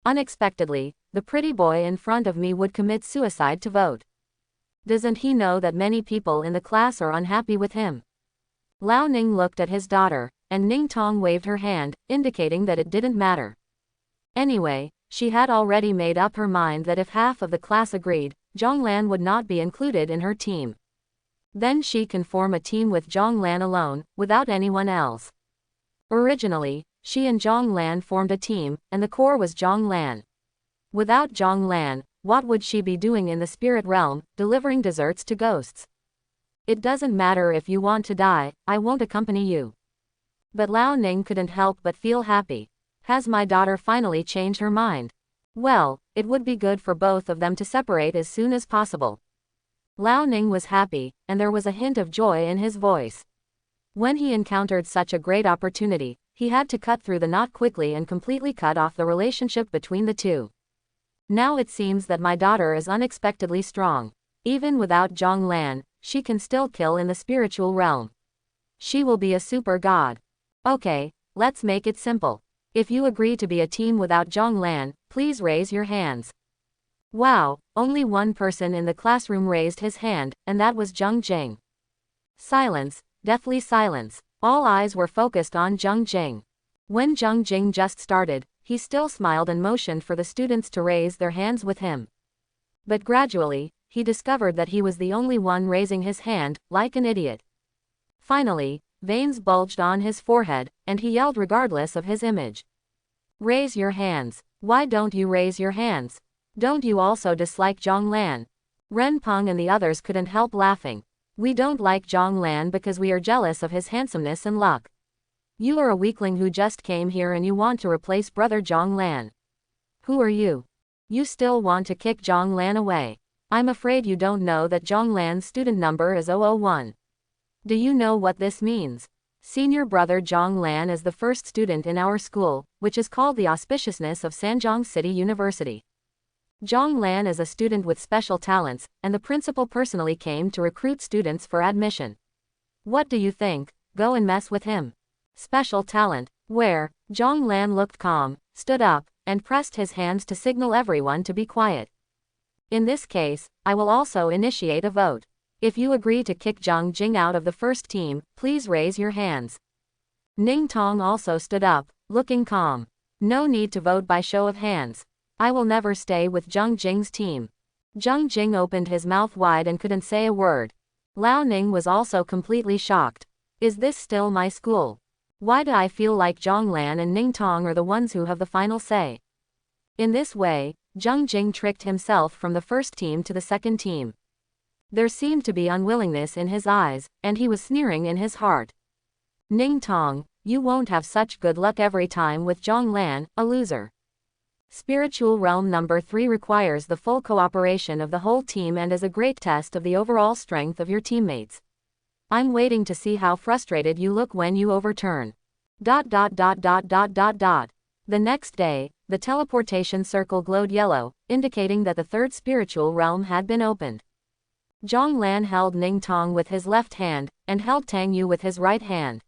Unexpectedly, the pretty boy in front of me would commit suicide to vote. Doesn't he know that many people in the class are unhappy with him? Lao Ning looked at his daughter, and Ning Tong waved her hand, indicating that it didn't matter. Anyway, she had already made up her mind that if half of the class agreed, Jong Lan would not be included in her team. Then she can form a team with Jong Lan alone, without anyone else. Originally, she and Jong Lan formed a team, and the core was Jong Lan. Without Jong Lan, what would she be doing in the spirit realm, delivering desserts to ghosts? It doesn't matter if you want to die, I won't accompany you. But Lao Ning couldn't help but feel happy. Has my daughter finally changed her mind? Well, it would be good for both of them to separate as soon as possible. Lao Ning was happy, and there was a hint of joy in his voice. When he encountered such a great opportunity, he had to cut through the knot quickly and completely cut off the relationship between the two. Now it seems that my daughter is unexpectedly strong. Even without Jong Lan, she can still kill in the spiritual realm. She will be a super god. Okay, let's make it simple. If you agree to be a team without Jong Lan, please raise your hands. Wow, only one person in the classroom raised his hand, and that was Jung Jing. Silence, deathly silence. All eyes were focused on Jung Jing. When Jung Jing just started, he still smiled and motioned for the students to raise their hands with him. But gradually, he discovered that he was the only one raising his hand, like an idiot. Finally, veins bulged on his forehead, and he yelled regardless of his image. Raise your hands. Why don't you raise your hands? Don't you also dislike Jong Lan? Ren Peng and the others couldn't help laughing. We don't like Jong Lan because we are jealous of his handsomeness and luck. You are a weakling who just came here and you want to replace brother Jong Lan. Who are you? You still want to kick Jong Lan away. I'm afraid you don't know that Jong Lan's student number is 001. Do you know what this means? Senior brother Jong Lan is the first student in our school, which is called the auspiciousness of Sanjiang City University. Jong Lan is a student with special talents, and the principal personally came to recruit students for admission. What do you think? Go and mess with him. Special talent. Where? Jong Lan looked calm, stood up, and pressed his hands to signal everyone to be quiet. In this case, I will also initiate a vote. If you agree to kick Jung Jing out of the first team, please raise your hands. Ning Tong also stood up, looking calm. No need to vote by show of hands. I will never stay with Jung Jing's team. Jung Jing opened his mouth wide and couldn't say a word. Lao Ning was also completely shocked. Is this still my school? Why do I feel like Jong Lan and Ning Tong are the ones who have the final say? In this way, Jung Jing tricked himself from the first team to the second team. There seemed to be unwillingness in his eyes, and he was sneering in his heart. Ning Tong, you won't have such good luck every time with Jong Lan, a loser. Spiritual Realm number 3 requires the full cooperation of the whole team and is a great test of the overall strength of your teammates. I'm waiting to see how frustrated you look when you overturn. The next day, the teleportation circle glowed yellow, indicating that the third spiritual realm had been opened. Jong Lan held Ning Tong with his left hand, and held Tang Yu with his right hand.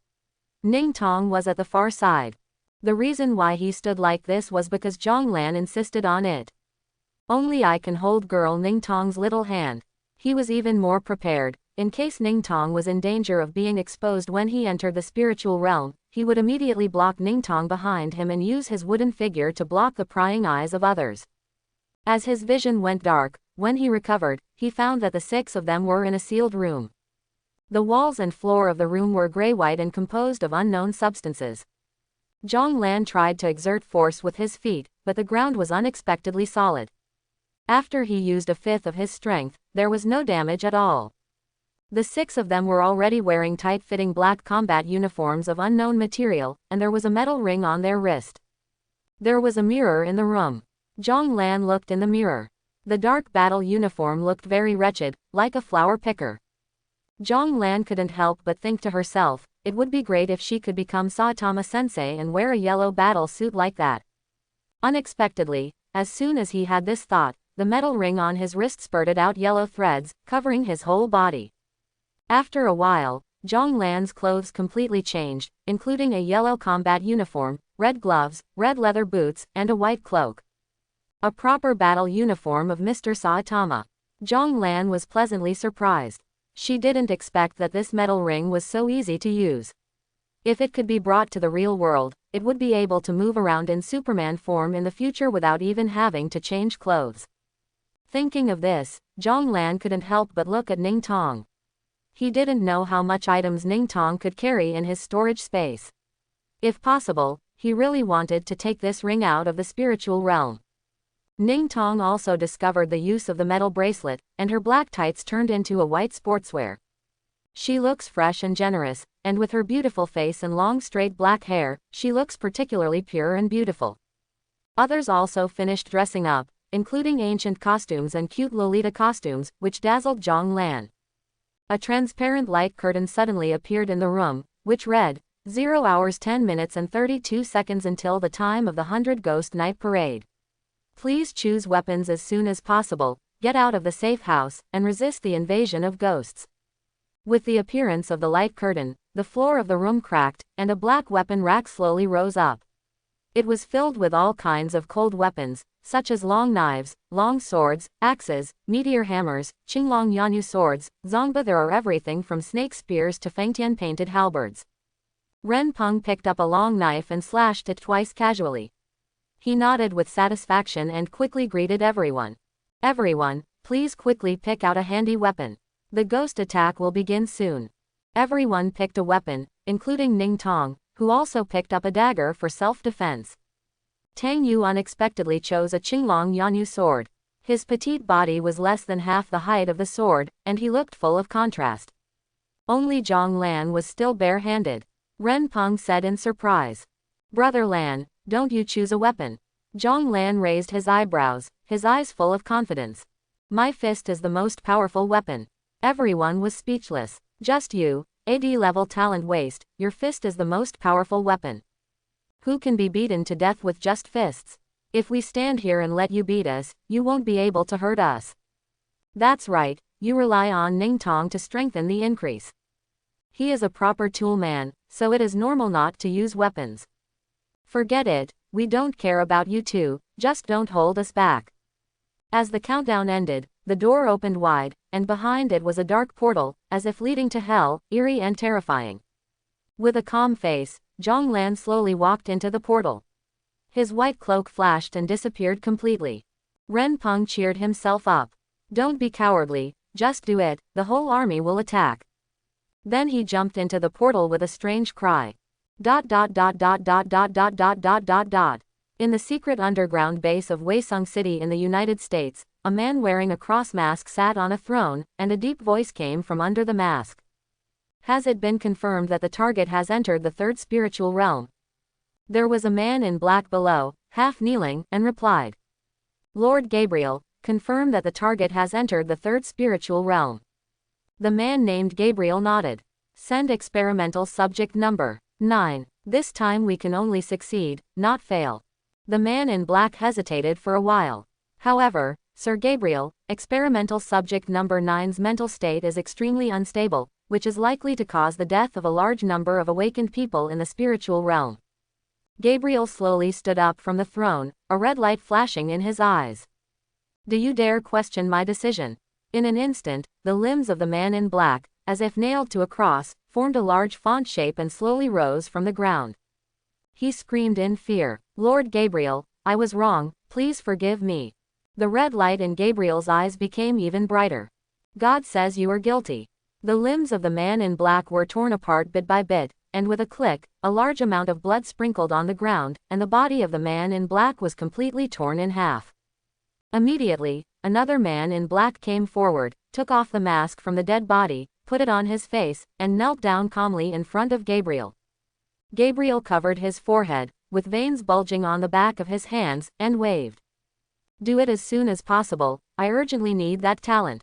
Ning Tong was at the far side. The reason why he stood like this was because Jong Lan insisted on it. Only I can hold girl Ning Tong's little hand. He was even more prepared. In case Ning Tong was in danger of being exposed when he entered the spiritual realm, he would immediately block Ning Tong behind him and use his wooden figure to block the prying eyes of others. As his vision went dark, when he recovered, he found that the 6 of them were in a sealed room. The walls and floor of the room were gray-white and composed of unknown substances. Jong Lan tried to exert force with his feet, but the ground was unexpectedly solid. After he used a fifth of his strength, there was no damage at all. The 6 of them were already wearing tight-fitting black combat uniforms of unknown material, and there was a metal ring on their wrist. There was a mirror in the room. Jong Lan looked in the mirror. The dark battle uniform looked very wretched, like a flower picker. Jong Lan couldn't help but think to herself, it would be great if she could become Saitama-sensei and wear a yellow battle suit like that. Unexpectedly, as soon as he had this thought, the metal ring on his wrist spurted out yellow threads, covering his whole body. After a while, Jong Lan's clothes completely changed, including a yellow combat uniform, red gloves, red leather boots, and a white cloak. A proper battle uniform of Mr. Saitama. Jong Lan was pleasantly surprised. She didn't expect that this metal ring was so easy to use. If it could be brought to the real world, it would be able to move around in Superman form in the future without even having to change clothes. Thinking of this, Jong Lan couldn't help but look at Ning Tong. He didn't know how much items Ning Tong could carry in his storage space. If possible, he really wanted to take this ring out of the spiritual realm. Ning Tong also discovered the use of the metal bracelet, and her black tights turned into a white sportswear. She looks fresh and generous, and with her beautiful face and long straight black hair, she looks particularly pure and beautiful. Others also finished dressing up, including ancient costumes and cute Lolita costumes, which dazzled Jong Lan. A transparent light curtain suddenly appeared in the room, which read, 0 hours 10 minutes and 32 seconds until the time of the 100 Ghost Night Parade. Please choose weapons as soon as possible, get out of the safe house, and resist the invasion of ghosts. With the appearance of the light curtain, the floor of the room cracked, and a black weapon rack slowly rose up. It was filled with all kinds of cold weapons, such as long knives, long swords, axes, meteor hammers, Qinglong Yanyu swords, Zongba. There are everything from snake spears to Fengtian painted halberds. Ren Peng picked up a long knife and slashed it twice casually. He nodded with satisfaction and quickly greeted everyone. Everyone, please quickly pick out a handy weapon. The ghost attack will begin soon. Everyone picked a weapon, including Ling Tong, who also picked up a dagger for self-defense. Tang Yu unexpectedly chose a Qinglong Yanyu sword. His petite body was less than half the height of the sword, and he looked full of contrast. Only Jong Lan was still bare-handed. Ren Peng said in surprise. Brother Lan, don't you choose a weapon? Jong Lan raised his eyebrows, his eyes full of confidence. My fist is the most powerful weapon. Everyone was speechless. Just you, AD level talent waste, your fist is the most powerful weapon. Who can be beaten to death with just fists? If we stand here and let you beat us, you won't be able to hurt us. That's right, you rely on Ning Tong to strengthen the increase. He is a proper tool man, so it is normal not to use weapons. Forget it, we don't care about you two, just don't hold us back. As the countdown ended, the door opened wide, and behind it was a dark portal, as if leading to hell, eerie and terrifying. With a calm face, Jong Lan slowly walked into the portal. His white cloak flashed and disappeared completely. Ren Peng cheered himself up. Don't be cowardly, just do it, the whole army will attack. Then he jumped into the portal with a strange cry. In the secret underground base of Weisung City in the United States, a man wearing a cross mask sat on a throne, and a deep voice came from under the mask. Has it been confirmed that the target has entered the third spiritual realm? There was a man in black below, half kneeling, and replied. Lord Gabriel, confirm that the target has entered the third spiritual realm. The man named Gabriel nodded. Send experimental subject number 9. This time we can only succeed, not fail. The man in black hesitated for a while. However, Sir Gabriel, experimental subject number 9's mental state is extremely unstable, which is likely to cause the death of a large number of awakened people in the spiritual realm. Gabriel slowly stood up from the throne, a red light flashing in his eyes. Do you dare question my decision? In an instant, the limbs of the man in black, as if nailed to a cross, formed a large font shape and slowly rose from the ground. He screamed in fear, Lord Gabriel, I was wrong, please forgive me. The red light in Gabriel's eyes became even brighter. God says you are guilty. The limbs of the man in black were torn apart bit by bit, and with a click, a large amount of blood sprinkled on the ground, and the body of the man in black was completely torn in half. Immediately, another man in black came forward, took off the mask from the dead body, put it on his face, and knelt down calmly in front of Gabriel. Gabriel covered his forehead, with veins bulging on the back of his hands, and waved. Do it as soon as possible, I urgently need that talent.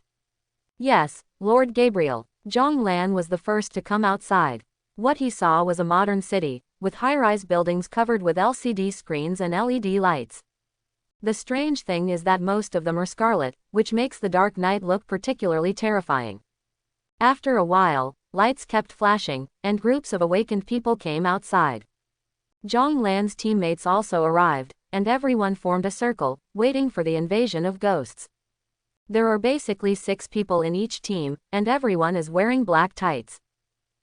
Yes, Lord Gabriel. Jong Lan was the first to come outside. What he saw was a modern city, with high-rise buildings covered with LCD screens and LED lights. The strange thing is that most of them are scarlet, which makes the dark night look particularly terrifying. After a while, lights kept flashing, and groups of awakened people came outside. Jong Lan's teammates also arrived, and everyone formed a circle, waiting for the invasion of ghosts. There are basically 6 people in each team, and everyone is wearing black tights.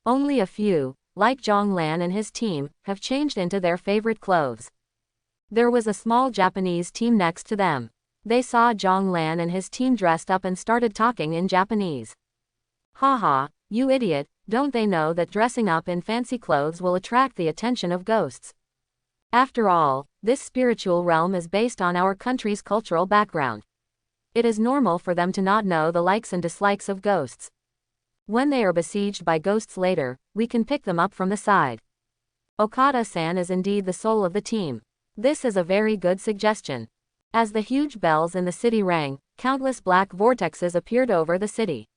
Only a few, like Jong Lan and his team, have changed into their favorite clothes. There was a small Japanese team next to them. They saw Jong Lan and his team dressed up and started talking in Japanese. Haha, you idiot, don't they know that dressing up in fancy clothes will attract the attention of ghosts? After all, this spiritual realm is based on our country's cultural background. It is normal for them to not know the likes and dislikes of ghosts. When they are besieged by ghosts later, we can pick them up from the side. Okada-san is indeed the soul of the team. This is a very good suggestion. As the huge bells in the city rang, countless black vortexes appeared over the city.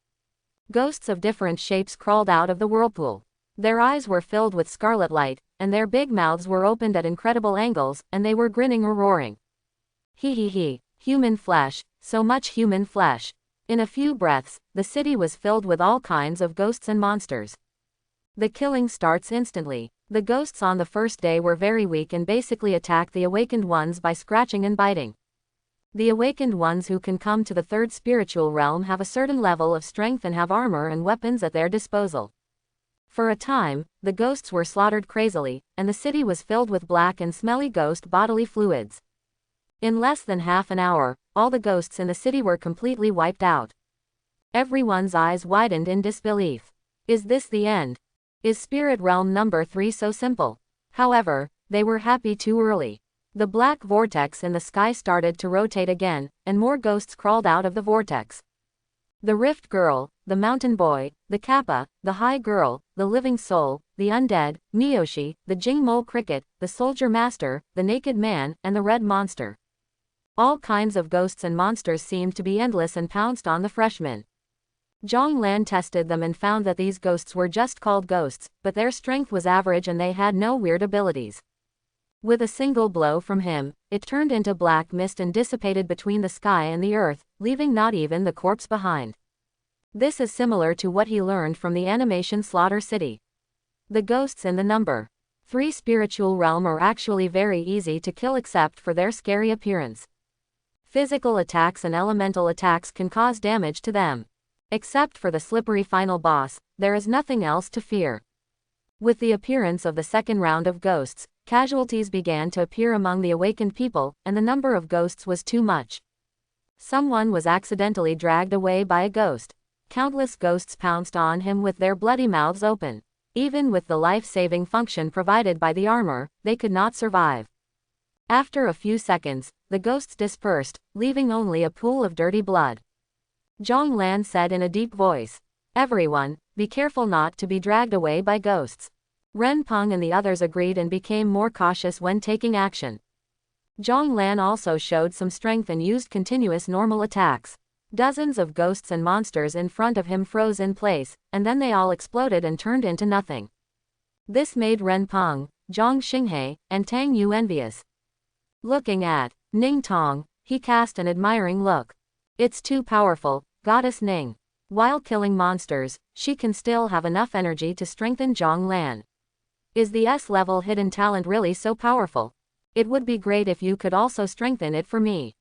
Ghosts of different shapes crawled out of the whirlpool. Their eyes were filled with scarlet light, and their big mouths were opened at incredible angles, and they were grinning or roaring. Hee hee hee, human flesh, so much human flesh. In a few breaths, the city was filled with all kinds of ghosts and monsters. The killing starts instantly. The ghosts on the first day were very weak and basically attacked the awakened ones by scratching and biting. The awakened ones who can come to the third spiritual realm have a certain level of strength and have armor and weapons at their disposal. For a time, the ghosts were slaughtered crazily, and the city was filled with black and smelly ghost bodily fluids. In less than half an hour, all the ghosts in the city were completely wiped out. Everyone's eyes widened in disbelief. Is this the end? Is Spirit Realm number 3 so simple? However, they were happy too early. The black vortex in the sky started to rotate again, and more ghosts crawled out of the vortex. The Rift Girl, the Mountain Boy, the Kappa, the High Girl, the Living Soul, the Undead, Miyoshi, the Jing Mole Cricket, the Soldier Master, the Naked Man, and the Red Monster. All kinds of ghosts and monsters seemed to be endless and pounced on the freshmen. Jong Lan tested them and found that these ghosts were just called ghosts, but their strength was average and they had no weird abilities. With a single blow from him, it turned into black mist and dissipated between the sky and the earth, leaving not even the corpse behind. This is similar to what he learned from the animation Slaughter City. The ghosts in the number 3 spiritual realm are actually very easy to kill except for their scary appearance. Physical attacks and elemental attacks can cause damage to them. Except for the slippery final boss, there is nothing else to fear. With the appearance of the second round of ghosts, casualties began to appear among the awakened people, and the number of ghosts was too much. Someone was accidentally dragged away by a ghost. Countless ghosts pounced on him with their bloody mouths open. Even with the life-saving function provided by the armor, they could not survive. After a few seconds, the ghosts dispersed, leaving only a pool of dirty blood. Jong Lan said in a deep voice, "Everyone, be careful not to be dragged away by ghosts." Ren Peng and the others agreed and became more cautious when taking action. Jong Lan also showed some strength and used continuous normal attacks. Dozens of ghosts and monsters in front of him froze in place, and then they all exploded and turned into nothing. This made Ren Peng, Zhang Xinghe, and Tang Yu envious. Looking at Ning Tong, he cast an admiring look. "It's too powerful, Goddess Ning." While killing monsters, she can still have enough energy to strengthen Jong Lan. Is the S-level hidden talent really so powerful? It would be great if you could also strengthen it for me.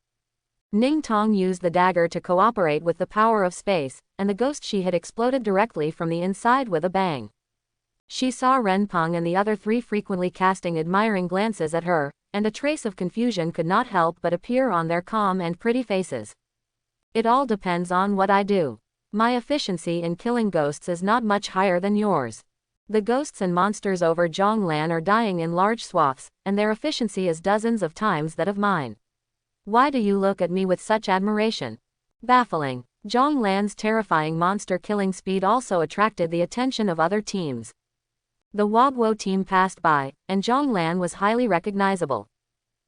Ning Tong used the dagger to cooperate with the power of space, and the ghost she had exploded directly from the inside with a bang. She saw Ren Peng and the other 3 frequently casting admiring glances at her, and a trace of confusion could not help but appear on their calm and pretty faces. "It all depends on what I do. My efficiency in killing ghosts is not much higher than yours. The ghosts and monsters over Jong Lan are dying in large swaths, and their efficiency is dozens of times that of mine. Why do you look at me with such admiration?" Baffling. Jong Lan's terrifying monster-killing speed also attracted the attention of other teams. The Wagwo team passed by, and Jong Lan was highly recognizable.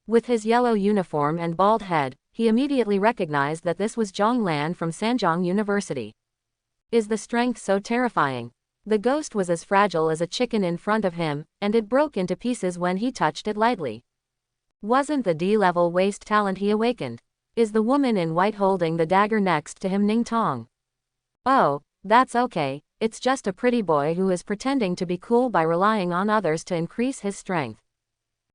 With his yellow uniform and bald head, he immediately recognized that this was Jong Lan from Sanjiang University. Is the strength so terrifying? The ghost was as fragile as a chicken in front of him, and it broke into pieces when he touched it lightly. Wasn't the D-level waste talent he awakened? Is the woman in white holding the dagger next to him Ning Tong? Oh, that's okay, it's just a pretty boy who is pretending to be cool by relying on others to increase his strength.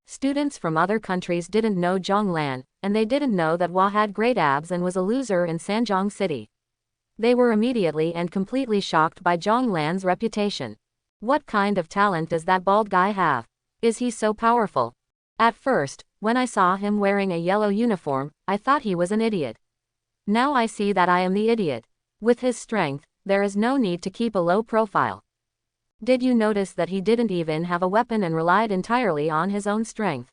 Students from other countries didn't know Jong Lan, and they didn't know that Hua had great abs and was a loser in Sanjiang City. They were immediately and completely shocked by Jong Lan's reputation. What kind of talent does that bald guy have? Is he so powerful? At first, when I saw him wearing a yellow uniform, I thought he was an idiot. Now I see that I am the idiot. With his strength, there is no need to keep a low profile. Did you notice that he didn't even have a weapon and relied entirely on his own strength?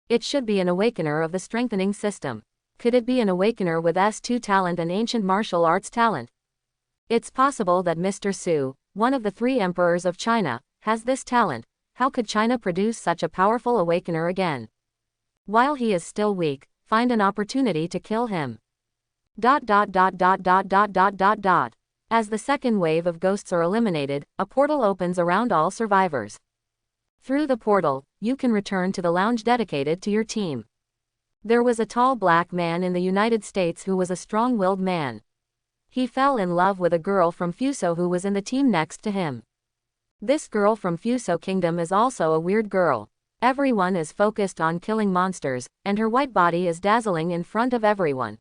It should be an awakener of the strengthening system. Could it be an awakener with S2 talent and ancient martial arts talent? It's possible that Mr. Su, one of the 3 emperors of China, has this talent. How could China produce such a powerful awakener again? While he is still weak, find an opportunity to kill him. As the second wave of ghosts are eliminated, a portal opens around all survivors. Through the portal, you can return to the lounge dedicated to your team. There was a tall black man in the United States who was a strong-willed man. He fell in love with a girl from Fuso who was in the team next to him. This girl from Fuso Kingdom is also a weird girl. Everyone is focused on killing monsters, and her white body is dazzling in front of everyone.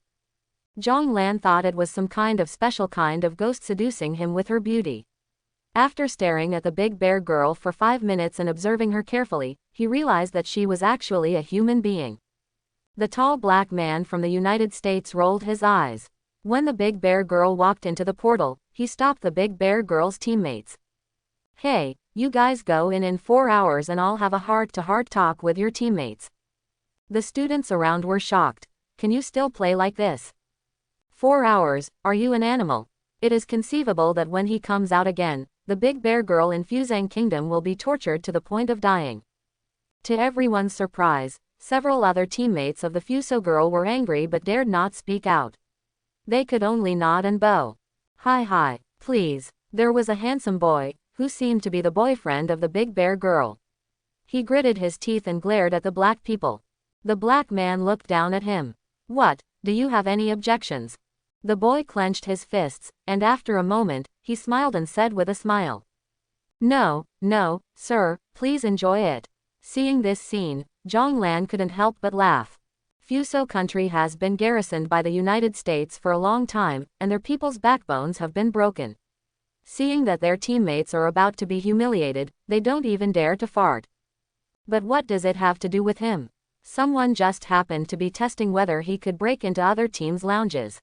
Jong Lan thought it was some kind of special kind of ghost seducing him with her beauty. After staring at the big bear girl for 5 minutes and observing her carefully, he realized that she was actually a human being. The tall black man from the United States rolled his eyes. When the big bear girl walked into the portal, he stopped the big bear girl's teammates. Hey, you guys go in 4 hours and I'll have a heart-to-heart talk with your teammates. The students around were shocked. Can you still play like this? 4 hours, are you an animal? It is conceivable that when he comes out again, the big bear girl in Fuzang Kingdom will be tortured to the point of dying. To everyone's surprise, several other teammates of the Fuso girl were angry but dared not speak out. They could only nod and bow. Hi, please. There was a handsome boy, who seemed to be the boyfriend of the big bear girl. He gritted his teeth and glared at the black people. The black man looked down at him. What, do you have any objections? The boy clenched his fists, and after a moment, he smiled and said with a smile. No, sir, please enjoy it. Seeing this scene, Jong Lan couldn't help but laugh. Fuso country has been garrisoned by the United States for a long time, and their people's backbones have been broken. Seeing that their teammates are about to be humiliated, they don't even dare to fart. But what does it have to do with him? Someone just happened to be testing whether he could break into other teams' lounges.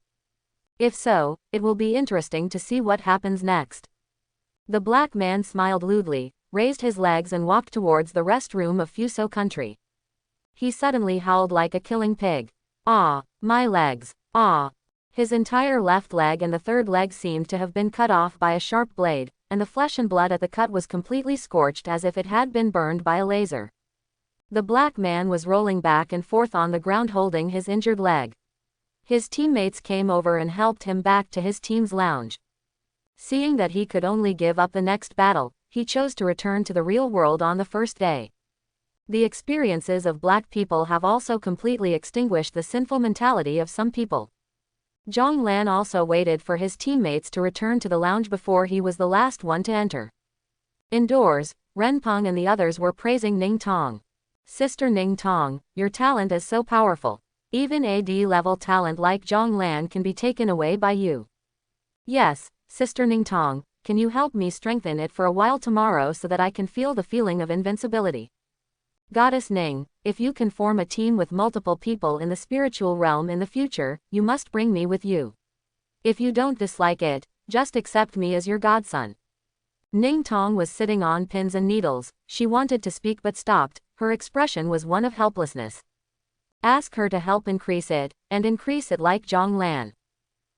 If so, it will be interesting to see what happens next. The black man smiled lewdly, raised his legs and walked towards the restroom of Fuso country. He suddenly howled like a killing pig. Ah, my legs, ah. His entire left leg and the third leg seemed to have been cut off by a sharp blade, and the flesh and blood at the cut was completely scorched as if it had been burned by a laser. The black man was rolling back and forth on the ground holding his injured leg. His teammates came over and helped him back to his team's lounge. Seeing that he could only give up the next battle, he chose to return to the real world on the first day. The experiences of black people have also completely extinguished the sinful mentality of some people. Jong Lan also waited for his teammates to return to the lounge before he was the last one to enter. Indoors, Renpeng and the others were praising Ling Tong. Sister Ling Tong, your talent is so powerful. Even AD-level talent like Jong Lan can be taken away by you. Yes, Sister Ling Tong, can you help me strengthen it for a while tomorrow so that I can feel the feeling of invincibility? Goddess Ning, if you can form a team with multiple people in the spiritual realm in the future, you must bring me with you. If you don't dislike it, just accept me as your godson. Ning Tong was sitting on pins and needles. She wanted to speak but stopped. Her expression was one of helplessness. Ask her to help increase it, and increase it like Jong Lan.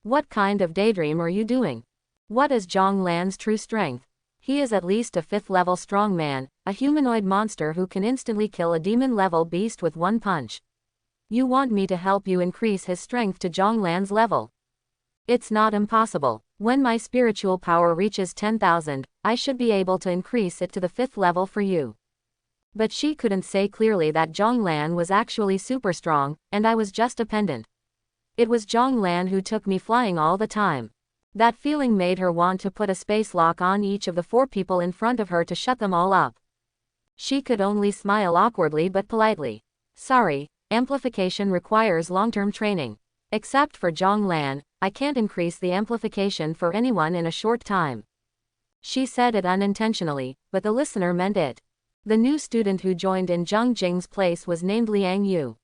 What kind of daydream are you doing? What is Jong Lan's true strength? He is at least a 5th-level strongman, a humanoid monster who can instantly kill a demon-level beast with one punch. You want me to help you increase his strength to Jong Lan's level? It's not impossible. When my spiritual power reaches 10,000, I should be able to increase it to the 5th level for you. But she couldn't say clearly that Jong Lan was actually super strong, and I was just a pendant. It was Jong Lan who took me flying all the time. That feeling made her want to put a space lock on each of the 4 people in front of her to shut them all up. She could only smile awkwardly but politely. Sorry, amplification requires long-term training. Except for Jong Lan, I can't increase the amplification for anyone in a short time. She said it unintentionally, but the listener meant it. The new student who joined in Zheng Jing's place was named Liang Yu.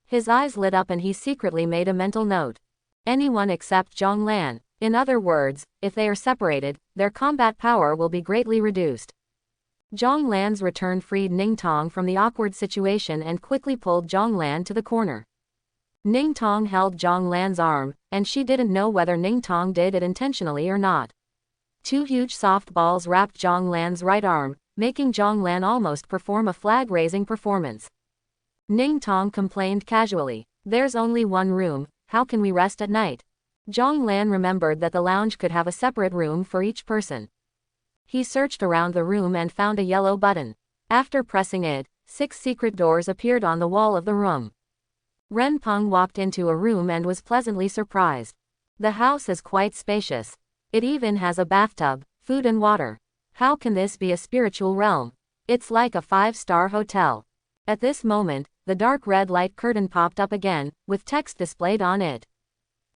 His eyes lit up and he secretly made a mental note. Anyone except Jong Lan. In other words, if they are separated, their combat power will be greatly reduced. Jong Lan's return freed Ning Tong from the awkward situation and quickly pulled Jong Lan to the corner. Ning Tong held Jong Lan's arm, and she didn't know whether Ning Tong did it intentionally or not. 2 huge soft balls wrapped Jong Lan's right arm, making Jong Lan almost perform a flag-raising performance. Ning Tong complained casually, There's only one room, how can we rest at night? Jong Lan remembered that the lounge could have a separate room for each person. He searched around the room and found a yellow button. After pressing it, 6 secret doors appeared on the wall of the room. Ren Peng walked into a room and was pleasantly surprised. The house is quite spacious. It even has a bathtub, food and water. How can this be a spiritual realm? It's like a 5-star hotel. At this moment, the dark red light curtain popped up again, with text displayed on it.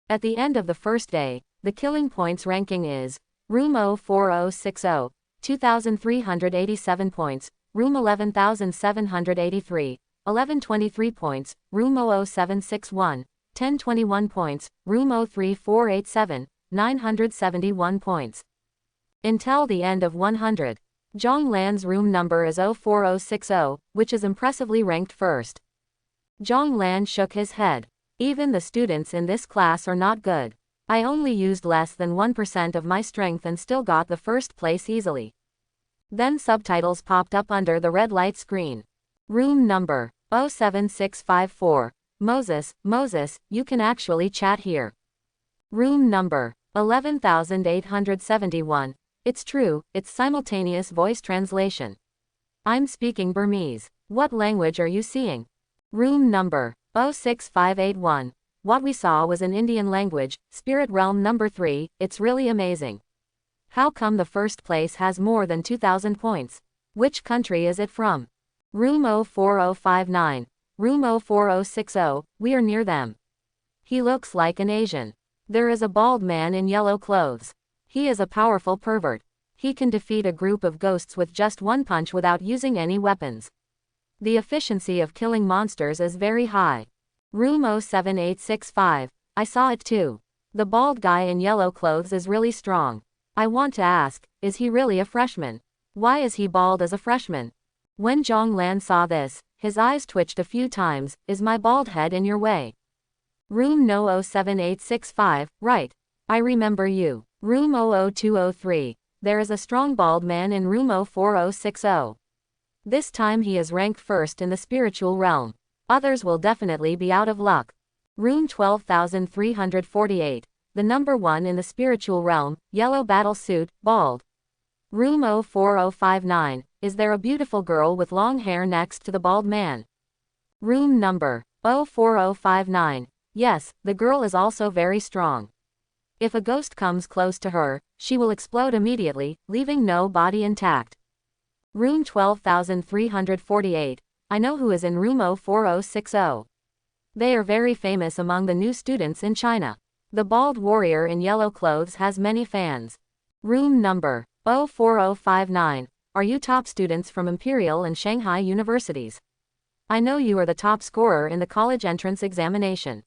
At the end of the first day, the killing points ranking is Room 04060, 2,387 points, Room 11,783, 1123 points, Room 00761, 1021 points, Room 03487, 971 points. Until the end of 100. Jong Lan's room number is 04060, which is impressively ranked first. Jong Lan shook his head. Even the students in this class are not good. I only used less than 1% of my strength and still got the first place easily. Then subtitles popped up under the red light screen. Room number 07654. Moses, you can actually chat here. Room number 11,871. It's true, it's simultaneous voice translation. I'm speaking Burmese. What language are you seeing? Room number 06581. What we saw was in Indian language, Spirit Realm number 3, it's really amazing. How come the first place has more than 2,000 points? Which country is it from? Room 04059. Room 04060, we are near them. He looks like an Asian. There is a bald man in yellow clothes. He is a powerful pervert. He can defeat a group of ghosts with just one punch without using any weapons. The efficiency of killing monsters is very high. Room 07865, I saw it too. The bald guy in yellow clothes is really strong. I want to ask, is he really a freshman? Why is he bald as a freshman? When Jong Lan saw this, his eyes twitched a few times. Is my bald head in your way? Room No 07865, right. I remember you. Room 00203. There is a strong bald man in room 04060. This time he is ranked first in the spiritual realm. Others will definitely be out of luck. Room 12,348. The number 1 in the spiritual realm, yellow battle suit, bald. Room 04059. Is there a beautiful girl with long hair next to the bald man? Room number 04059. Yes, the girl is also very strong. If a ghost comes close to her, she will explode immediately, leaving no body intact. Room 12,348. I know who is in room 04060. They are very famous among the new students in China. The bald warrior in yellow clothes has many fans. Room number 04059. Are you top students from Imperial and Shanghai universities? I know you are the top scorer in the college entrance examination.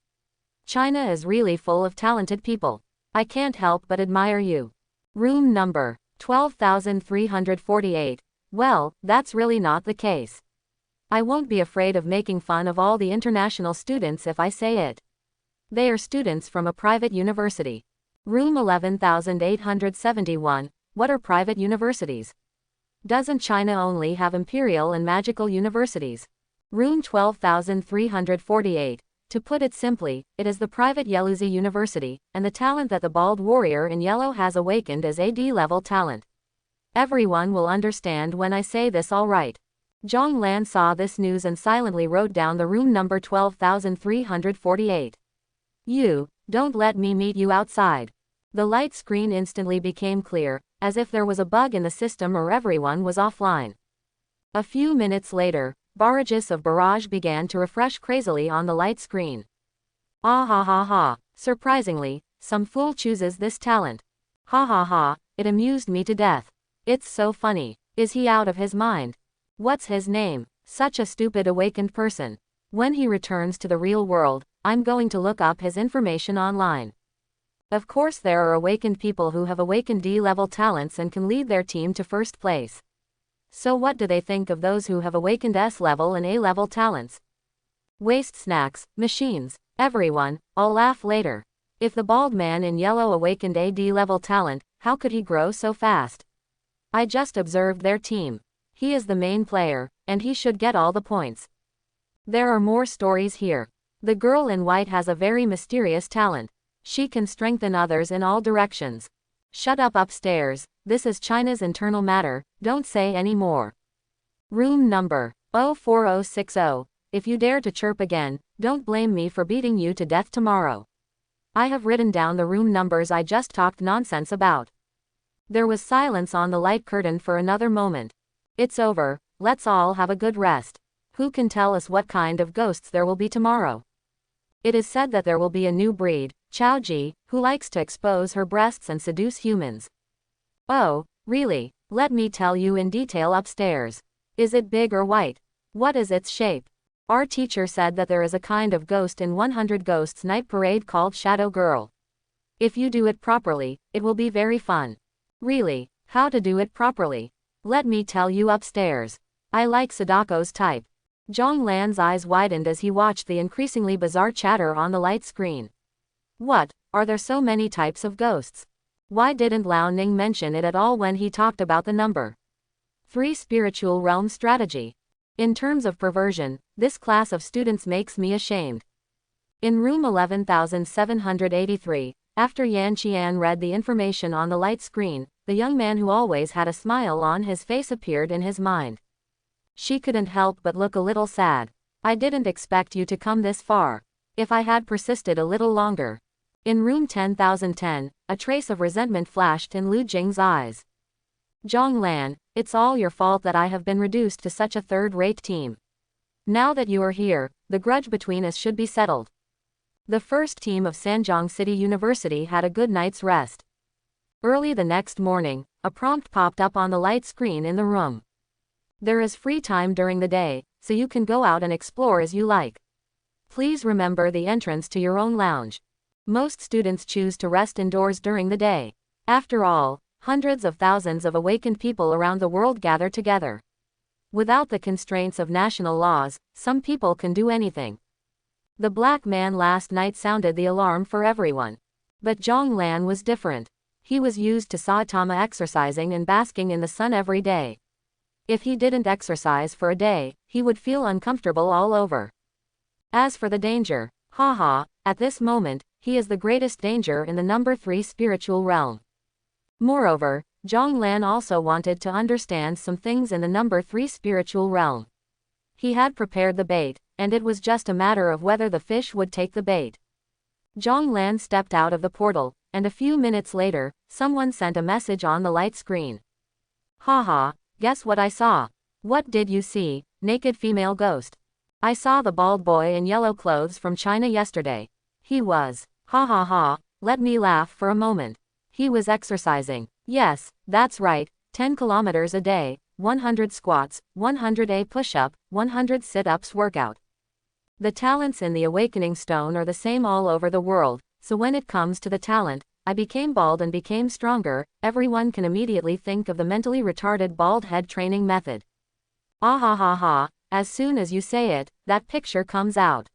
China is really full of talented people. I can't help but admire you. Room number 12,348. Well, that's really not the case. I won't be afraid of making fun of all the international students if I say it. They are students from a private university. Room 11,871. What are private universities? Doesn't China only have imperial and magical universities? Room 12,348. To put it simply, it is the private Yeluzi University, and the talent that the bald warrior in yellow has awakened is AD level talent. Everyone will understand when I say this, all right. Jong Lan saw this news and silently wrote down the room number 12,348. You, don't let me meet you outside. The light screen instantly became clear, as if there was a bug in the system or everyone was offline. A few minutes later, barrages of barrage began to refresh crazily on the light screen. Ah ha ha ha, surprisingly, some fool chooses this talent. Ha ha ha, it amused me to death. It's so funny. Is he out of his mind? What's his name? Such a stupid awakened person. When he returns to the real world, I'm going to look up his information online. Of course there are awakened people who have awakened D-level talents and can lead their team to first place. So what do they think of those who have awakened S-level and A-level talents? Waste snacks, machines, everyone, I'll laugh later. If the bald man in yellow awakened a D-level talent, how could he grow so fast? I just observed their team. He is the main player, and he should get all the points. There are more stories here. The girl in white has a very mysterious talent. She can strengthen others in all directions. Shut up upstairs, this is China's internal matter, don't say any more. Room number 04060. If you dare to chirp again, don't blame me for beating you to death tomorrow. I have written down the room numbers I just talked nonsense about. There was silence on the light curtain for another moment. It's over, let's all have a good rest. Who can tell us what kind of ghosts there will be tomorrow? It is said that there will be a new breed, Chaoji, who likes to expose her breasts and seduce humans. Oh, really? Let me tell you in detail upstairs. Is it big or white? What is its shape? Our teacher said that there is a kind of ghost in 100 Ghosts Night Parade called Shadow Girl. If you do it properly, it will be very fun. Really, how to do it properly? Let me tell you upstairs. I like Sadako's type. Jong Lan's eyes widened as he watched the increasingly bizarre chatter on the light screen. What, are there so many types of ghosts? Why didn't Lao Ning mention it at all when he talked about the number 3 spiritual realm strategy? In terms of perversion, this class of students makes me ashamed. In room 11783, after Yan Qian read the information on the light screen, the young man who always had a smile on his face appeared in his mind. She couldn't help but look a little sad. I didn't expect you to come this far. If I had persisted a little longer. In room 10010, a trace of resentment flashed in Lu Jing's eyes. Jong Lan, it's all your fault that I have been reduced to such a third-rate team. Now that you are here, the grudge between us should be settled. The first team of Sanjiang City University had a good night's rest. Early the next morning, a prompt popped up on the light screen in the room. There is free time during the day, so you can go out and explore as you like. Please remember the entrance to your own lounge. Most students choose to rest indoors during the day. After all, hundreds of thousands of awakened people around the world gather together. Without the constraints of national laws, some people can do anything. The black man last night sounded the alarm for everyone. But Jong Lan was different. He was used to Saitama exercising and basking in the sun every day. If he didn't exercise for a day, he would feel uncomfortable all over. As for the danger, haha, at this moment, he is the greatest danger in the number 3 spiritual realm. Moreover, Jong Lan also wanted to understand some things in the number 3 spiritual realm. He had prepared the bait, and it was just a matter of whether the fish would take the bait. Jong Lan stepped out of the portal, and a few minutes later, someone sent a message on the light screen. Haha, guess what I saw? What did you see, naked female ghost? I saw the bald boy in yellow clothes from China yesterday. He was, ha ha ha, let me laugh for a moment. He was exercising. Yes, that's right, 10 kilometers a day, 100 squats, 100 push-up, 100 sit-ups workout. The talents in the Awakening Stone are the same all over the world, so when it comes to the talent, I became bald and became stronger, everyone can immediately think of the mentally retarded bald head training method. Ah ha ha ha, as soon as you say it, that picture comes out.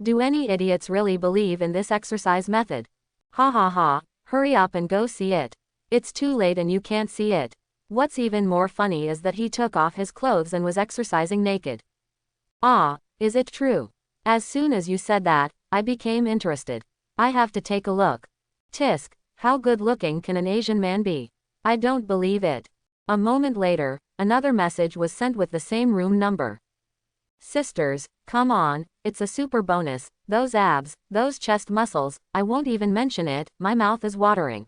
Do any idiots really believe in this exercise method? Ha ha ha, hurry up and go see it. It's too late and you can't see it. What's even more funny is that he took off his clothes and was exercising naked. Ah, is it true? As soon as you said that, I became interested. I have to take a look. Tisk, how good looking can an Asian man be? I don't believe it. A moment later, another message was sent with the same room number. Sisters, come on, it's a super bonus, those abs, those chest muscles, I won't even mention it, my mouth is watering.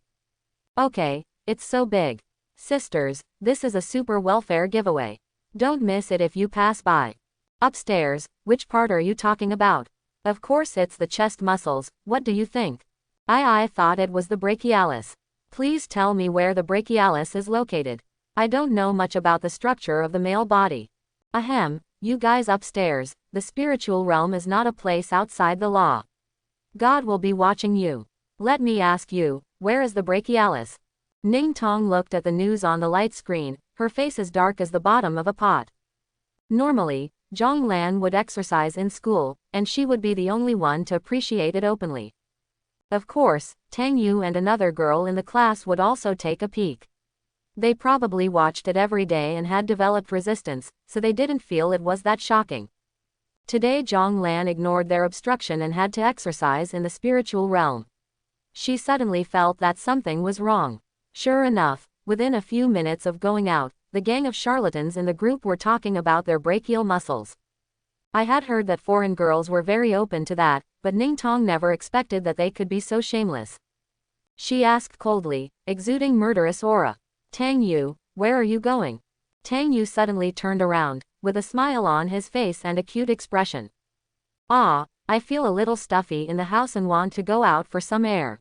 Okay, it's so big. Sisters, this is a super welfare giveaway. Don't miss it if you pass by. Upstairs, which part are you talking about? Of course it's the chest muscles, what do you think? I thought it was the brachialis. Please tell me where the brachialis is located. I don't know much about the structure of the male body. Ahem, you guys upstairs, the spiritual realm is not a place outside the law. God will be watching you. Let me ask you, where is the brachialis? Ling Tong looked at the news on the light screen, her face as dark as the bottom of a pot. Normally, Jong Lan would exercise in school, and she would be the only one to appreciate it openly. Of course, Tang Yu and another girl in the class would also take a peek. They probably watched it every day and had developed resistance, so they didn't feel it was that shocking. Today Jong Lan ignored their obstruction and had to exercise in the spiritual realm. She suddenly felt that something was wrong. Sure enough, within a few minutes of going out, the gang of charlatans in the group were talking about their brachial muscles. I had heard that foreign girls were very open to that, but Ling Tong never expected that they could be so shameless. She asked coldly, exuding murderous aura. Tang Yu, where are you going? Tang Yu suddenly turned around, with a smile on his face and a cute expression. Ah, I feel a little stuffy in the house and want to go out for some air.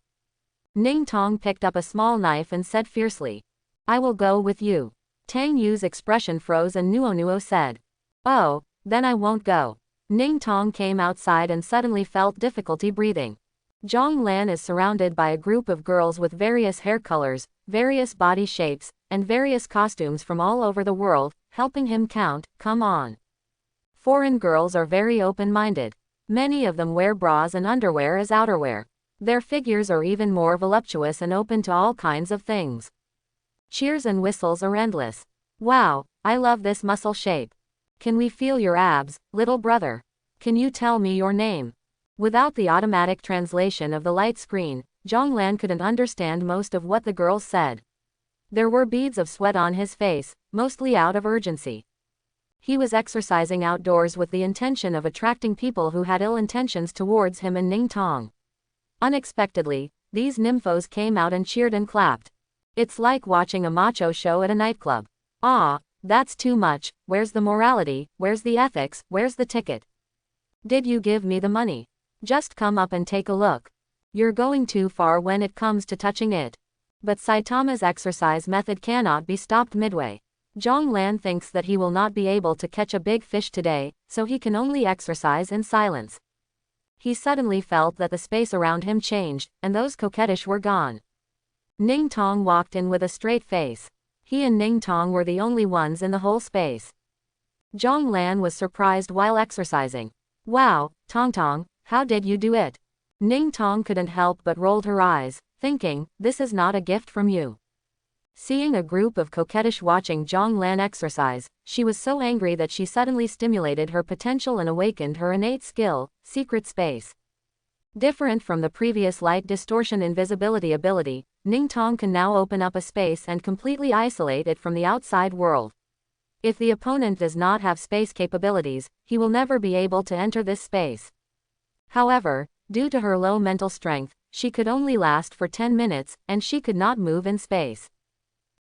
Ning Tong picked up a small knife and said fiercely. I will go with you. Tang Yu's expression froze and Nuo said. Oh, then I won't go. Ning Tong came outside and suddenly felt difficulty breathing. Jong Lan is surrounded by a group of girls with various hair colors, various body shapes, and various costumes from all over the world, helping him count, come on. Foreign girls are very open-minded. Many of them wear bras and underwear as outerwear. Their figures are even more voluptuous and open to all kinds of things. Cheers and whistles are endless. Wow, I love this muscle shape. Can we feel your abs, little brother? Can you tell me your name? Without the automatic translation of the light screen, Jong Lan couldn't understand most of what the girls said. There were beads of sweat on his face, mostly out of urgency. He was exercising outdoors with the intention of attracting people who had ill intentions towards him and Ning Tong. Unexpectedly, these nymphos came out and cheered and clapped. It's like watching a macho show at a nightclub. Ah, that's too much. Where's the morality, where's the ethics, where's the ticket? Did you give me the money? Just come up and take a look. You're going too far when it comes to touching it. But Saitama's exercise method cannot be stopped midway. Jong Lan thinks that he will not be able to catch a big fish today, so he can only exercise in silence. He suddenly felt that the space around him changed, and those coquettish were gone. Ning Tong walked in with a straight face. He and Ning Tong were the only ones in the whole space. Jong Lan was surprised while exercising. Wow, Tong, how did you do it? Ning Tong couldn't help but rolled her eyes, thinking, this is not a gift from you. Seeing a group of coquettish watching Jong Lan exercise, she was so angry that she suddenly stimulated her potential and awakened her innate skill, Secret Space. Different from the previous light distortion invisibility ability, Ning Tong can now open up a space and completely isolate it from the outside world. If the opponent does not have space capabilities, he will never be able to enter this space. However, due to her low mental strength, she could only last for 10 minutes, and she could not move in space.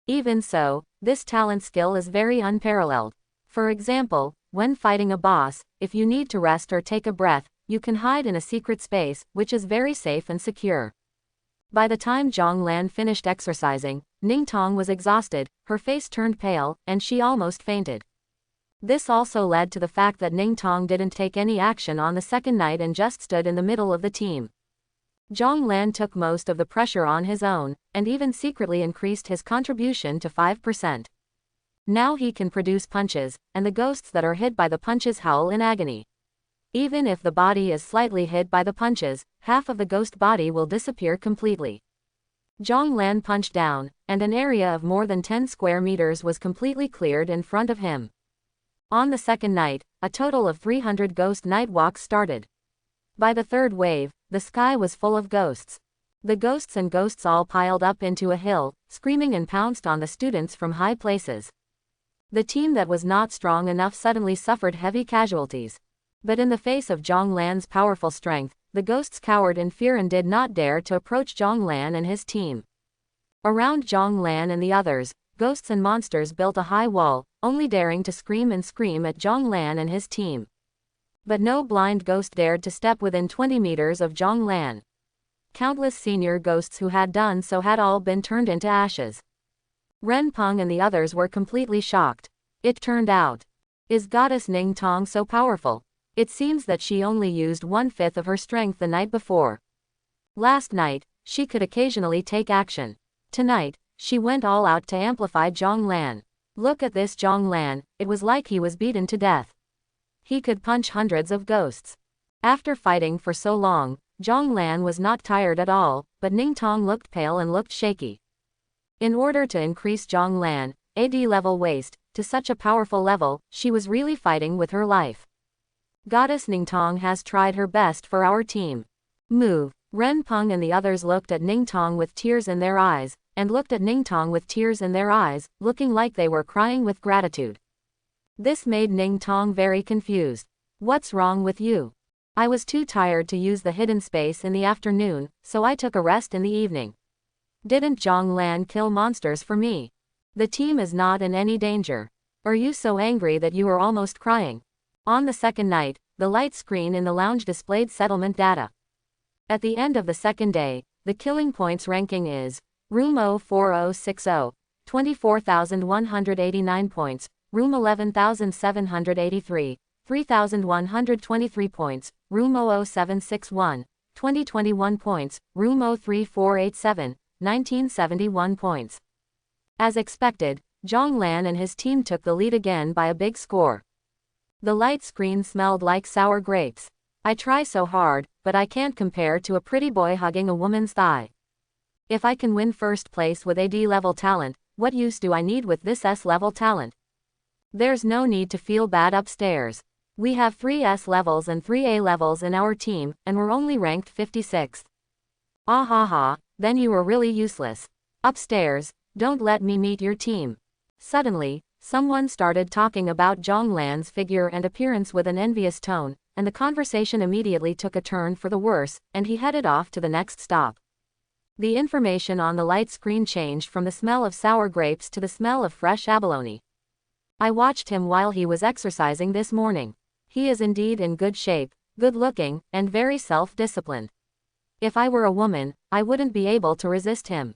Even so, this talent skill is very unparalleled. For example, when fighting a boss, if you need to rest or take a breath, you can hide in a secret space, which is very safe and secure. By the time Jong Lan finished exercising, Ning Tong was exhausted, her face turned pale, and she almost fainted. This also led to the fact that Ning Tong didn't take any action on the second night and just stood in the middle of the team. Jong Lan took most of the pressure on his own, and even secretly increased his contribution to 5%. Now he can produce punches, and the ghosts that are hit by the punches howl in agony. Even if the body is slightly hit by the punches, half of the ghost body will disappear completely. Jong Lan punched down, and an area of more than 10 square meters was completely cleared in front of him. On the second night, a total of 300 ghost night walks started. By the third wave, the sky was full of ghosts. The ghosts all piled up into a hill, screaming and pounced on the students from high places. The team that was not strong enough suddenly suffered heavy casualties. But in the face of Jong Lan's powerful strength, the ghosts cowered in fear and did not dare to approach Jong Lan and his team. Around Jong Lan and the others, ghosts and monsters built a high wall, only daring to scream at Jong Lan and his team. But no blind ghost dared to step within 20 meters of Jong Lan. Countless senior ghosts who had done so had all been turned into ashes. Ren Peng and the others were completely shocked. It turned out, is Goddess Ning Tong so powerful? It seems that she only used 1/5 of her strength the night before. Last night, she could occasionally take action. Tonight, she went all out to amplify Jong Lan. Look at this Jong Lan, it was like he was beaten to death. He could punch hundreds of ghosts. After fighting for so long, Jong Lan was not tired at all, but Ning Tong looked pale and looked shaky. In order to increase Jong Lan, AD level waist, to such a powerful level, she was really fighting with her life. Goddess Ning Tong has tried her best for our team. Move. Ren Peng and the others looked at Ning Tong with tears in their eyes, and looked at Ning Tong with tears in their eyes, looking like they were crying with gratitude. This made Ning Tong very confused. What's wrong with you? I was too tired to use the hidden space in the afternoon, so I took a rest in the evening. Didn't Jong Lan kill monsters for me? The team is not in any danger. Are you so angry that you are almost crying? On the second night, the light screen in the lounge displayed settlement data. At the end of the second day, the killing points ranking is Room 04060, 24,189 points, Room 11,783, 3,123 points, Room 00761, 2021 points, Room 03487, 1971 points. As expected, Jong Lan and his team took the lead again by a big score. The light screen smelled like sour grapes. I try so hard, but I can't compare to a pretty boy hugging a woman's thigh. If I can win first place with a D-level talent, what use do I need with this S-level talent? There's no need to feel bad upstairs. We have 3 S levels and 3 A levels in our team, and we're only ranked 56th. Ah ha ha, then you are really useless. Upstairs, don't let me meet your team. Suddenly, someone started talking about Jong Lan's figure and appearance with an envious tone, and the conversation immediately took a turn for the worse, and he headed off to the next stop. The information on the light screen changed from the smell of sour grapes to the smell of fresh abalone. I watched him while he was exercising this morning. He is indeed in good shape, good-looking, and very self-disciplined. If I were a woman, I wouldn't be able to resist him.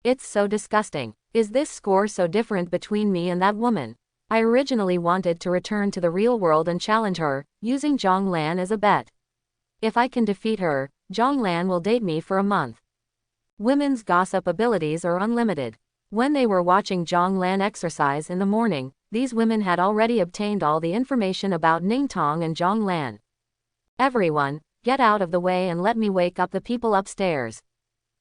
It's so disgusting. Is this score so different between me and that woman? I originally wanted to return to the real world and challenge her, using Jong Lan as a bet. If I can defeat her, Jong Lan will date me for a month. Women's gossip abilities are unlimited. When they were watching Jong Lan exercise in the morning, these women had already obtained all the information about Ning Tong and Jong Lan. Everyone, get out of the way and let me wake up the people upstairs.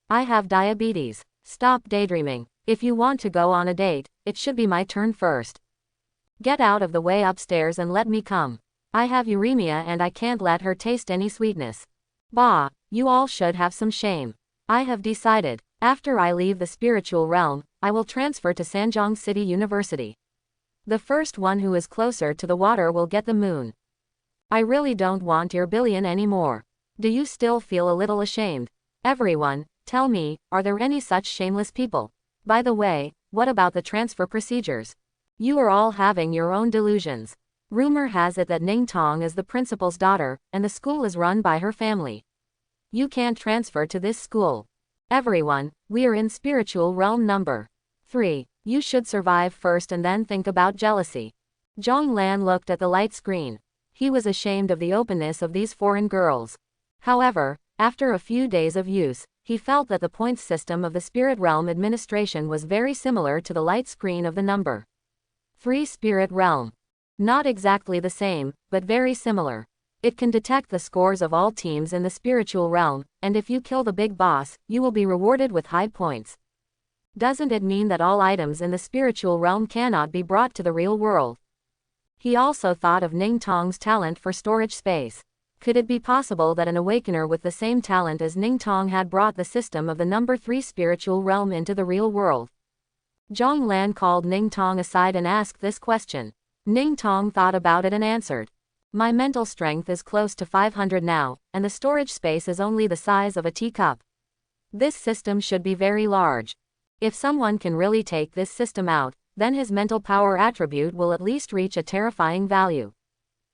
I have diabetes. Stop daydreaming. If you want to go on a date, it should be my turn first. Get out of the way upstairs and let me come. I have uremia and I can't let her taste any sweetness. Bah, you all should have some shame. I have decided, after I leave the spiritual realm, I will transfer to Sanjiang City University. The first one who is closer to the water will get the moon. I really don't want your billion anymore. Do you still feel a little ashamed? Everyone, tell me, are there any such shameless people? By the way, what about the transfer procedures? You are all having your own delusions. Rumor has it that Ning Tong is the principal's daughter, and the school is run by her family. You can't transfer to this school. Everyone, we are in spiritual realm number 3. You should survive first and then think about jealousy. Jong Lan looked at the light screen. He was ashamed of the openness of these foreign girls. However, after a few days of use, he felt that the points system of the Spirit Realm administration was very similar to the light screen of the number 3 Spirit Realm. Not exactly the same, but very similar. It can detect the scores of all teams in the spiritual realm, and if you kill the big boss, you will be rewarded with high points. Doesn't it mean that all items in the spiritual realm cannot be brought to the real world? He also thought of Ning Tong's talent for storage space. Could it be possible that an awakener with the same talent as Ning Tong had brought the system of the number 3 spiritual realm into the real world? Jong Lan called Ning Tong aside and asked this question. Ning Tong thought about it and answered. My mental strength is close to 500 now, and the storage space is only the size of a teacup. This system should be very large. If someone can really take this system out, then his mental power attribute will at least reach a terrifying value.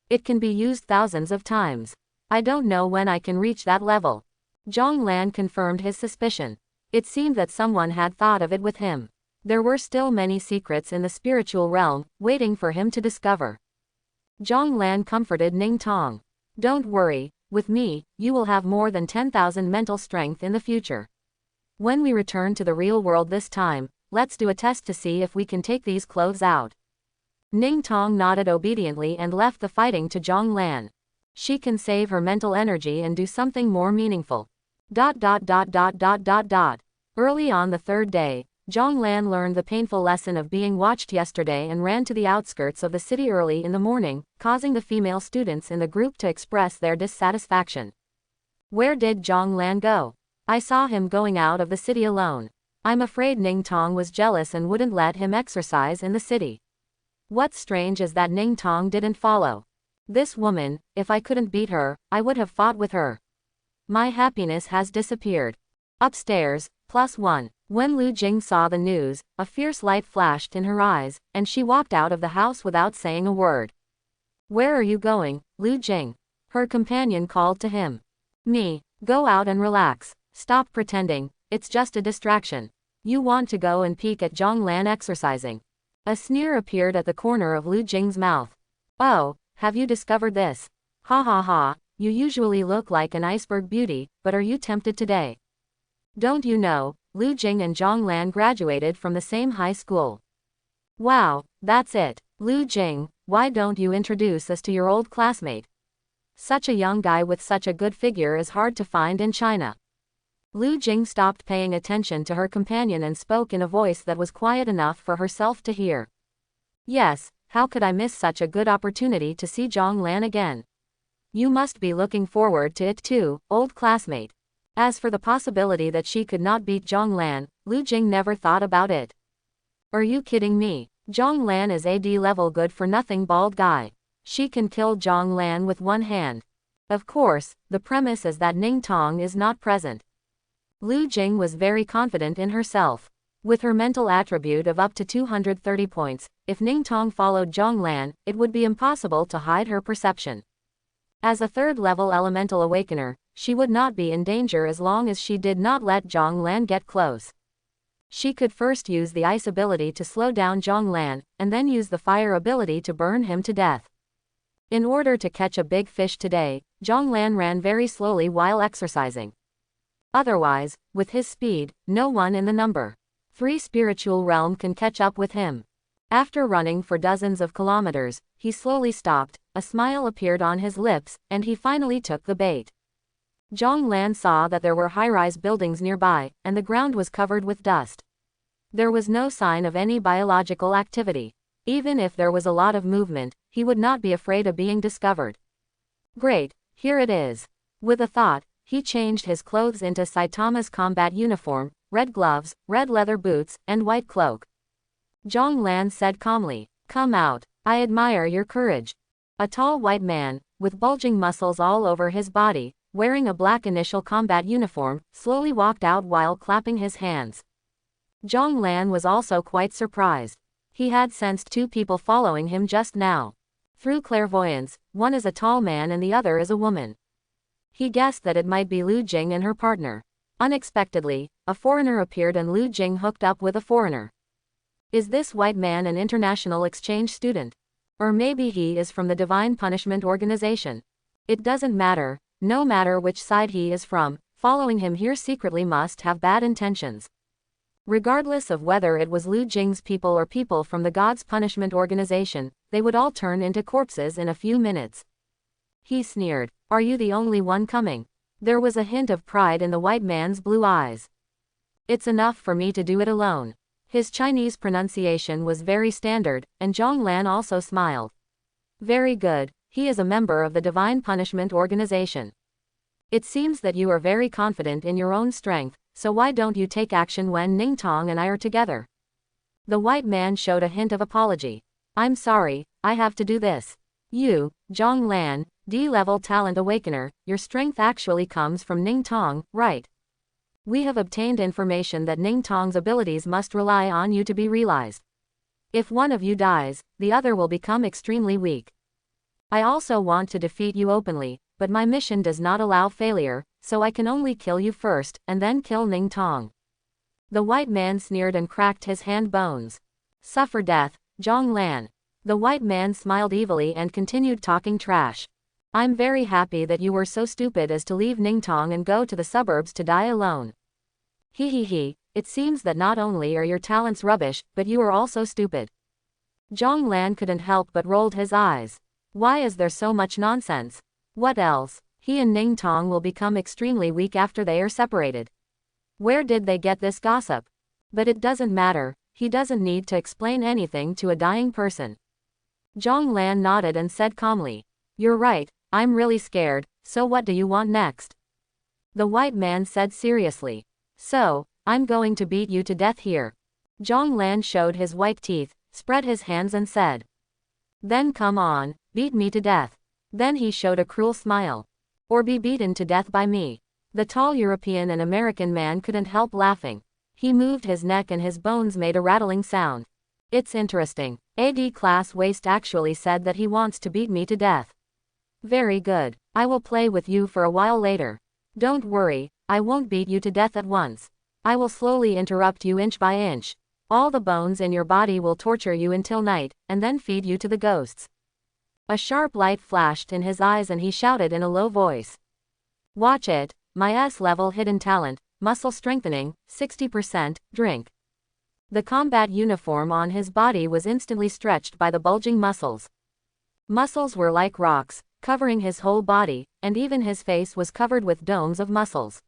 It can be used thousands of times. I don't know when I can reach that level. Jong Lan confirmed his suspicion. It seemed that someone had thought of it with him. There were still many secrets in the spiritual realm, waiting for him to discover. Jong Lan comforted Ning Tong. Don't worry, with me, you will have more than 10,000 mental strength in the future. When we return to the real world this time, let's do a test to see if we can take these clothes out. Ning Tong nodded obediently and left the fighting to Jong Lan. She can save her mental energy and do something more meaningful. Early on the third day, Jong Lan learned the painful lesson of being watched yesterday and ran to the outskirts of the city early in the morning, causing the female students in the group to express their dissatisfaction. Where did Jong Lan go? I saw him going out of the city alone. I'm afraid Ling Tong was jealous and wouldn't let him exercise in the city. What's strange is that Ling Tong didn't follow. This woman, if I couldn't beat her, I would have fought with her. My happiness has disappeared. Upstairs, +1. When Lu Jing saw the news, a fierce light flashed in her eyes, and she walked out of the house without saying a word. Where are you going, Lu Jing? Her companion called to him. Me, go out and relax. Stop pretending, it's just a distraction. You want to go and peek at Jong Lan exercising. A sneer appeared at the corner of Lu Jing's mouth. Oh, have you discovered this? Ha ha ha, you usually look like an iceberg beauty, but are you tempted today? Don't you know, Lu Jing and Jong Lan graduated from the same high school. Wow, that's it. Lu Jing, why don't you introduce us to your old classmate? Such a young guy with such a good figure is hard to find in China. Lu Jing stopped paying attention to her companion and spoke in a voice that was quiet enough for herself to hear. Yes, how could I miss such a good opportunity to see Jong Lan again? You must be looking forward to it too, old classmate. As for the possibility that she could not beat Jong Lan, Lu Jing never thought about it. Are you kidding me? Jong Lan is AD level good for nothing bald guy. She can kill Jong Lan with one hand. Of course, the premise is that Ling Tong is not present. Lu Jing was very confident in herself. With her mental attribute of up to 230 points, if Ling Tong followed Jong Lan, it would be impossible to hide her perception. As a third-level elemental awakener, she would not be in danger as long as she did not let Jong Lan get close. She could first use the ice ability to slow down Jong Lan, and then use the fire ability to burn him to death. In order to catch a big fish today, Jong Lan ran very slowly while exercising. Otherwise, with his speed, no one in the number 3 spiritual realm can catch up with him. After running for dozens of kilometers, he slowly stopped, a smile appeared on his lips, and he finally took the bait. Jong Lan saw that there were high-rise buildings nearby, and the ground was covered with dust. There was no sign of any biological activity. Even if there was a lot of movement, he would not be afraid of being discovered. Great, here it is. With a thought, he changed his clothes into Saitama's combat uniform, red gloves, red leather boots, and white cloak. Jong Lan said calmly, "Come out, I admire your courage." A tall white man, with bulging muscles all over his body, wearing a black initial combat uniform, slowly walked out while clapping his hands. Jong Lan was also quite surprised. He had sensed 2 people following him just now. Through clairvoyance, one is a tall man and the other is a woman. He guessed that it might be Lu Jing and her partner. Unexpectedly, a foreigner appeared and Lu Jing hooked up with a foreigner. Is this white man an international exchange student? Or maybe he is from the Divine Punishment Organization. It doesn't matter, no matter which side he is from, following him here secretly must have bad intentions. Regardless of whether it was Lu Jing's people or people from the God's Punishment Organization, they would all turn into corpses in a few minutes. He sneered, "Are you the only one coming?" There was a hint of pride in the white man's blue eyes. "It's enough for me to do it alone." His Chinese pronunciation was very standard, and Jong Lan also smiled. "Very good, he is a member of the Divine Punishment Organization. It seems that you are very confident in your own strength, so why don't you take action when Ling Tong and I are together?" The white man showed a hint of apology. "I'm sorry, I have to do this. You, Jong Lan, D-level talent awakener, your strength actually comes from Ling Tong, right? We have obtained information that Ling Tong's abilities must rely on you to be realized. If one of you dies, the other will become extremely weak. I also want to defeat you openly, but my mission does not allow failure, so I can only kill you first, and then kill Ling Tong." The white man sneered and cracked his hand bones. "Suffer death, Jong Lan." The white man smiled evilly and continued talking trash. "I'm very happy that you were so stupid as to leave Ling Tong and go to the suburbs to die alone. He, it seems that not only are your talents rubbish, but you are also stupid." Jong Lan couldn't help but rolled his eyes. Why is there so much nonsense? What else? He and Ling Tong will become extremely weak after they are separated. Where did they get this gossip? But it doesn't matter, he doesn't need to explain anything to a dying person. Jong Lan nodded and said calmly, "You're right, I'm really scared, so what do you want next?" The white man said seriously, "So, I'm going to beat you to death here." Jong Lan showed his white teeth, spread his hands and said, "Then come on, beat me to death." Then he showed a cruel smile. "Or be beaten to death by me." The tall European and American man couldn't help laughing. He moved his neck and his bones made a rattling sound. "It's interesting. AD class waste actually said that he wants to beat me to death. Very good. I will play with you for a while later. Don't worry, I won't beat you to death at once. I will slowly interrupt you inch by inch. All the bones in your body will torture you until night, and then feed you to the ghosts." A sharp light flashed in his eyes and he shouted in a low voice, "Watch it, my S-level hidden talent, muscle strengthening, 60%, drink." The combat uniform on his body was instantly stretched by the bulging muscles. Muscles were like rocks, covering his whole body, and even his face was covered with domes of muscles.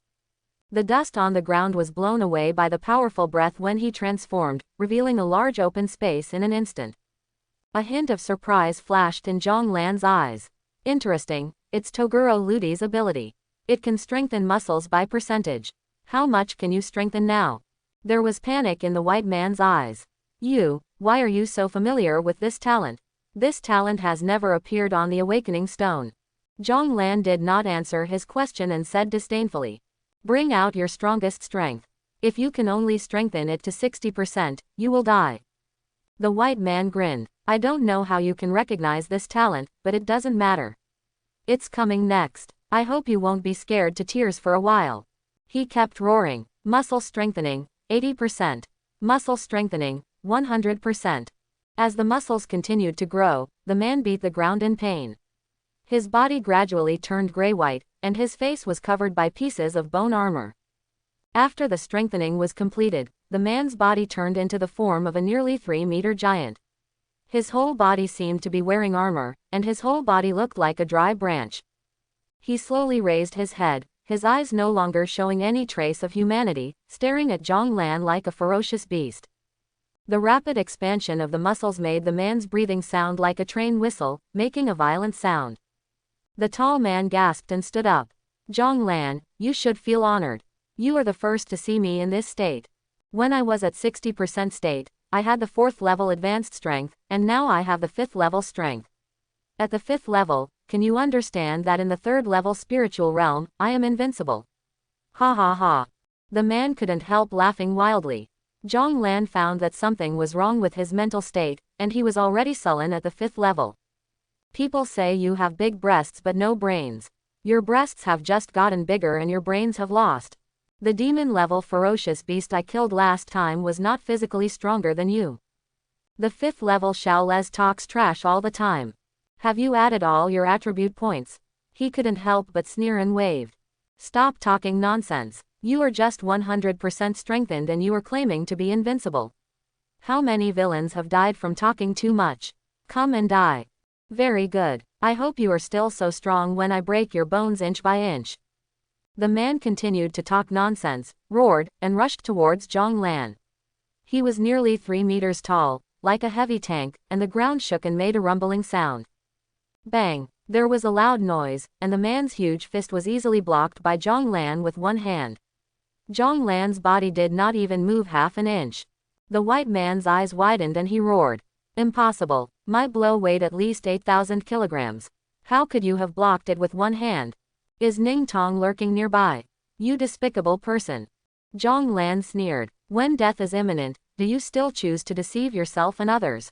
The dust on the ground was blown away by the powerful breath when he transformed, revealing a large open space in an instant. A hint of surprise flashed in Jong Lan's eyes. "Interesting, it's Toguro-like's ability. It can strengthen muscles by percentage. How much can you strengthen now?" There was panic in the white man's eyes. Why are you so familiar with this talent? This talent has never appeared on the Awakening Stone." Jong Lan did not answer his question and said disdainfully, "Bring out your strongest strength. If you can only strengthen it to 60%, you will die." The white man grinned. "I don't know how you can recognize this talent, but it doesn't matter. It's coming next. I hope you won't be scared to tears for a while." He kept roaring, "Muscle strengthening, 80%. Muscle strengthening, 100%. As the muscles continued to grow, the man beat the ground in pain. His body gradually turned gray-white, and his face was covered by pieces of bone armor. After the strengthening was completed, the man's body turned into the form of a nearly 3-meter giant. His whole body seemed to be wearing armor, and his whole body looked like a dry branch. He slowly raised his head, his eyes no longer showing any trace of humanity, staring at Jong Lan like a ferocious beast. The rapid expansion of the muscles made the man's breathing sound like a train whistle, making a violent sound. The tall man gasped and stood up. "Jong Lan, you should feel honored. You are the first to see me in this state. When I was at 60% state, I had the 4th level advanced strength, and now I have the 5th level strength. At the 5th level, can you understand that in the 3rd level spiritual realm, I am invincible?" Ha ha ha. The man couldn't help laughing wildly. Jong Lan found that something was wrong with his mental state, and he was already sullen at the 5th level. "People say you have big breasts but no brains. Your breasts have just gotten bigger and your brains have lost. The demon-level ferocious beast I killed last time was not physically stronger than you. The 5th level Shaolez talks trash all the time. Have you added all your attribute points?" He couldn't help but sneer and waved. "Stop talking nonsense. You are just 100% strengthened and you are claiming to be invincible. How many villains have died from talking too much? Come and die. Very good. I hope you are still so strong when I break your bones inch by inch." The man continued to talk nonsense, roared, and rushed towards Jong Lan. He was nearly 3 meters tall, like a heavy tank, and the ground shook and made a rumbling sound. Bang! There was a loud noise, and the man's huge fist was easily blocked by Jong Lan with one hand. Jong Lan's body did not even move half an inch. The white man's eyes widened and he roared, "Impossible. My blow weighed at least 8,000 kilograms. How could you have blocked it with one hand? Is Ling Tong lurking nearby? You despicable person." Jong Lan sneered, "When death is imminent, do you still choose to deceive yourself and others?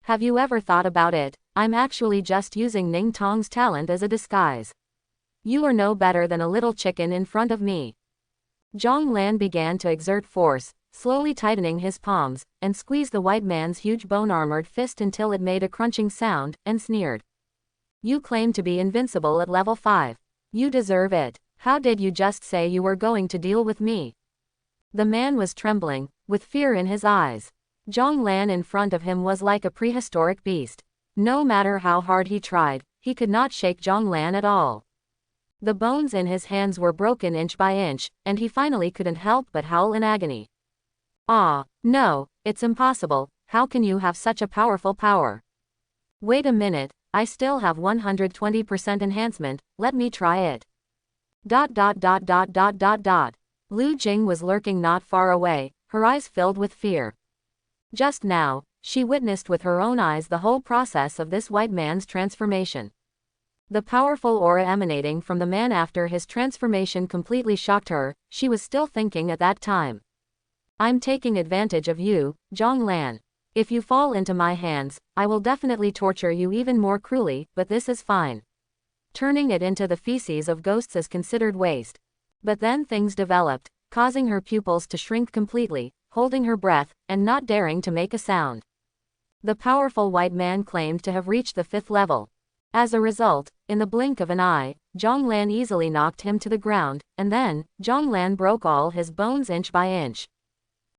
Have you ever thought about it? I'm actually just using Ling Tong's talent as a disguise. You are no better than a little chicken in front of me." Jong Lan began to exert force, slowly tightening his palms, and squeezed the white man's huge bone-armored fist until it made a crunching sound, and sneered. "You claim to be invincible at level 5. You deserve it. How did you just say you were going to deal with me?" The man was trembling, with fear in his eyes. Jong Lan in front of him was like a prehistoric beast. No matter how hard he tried, he could not shake Jong Lan at all. The bones in his hands were broken inch by inch, and he finally couldn't help but howl in agony. Ah, no, it's impossible, how can you have such a powerful power? Wait a minute, I still have 120% enhancement, let me try it. ... Lu Jing was lurking not far away, her eyes filled with fear. Just now, she witnessed with her own eyes the whole process of this white man's transformation. The powerful aura emanating from the man after his transformation completely shocked her. She was still thinking at that time. I'm taking advantage of you, Jong Lan. If you fall into my hands, I will definitely torture you even more cruelly, but this is fine. Turning it into the feces of ghosts is considered waste. But then things developed, causing her pupils to shrink completely, holding her breath, and not daring to make a sound. The powerful white man claimed to have reached the 5th level. As a result, in the blink of an eye, Jong Lan easily knocked him to the ground, and then, Jong Lan broke all his bones inch by inch.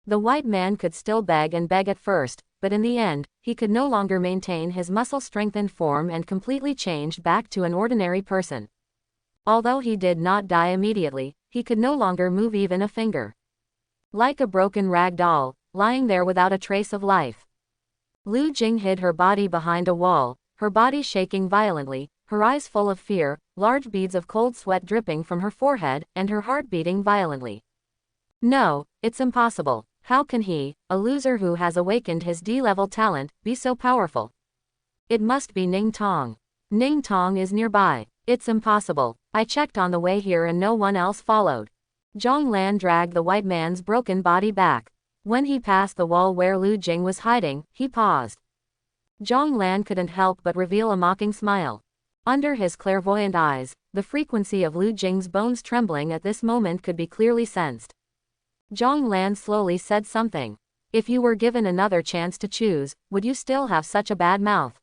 The white man could still beg and beg at first, but in the end, he could no longer maintain his muscle-strengthened form and completely changed back to an ordinary person. Although he did not die immediately, he could no longer move even a finger. Like a broken rag doll, lying there without a trace of life. Lu Jing hid her body behind a wall, her body shaking violently, her eyes full of fear, large beads of cold sweat dripping from her forehead, and her heart beating violently. No, it's impossible. How can he, a loser who has awakened his D-level talent, be so powerful? It must be Ling Tong. Ling Tong is nearby. It's impossible. I checked on the way here and no one else followed. Jong Lan dragged the white man's broken body back. When he passed the wall where Lu Jing was hiding, he paused. Jong Lan couldn't help but reveal a mocking smile. Under his clairvoyant eyes, the frequency of Lu Jing's bones trembling at this moment could be clearly sensed. Jong Lan slowly said something. If you were given another chance to choose, would you still have such a bad mouth?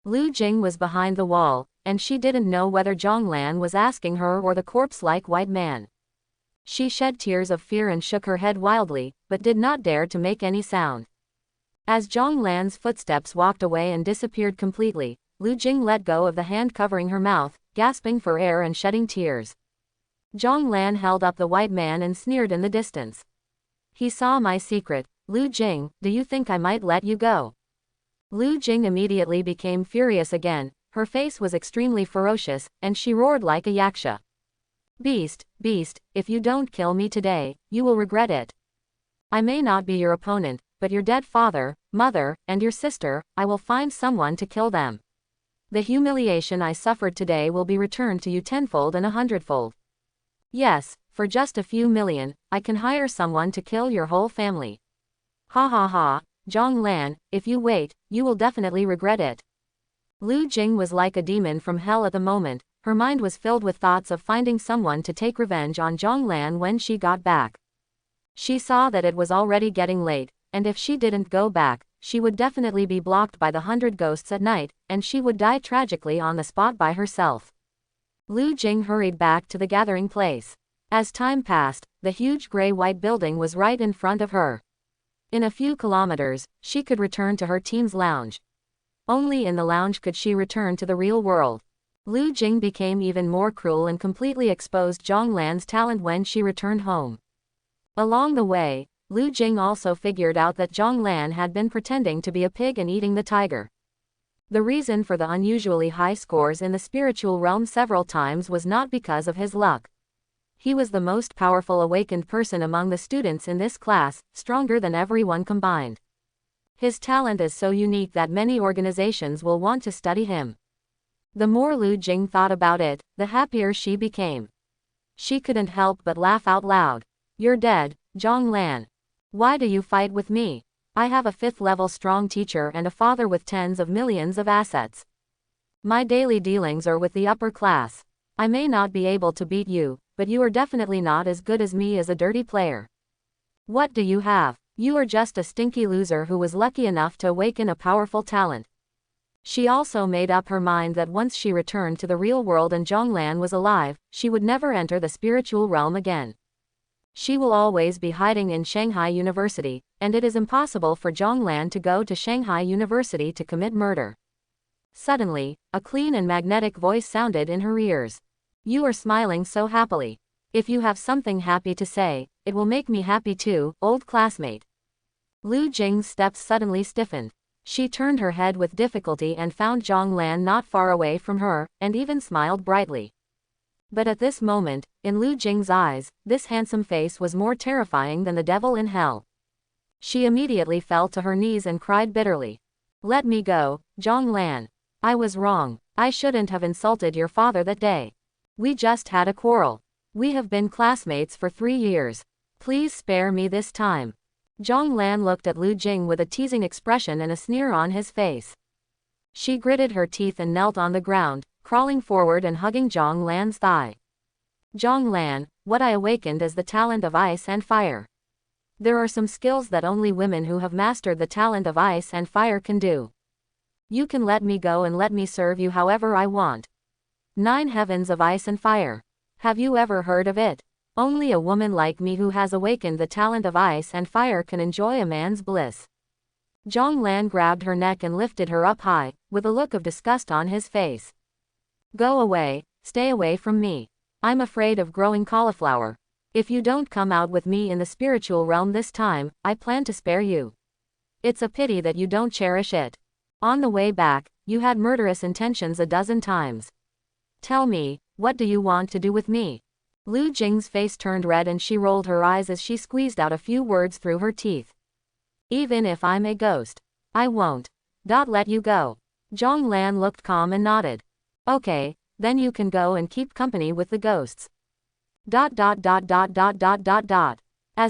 Lu Jing was behind the wall, and she didn't know whether Jong Lan was asking her or the corpse-like white man. She shed tears of fear and shook her head wildly, but did not dare to make any sound. As Jong Lan's footsteps walked away and disappeared completely, Lu Jing let go of the hand covering her mouth, gasping for air and shedding tears. Jong Lan held up the white man and sneered in the distance. He saw my secret. Lu Jing, do you think I might let you go? Lu Jing immediately became furious again, her face was extremely ferocious, and she roared like a yaksha. Beast, beast, if you don't kill me today, you will regret it. I may not be your opponent, but your dead father, mother, and your sister, I will find someone to kill them. The humiliation I suffered today will be returned to you tenfold and 100-fold. Yes, for just a few million, I can hire someone to kill your whole family. Ha ha ha, Jong Lan, if you wait, you will definitely regret it. Lu Jing was like a demon from hell at the moment, her mind was filled with thoughts of finding someone to take revenge on Jong Lan when she got back. She saw that it was already getting late, and if she didn't go back, she would definitely be blocked by the 100 ghosts at night, and she would die tragically on the spot by herself. Lu Jing hurried back to the gathering place. As time passed, the huge gray-white building was right in front of her. In a few kilometers, she could return to her team's lounge. Only in the lounge could she return to the real world. Lu Jing became even more cruel and completely exposed Jong Lan's talent when she returned home. Along the way, Lu Jing also figured out that Jong Lan had been pretending to be a pig and eating the tiger. The reason for the unusually high scores in the spiritual realm several times was not because of his luck. He was the most powerful awakened person among the students in this class, stronger than everyone combined. His talent is so unique that many organizations will want to study him. The more Lu Jing thought about it, the happier she became. She couldn't help but laugh out loud. You're dead, Jong Lan. Why do you fight with me? I have a 5th-level strong teacher and a father with tens of millions of assets. My daily dealings are with the upper class. I may not be able to beat you, but you are definitely not as good as me as a dirty player. What do you have? You are just a stinky loser who was lucky enough to awaken a powerful talent. She also made up her mind that once she returned to the real world and Jong Lan was alive, she would never enter the spiritual realm again. She will always be hiding in Shanghai University, and it is impossible for Jong Lan to go to Shanghai University to commit murder. Suddenly, a clean and magnetic voice sounded in her ears. You are smiling so happily. If you have something happy to say, it will make me happy too, old classmate. Lu Jing's steps suddenly stiffened. She turned her head with difficulty and found Jong Lan not far away from her, and even smiled brightly. But at this moment, in Lu Jing's eyes, this handsome face was more terrifying than the devil in hell. She immediately fell to her knees and cried bitterly. Let me go, Jong Lan. I was wrong. I shouldn't have insulted your father that day. We just had a quarrel. We have been classmates for 3 years. Please spare me this time. Jong Lan looked at Lu Jing with a teasing expression and a sneer on his face. She gritted her teeth and knelt on the ground, crawling forward and hugging Jong Lan's thigh. Jong Lan, what I awakened is the talent of ice and fire. There are some skills that only women who have mastered the talent of ice and fire can do. You can let me go and let me serve you however I want. 9 heavens of ice and fire. Have you ever heard of it? Only a woman like me who has awakened the talent of ice and fire can enjoy a man's bliss. Jong Lan grabbed her neck and lifted her up high, with a look of disgust on his face. Go away, stay away from me. I'm afraid of growing cauliflower. If you don't come out with me in the spiritual realm this time, I plan to spare you. It's a pity that you don't cherish it. On the way back, you had murderous intentions a dozen times. Tell me, what do you want to do with me? Lu Jing's face turned red and she rolled her eyes as she squeezed out a few words through her teeth. Even if I'm a ghost, I won't. Let you go. Jong Lan looked calm and nodded. Okay, then you can go and keep company with the ghosts. As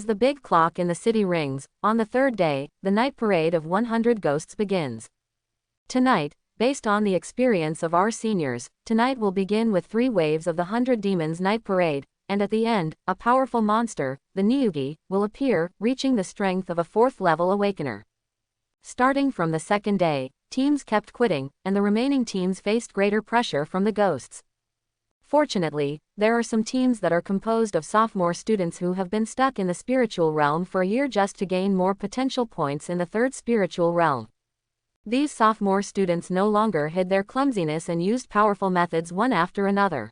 the big clock in the city rings, on the 3rd day, the night parade of 100 ghosts begins. Tonight, based on the experience of our seniors, tonight will begin with 3 waves of the 100 Demons Night Parade, and at the end, a powerful monster, the Niugi, will appear, reaching the strength of a 4th level awakener. Starting from the 2nd day, teams kept quitting, and the remaining teams faced greater pressure from the ghosts. Fortunately, there are some teams that are composed of sophomore students who have been stuck in the spiritual realm for a year just to gain more potential points in the 3rd spiritual realm. These sophomore students no longer hid their clumsiness and used powerful methods one after another.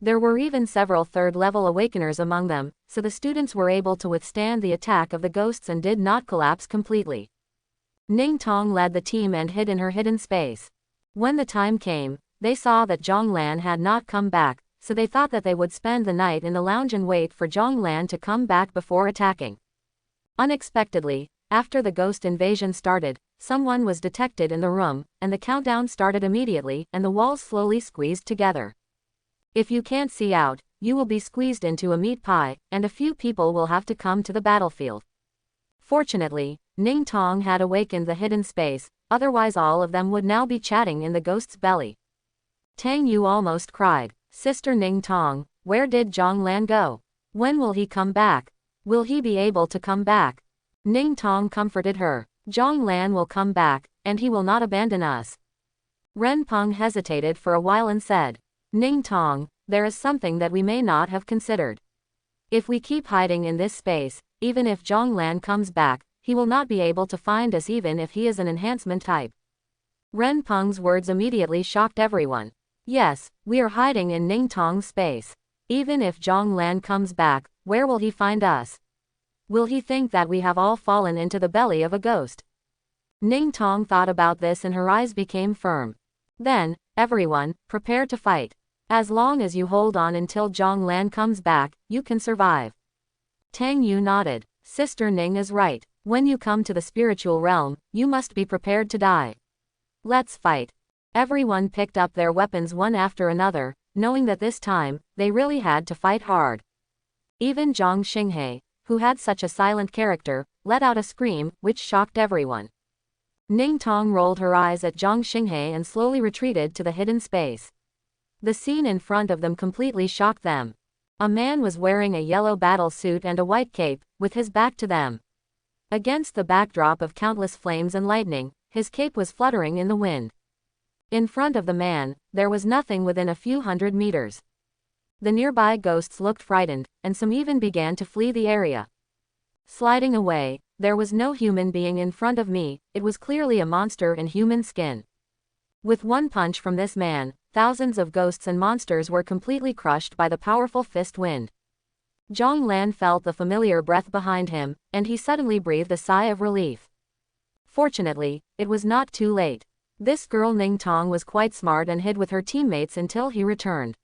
There were even several 3rd-level awakeners among them, so the students were able to withstand the attack of the ghosts and did not collapse completely. Ling Tong led the team and hid in her hidden space. When the time came, they saw that Jong Lan had not come back, so they thought that they would spend the night in the lounge and wait for Jong Lan to come back before attacking. Unexpectedly, after the ghost invasion started, someone was detected in the room, and the countdown started immediately, and the walls slowly squeezed together. If you can't see out, you will be squeezed into a meat pie, and a few people will have to come to the battlefield. Fortunately, Ling Tong had awakened the hidden space, otherwise all of them would now be chatting in the ghost's belly. Tang Yu almost cried, Sister Ling Tong, where did Jong Lan go? When will he come back? Will he be able to come back? Ling Tong comforted her. Jong Lan will come back, and he will not abandon us. Ren Peng hesitated for a while and said, Ning Tong, there is something that we may not have considered. If we keep hiding in this space, even if Jong Lan comes back, he will not be able to find us even if he is an enhancement type. Ren Peng's words immediately shocked everyone. Yes, we are hiding in Ning Tong's space. Even if Jong Lan comes back, where will he find us? Will he think that we have all fallen into the belly of a ghost? Ning Tong thought about this and her eyes became firm. Then, everyone, prepare to fight. As long as you hold on until Jong Lan comes back, you can survive. Tang Yu nodded. Sister Ning is right. When you come to the spiritual realm, you must be prepared to die. Let's fight. Everyone picked up their weapons one after another, knowing that this time, they really had to fight hard. Even Zhang Xinghe, who had such a silent character, let out a scream, which shocked everyone. Ning Tong rolled her eyes at Zhang Xinghe and slowly retreated to the hidden space. The scene in front of them completely shocked them. A man was wearing a yellow battle suit and a white cape, with his back to them. Against the backdrop of countless flames and lightning, his cape was fluttering in the wind. In front of the man, there was nothing within a few hundred meters. The nearby ghosts looked frightened, and some even began to flee the area. Sliding away, there was no human being in front of me, it was clearly a monster in human skin. With one punch from this man, thousands of ghosts and monsters were completely crushed by the powerful fist wind. Jong Lan felt the familiar breath behind him, and he suddenly breathed a sigh of relief. Fortunately, it was not too late. This girl Ling Tong was quite smart and hid with her teammates until he returned.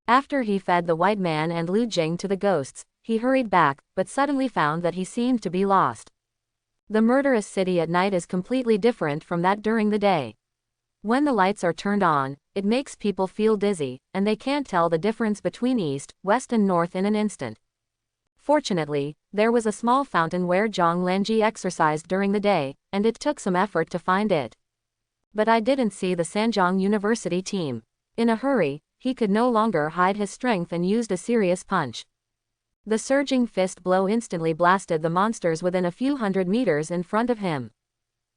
After he fed the white man and Lu Jing to the ghosts, he hurried back, but suddenly found that he seemed to be lost. The murderous city at night is completely different from that during the day. When the lights are turned on, it makes people feel dizzy, and they can't tell the difference between east, west and north in an instant. Fortunately, there was a small fountain where Jong Lanji exercised during the day, and it took some effort to find it. But I didn't see the Sanjiang University team. In a hurry, he could no longer hide his strength and used a serious punch. The surging fist blow instantly blasted the monsters within a few hundred meters in front of him.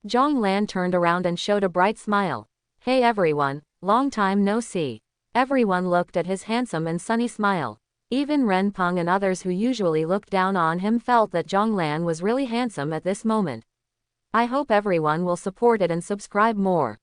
Jong Lan turned around and showed a bright smile. "Hey everyone, long time no see." Everyone looked at his handsome and sunny smile. Even Ren Peng and others who usually looked down on him felt that Jong Lan was really handsome at this moment. I hope everyone will support it and subscribe more.